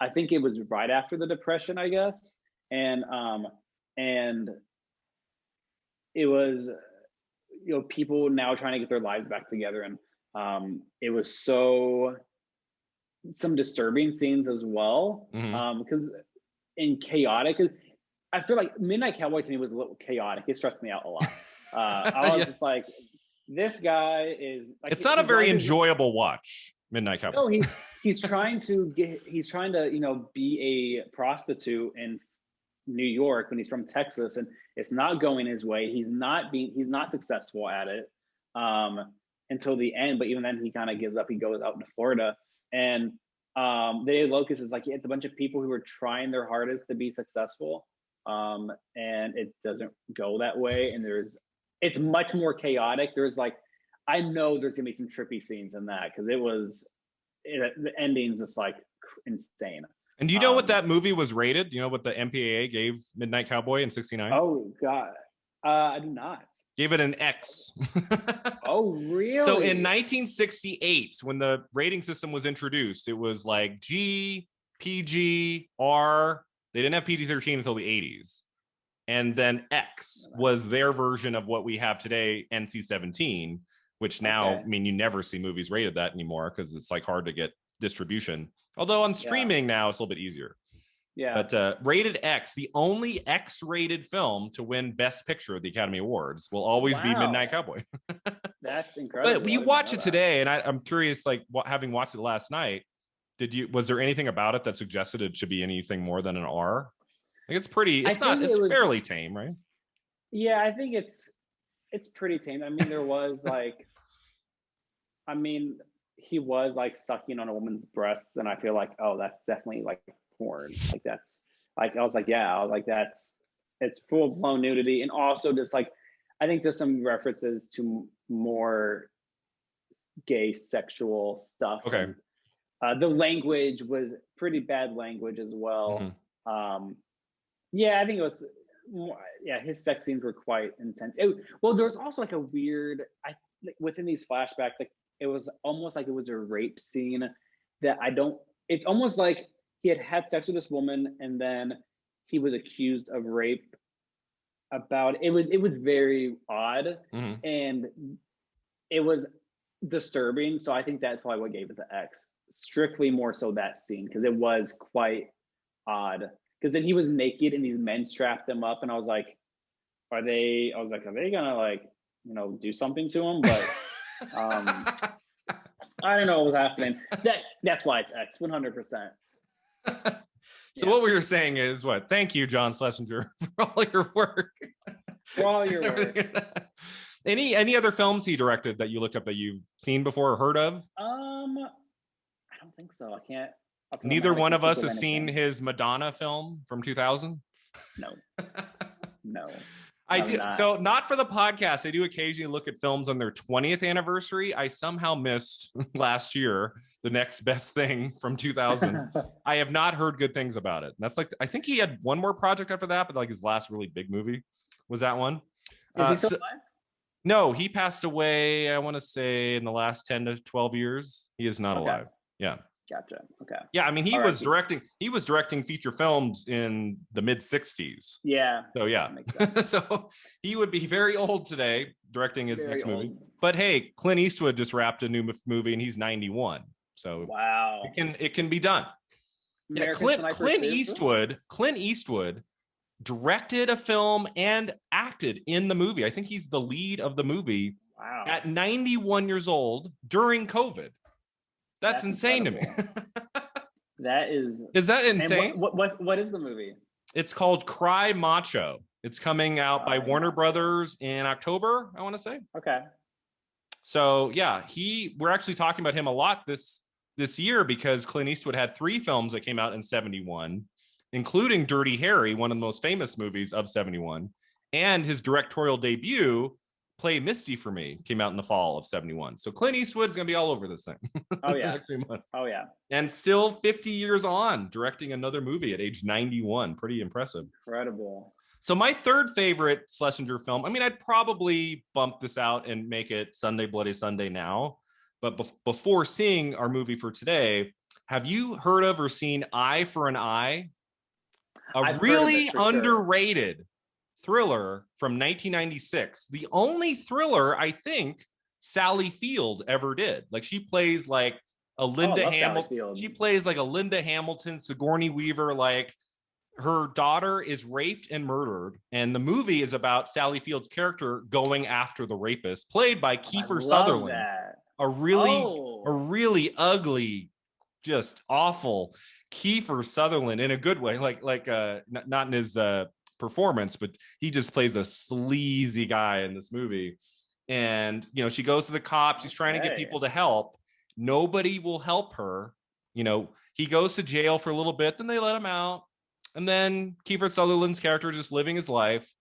I think it was right after the Depression, I guess, and it was, people now trying to get their lives back together. And it was some disturbing scenes as well, Mhm. because in chaotic, I feel like Midnight Cowboy to me was a little chaotic. It stressed me out a lot. I was Yeah. just like, this guy is like, It's not a his very life is, enjoyable watch, Midnight Cowboy. no, he's trying to be a prostitute in New York when he's from Texas, and it's not going his way. He's not successful at it until the end. But even then, he kind of gives up. He goes out to Florida, and the Day of Locust is like, it's a bunch of people who are trying their hardest to be successful, and it doesn't go that way. And it's much more chaotic. I know there's gonna be some trippy scenes in that because the ending's just like insane. And do you know what Um, that movie was rated? Do you know what the MPAA gave Midnight Cowboy in 69? oh God, I do not. Gave it an X. Oh, So in really? 1968, when the rating system was introduced, it was like G, PG, R. They didn't have PG-13 until the 80s. And then X was their version of what we have today, NC-17, which now, Okay. I mean, you never see movies rated that anymore because it's like hard to get distribution. Although on Yeah. streaming now, it's a little bit easier. Yeah. But rated X, the only X-rated film to win Best Picture at the Academy Awards, will always be Midnight Wow. Cowboy. That's But incredible. I you did not watch know it that. today, and I'm curious, like having watched it last night, was there anything about it that suggested it should be anything more than an R? Like it's pretty, I it's not, think it it's was. fairly tame, right? Yeah, I think it's pretty tame. I mean, I mean, he was like sucking on a woman's breasts, and I feel like, oh, that's definitely like porn. Like that's like I was like, yeah, I was like, it's full blown nudity, and also just like I think there's some references to more gay sexual stuff. Okay. And the language was pretty bad language as well. Mhm. Yeah, I think it was. Yeah, his sex scenes were quite intense. Well, there was also like a weird, like, within these flashbacks, like it was almost like it was a rape scene that I don't. It's almost like he had sex with this woman, and then he was accused of rape. It was very odd, Mhm. and it was disturbing. So I think that's probably what gave it the X. Strictly more so that scene because it was quite odd. Because then he was naked and these men strapped him up, and I was like, are they gonna like, do something to him? But I don't know what was happening. That's why it's X 100%. So Yeah. what we were saying is what? Thank you, John Schlesinger, for all your work. For all your work. Any other films he directed that you looked up that you've seen before or heard of? I don't think so. I can't. Off the top of my Neither head, I one can't of think us of has seen anything. his Madonna film from 2000. No, no, I I'm do. not. So not for the podcast. I do occasionally look at films on their 20th anniversary. I somehow missed last year the next best thing from 2000. I have not heard good things about it. That's like, I think he had one more project after that, but like his last really big movie was that one. Is he still So, alive? no, he passed away, I want to say in the last 10 to 12 years. He is not Okay, alive. Yeah. gotcha. Okay. Yeah, I mean, he All was right. directing feature films in the mid 60s. Yeah. So yeah. That makes sense. So he would be very old today directing his Very next movie. old. But hey, Clint Eastwood just wrapped a new movie and he's 91. So Wow. it can be done. Yeah, American Sniper Clint 2? Eastwood directed a film and acted in the movie. I think he's the lead of the movie. Wow. At 91 years old during COVID. That's insane incredible. to me. That is. Is that insane? And what is the movie? It's called Cry Macho. It's coming out by Warner Brothers in October, I want to say. Okay. So yeah, we're actually talking about him a lot this year because Clint Eastwood had 3 films that came out in 71, including Dirty Harry, one of the most famous movies of 71, and his directorial debut, Play Misty for Me, came out in the fall of 71. So Clint Eastwood's going to be all over this thing. Oh, yeah. Oh, yeah. And still 50 years on, directing another movie at age 91. Pretty impressive. Incredible. So my third favorite Schlesinger film, I mean, I'd probably bump this out and make it Sunday Bloody Sunday now. But before seeing our movie for today, have you heard of or seen Eye for an Eye? A really underrated thriller from 1996. The only thriller I think Sally Field ever did. Like she plays like a Linda Hamilton. She plays like a Linda Hamilton, Sigourney Weaver. Like her daughter is raped and murdered, and the movie is about Sally Field's character going after the rapist, played by Kiefer Sutherland. A really ugly, just awful Kiefer Sutherland in a good way, like not in his performance, but he just plays a sleazy guy in this movie. And you know, she goes to the cops, she's trying to get people to help, nobody will help her. You know, he goes to jail for a little bit, then they let him out, and then Kiefer Sutherland's character is just living his life,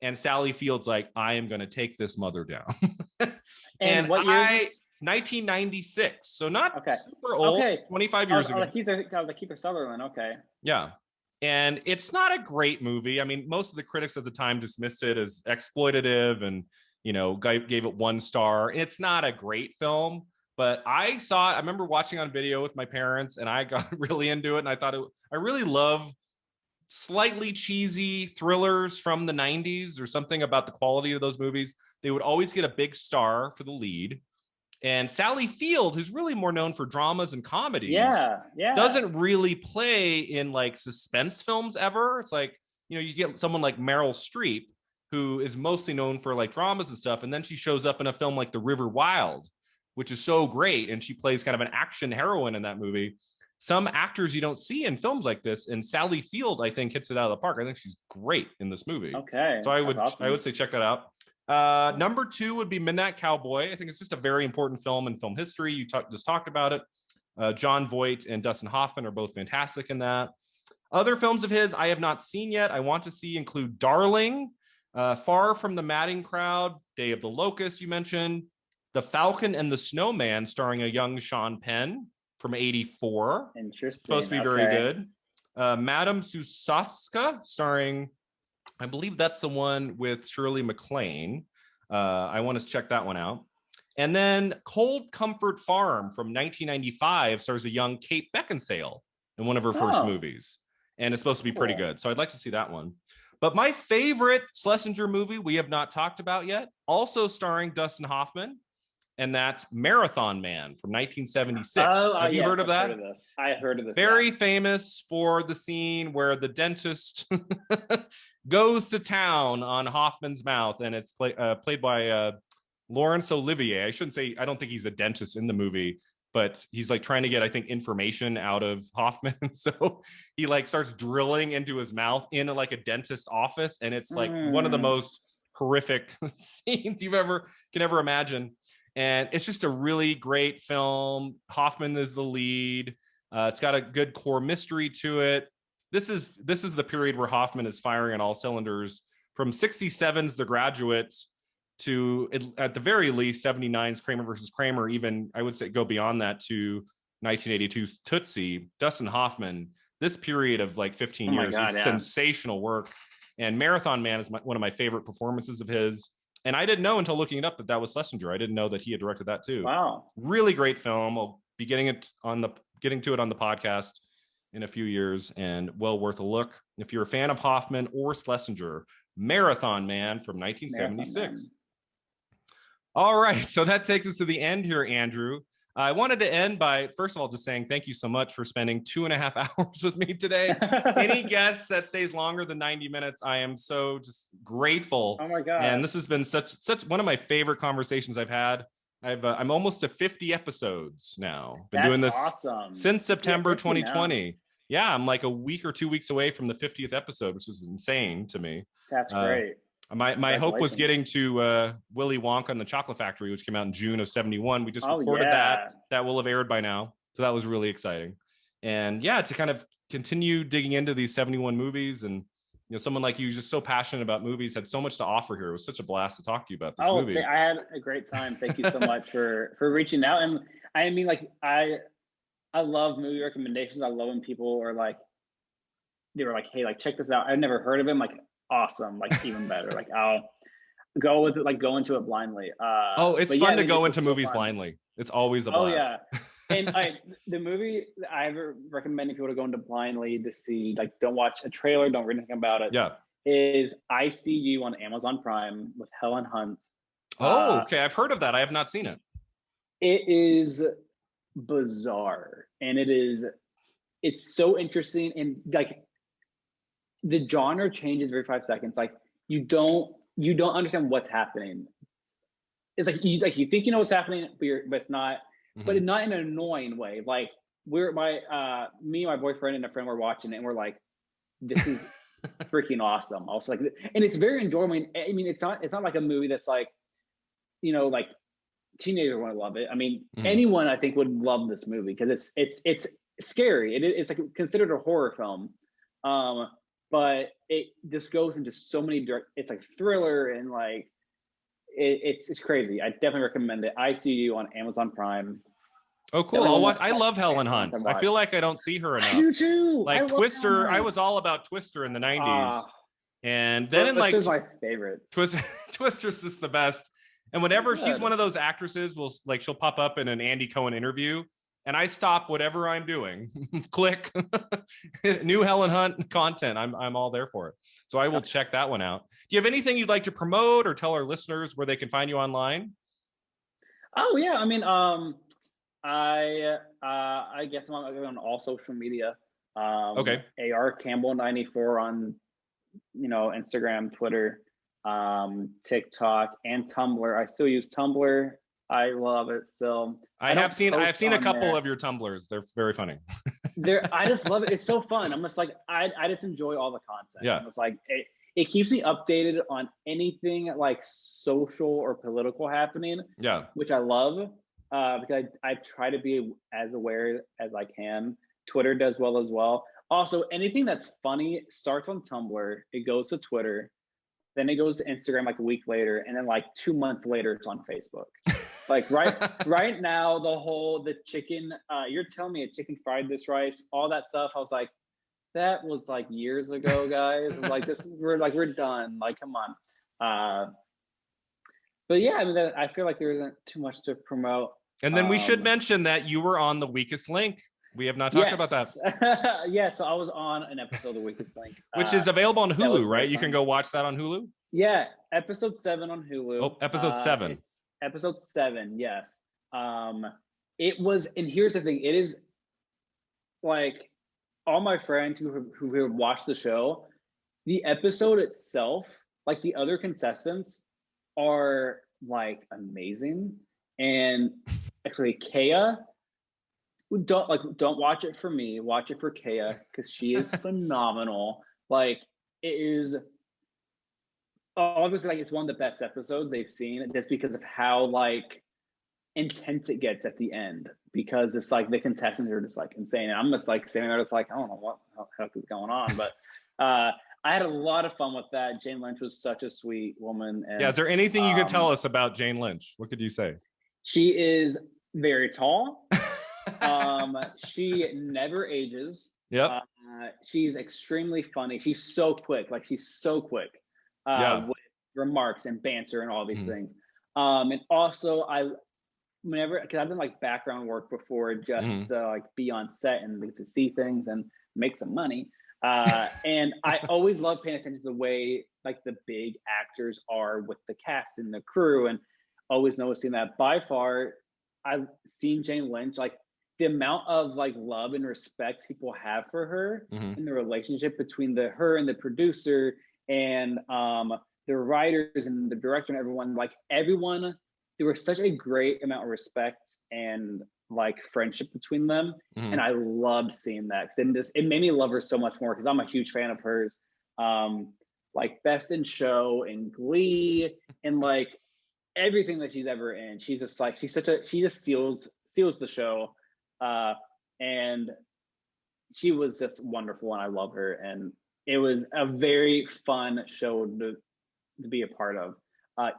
and Sally Field's like, I am going to take this mother down. And what year is this? 1996, so not super old. 25 years ago. He's like Kiefer Sutherland. Okay. Yeah. And it's not a great movie. I mean, most of the critics at the time dismissed it as exploitative and, you know, gave it 1 star. It's not a great film, but I saw it. I remember watching on video with my parents, and I got really into it. And I thought I really love slightly cheesy thrillers from the 90s, or something about the quality of those movies. They would always get a big star for the lead. And Sally Field, who's really more known for dramas and comedies, doesn't really play in like suspense films ever. It's like, you know, you get someone like Meryl Streep, who is mostly known for like dramas and stuff, and then she shows up in a film like The River Wild, which is so great, and she plays kind of an action heroine in that movie. Some actors you don't see in films like this, and Sally Field, I think, hits it out of the park. I think she's great in this movie. Okay, so I would say check that out. Number 2 would be Midnight Cowboy. I think it's just a very important film in film history. You just talked about it. Jon Voight and Dustin Hoffman are both fantastic in that. Other films of his I have not seen yet, I want to see, include Darling, Far from the Madding Crowd, Day of the Locust you mentioned, The Falcon and the Snowman, starring a young Sean Penn from 84. Interesting. Supposed to be very good. Madame Susatska, starring, I believe that's the one with Shirley MacLaine. I want to check that one out. And then Cold Comfort Farm from 1995 stars a young Kate Beckinsale in one of her first movies. And it's supposed to be pretty good. So I'd like to see that one. But my favorite Schlesinger movie we have not talked about yet, also starring Dustin Hoffman, and that's Marathon Man from 1976. Have you heard of that? I heard of this. Very famous for the scene where the dentist goes to town on Hoffman's mouth, and it's played by Laurence Olivier. I don't think he's a dentist in the movie, but he's like trying to get, I think, information out of Hoffman. So he like starts drilling into his mouth in like a dentist office, and it's like one of the most horrific scenes you can ever imagine. And it's just a really great film. Hoffman is the lead. It's got a good core mystery to it. This is the period where Hoffman is firing on all cylinders, from 67's The Graduate to, at the very least, 79's Kramer versus Kramer. Even I would say go beyond that to 1982's Tootsie. Dustin Hoffman, this period of like 15 years is sensational work. And Marathon Man is one of my favorite performances of his. And I didn't know until looking it up that was Schlesinger. I didn't know that he had directed that too. Wow. Really great film. I'll be getting to it on the podcast in a few years, and well worth a look. If you're a fan of Hoffman or Schlesinger, Marathon Man from 1976. All right. So that takes us to the end here, Andrew. I wanted to end by, first of all, just saying thank you so much for spending 2.5 hours with me today. Any guest that stays longer than 90 minutes, I am so just grateful. Oh my God. And this has been such one of my favorite conversations I've had. I'm almost to 50 episodes now. Been doing this awesome. since September 2020. Now. Yeah, I'm like a week or 2 weeks away from the 50th episode, which is insane to me. That's great. My hope was getting to Willy Wonka and the Chocolate Factory, which came out in June of 71. We just recorded that. That will have aired by now. So that was really exciting. And yeah, to kind of continue digging into these 71 movies, and someone like you, just so passionate about movies, had so much to offer here. It was such a blast to talk to you about this movie. I had a great time. Thank you so much for reaching out. And I mean, like, I love movie recommendations. I love when people are like, they were like, hey, like, check this out. I've never heard of him. Like, awesome. Like, even better. Like, I'll go with it, like, go into it blindly. It's fun to go into movies blindly. It's always a blast. Oh yeah. And the movie I ever recommend people to go into blindly to see, like, don't watch a trailer, don't read anything about it. Yeah. Is I See You on Amazon Prime with Helen Hunt. Oh, okay. I've heard of that. I have not seen it. It is bizarre, and it's so interesting, and like the genre changes every 5 seconds. Like you don't understand what's happening. It's like you think you know what's happening, but it's not. Mm-hmm. But not in an annoying way. Like me and my boyfriend and a friend were watching it, and we're like, this is freaking awesome. I was like, and it's very enjoyable. I mean, it's not like a movie that's like, like teenagers want to love it. I mean, anyone I think would love this movie because it's scary. It's like considered a horror film, but it just goes into so many it's like thriller and like it's crazy. I definitely recommend it. I See You on Amazon Prime. Oh, cool. I'll watch. I love Helen Hunt. I feel like I don't see her enough. You too. Like Twister. I was all about Twister in the 90s. And then Twister's my favorite. Twister's just the best. And whenever she's one of those actresses, she'll pop up in an Andy Cohen interview, and I stop whatever I'm doing. Click new Helen Hunt content. I'm all there for it. So I will check that one out. Do you have anything you'd like to promote or tell our listeners where they can find you online? Oh yeah, I mean, I guess I'm on all social media. Okay. AR Campbell 94 on Instagram, Twitter, TikTok, and Tumblr. I still use Tumblr. I love it still. I've seen a couple of your Tumblrs. They're very funny. I just love it. It's so fun. I'm just like, I just enjoy all the content. Yeah. It's like it keeps me updated on anything like social or political happening. Yeah. Which I love. Because I try to be as aware as I can. Twitter does well as well. Also, anything that's funny starts on Tumblr, it goes to Twitter, then it goes to Instagram like a week later, and then like 2 months later, it's on Facebook. Like right now, the chicken, you're telling me a chicken fried this rice, all that stuff. I was like, that was like years ago, guys. Like we're done. Like, come on. But yeah, I mean, I feel like there isn't too much to promote. And then we should mention that you were on The Weakest Link. We have not talked about that. Yeah, so I was on an episode of The Weakest Link. Which is available on Hulu, right? You can go watch that on Hulu? Yeah, episode 7 on Hulu. Oh, episode 7. It's episode 7, yes. It was, and here's the thing, it is like all my friends who have watched the show, the episode itself, like the other contestants, are like amazing. And actually Kea, don't watch it for me, watch it for Kea, because she is phenomenal. Like, it is obviously like it's one of the best episodes they've seen, just because of how like intense it gets at the end, because it's like the contestants are just like insane, and I'm just like sitting there just like, I don't know what the heck is going on. But I had a lot of fun with that. Jane Lynch was such a sweet woman. And, is there anything you could tell us about Jane Lynch? What could you say? She is very tall. She never ages. Yep. She's extremely funny. She's so quick. Like, she's so quick with remarks and banter and all these things. And also, because I've done like background work before, just to like be on set and to see things and make some money. And I always love paying attention to the way like the big actors are with the cast and the crew, and always noticing that by far I've seen Jane Lynch, like the amount of like love and respect people have for her Mhm. in the relationship between her and the producer and the writers and the director and everyone, like everyone, there was such a great amount of respect and like friendship between them. And Mhm. I loved seeing that. Then it made me love her so much more because I'm a huge fan of hers. Like Best in Show and Glee and like everything that she's ever in. She's just like she just seals the show. And she was just wonderful and I love her. And it was a very fun show to be a part of.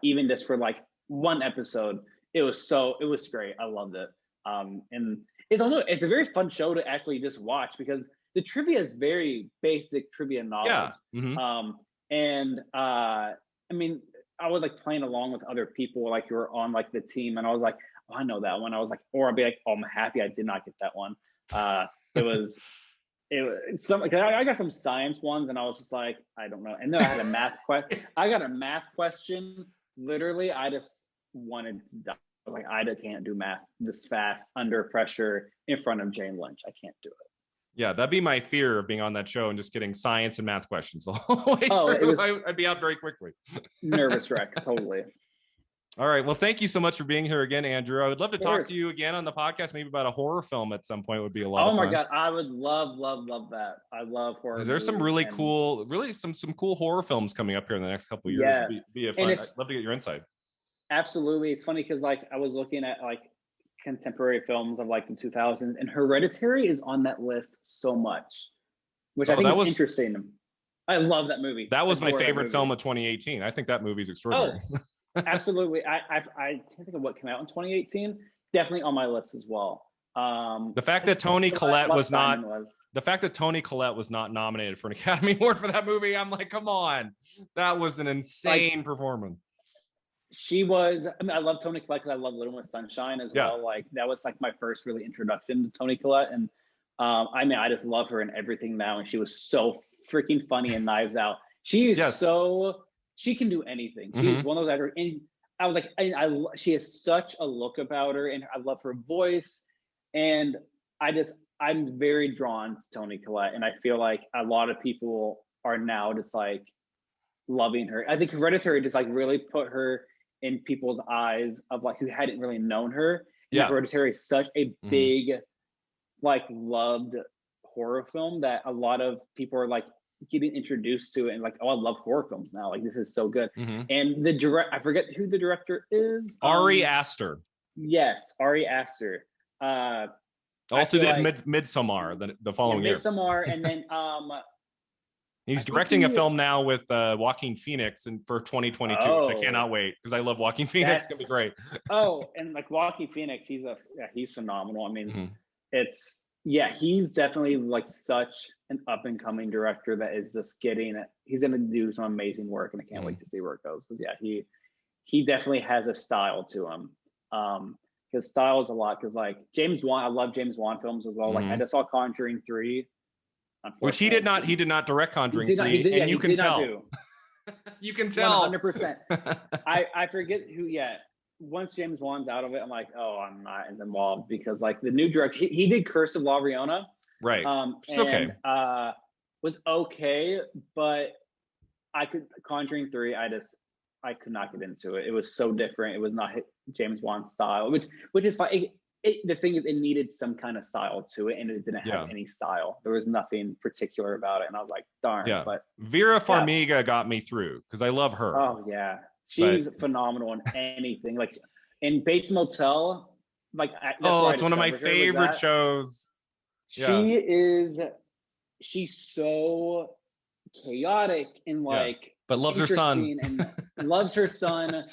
Even just for like one episode, it was great. I loved it. And it's a very fun show to actually just watch because the trivia is very basic trivia knowledge. Yeah. Mhm. And I mean, I was like playing along with other people like who were on like the team, and I was like, oh, I know that one. I was like, or I'll be like, oh, I'm happy I did not get that one. It was some. I got some science ones, and I was just like, I don't know. And then I had a math question. I got a math question. Literally, I just wanted to die. Like I can't do math this fast under pressure in front of Jane Lynch. I can't do it. Yeah, that'd be my fear of being on that show and just getting science and math questions the whole way Oh, it through. was I'd be out very quickly. Nervous wreck, totally. All right. Well, thank you so much for being here again, Andrew. I would love to talk course. to you again on the podcast, maybe about a horror film at some point would be a lot Oh of my fun. God, I would love that. I love horror. There's some really movies and- cool, really some cool horror films coming up here in the next couple of years. Yes. Be a And fun. I'd it's- love to get your insight. Absolutely. It's funny because like I was looking at like contemporary films of like the 2000s, and Hereditary is on that list so much, which I think is interesting. I love that movie. That was my Adore that favorite movie. film of 2018. I think that movie's extraordinary. Absolutely. I can't think of what came out in 2018. Definitely on my list as well. The fact that Toni Collette was not nominated for an Academy Award for that movie, I'm like, come on, that was an insane performance. She was. I mean, I love Toni Collette because I love Little Miss Sunshine as well. Like that was like my first really introduction to Toni Collette, and I mean, I just love her in everything now. And she was so freaking funny in Knives Out. She is she can do anything. She's one of those actors. And I was like, she has such a look about her, and I love her voice. And I'm very drawn to Toni Collette, and I feel like a lot of people are now just like loving her. I think Hereditary just like really put her in people's eyes of like who hadn't really known her. And Hereditary is such a big, like loved horror film that a lot of people are like getting introduced to it and like, oh, I love horror films now. Like this is so good. And I forget who the director is. Ari Aster. Yes, Ari Aster. Also did like, Midsommar the following year. Midsommar, and then he's directing a film now with Joaquin Phoenix for 2022, which I cannot wait because I love Joaquin Phoenix. It's gonna be great. And like Joaquin Phoenix, he's phenomenal. I mean, he's definitely like such an up and coming director that is just he's gonna do some amazing work, and I can't wait to see where it goes. Because he definitely has a style to him. His style is a lot because like James Wan, I love James Wan films as well. Like I just saw Conjuring 3. Which he did not direct Conjuring 3, and you can tell. You can tell 100%. I forget who yet. Once James Wan's out of it, I'm like, oh, I'm not as involved because like the new director, he did Curse of La Llorona, right? It's okay. Was okay, but Conjuring 3. I could not get into it. It was so different. It was not James Wan's style, which is fine. The thing is, it needed some kind of style to it, and it didn't have any style. There was nothing particular about it, and I was like, darn. Yeah. But Vera Farmiga got me through because I love her. Oh yeah, she's phenomenal in anything. Like in Bates Motel, like it's one of my favorite shows. She's so chaotic and like. But loves her son. And loves her son,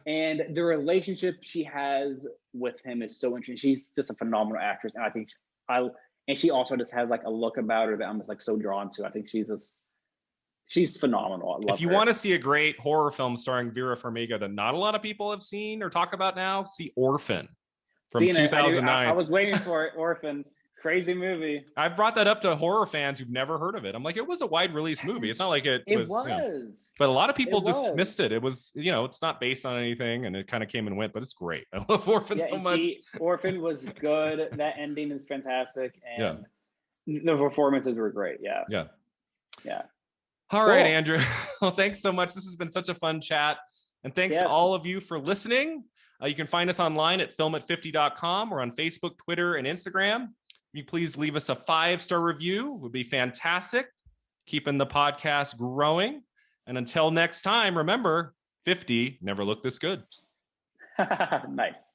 and the relationship she has with him is so interesting. She's just a phenomenal actress, and I think and she also just has like a look about her that I'm just like so drawn to. I think she's phenomenal. I love if you want to see a great horror film starring Vera Farmiga that not a lot of people have seen or talk about now, see Orphan from 2009. I was waiting for it, Orphan. Crazy movie. I've brought that up to horror fans who've never heard of it. I'm like, it was a wide release movie. It's not like it was. But a lot of people dismissed it. It was, it's not based on anything, and it kind of came and went. But it's great. I love Orphan so much. Orphan was good. That ending is fantastic, and the performances were great. Yeah. All right, Andrew. Well, thanks so much. This has been such a fun chat, and thanks to all of you for listening. You can find us online at filmat50.com or on Facebook, Twitter, and Instagram. You please leave us a 5-star review. It would be fantastic. Keeping the podcast growing. And until next time, remember, 50 never looked this good. Nice.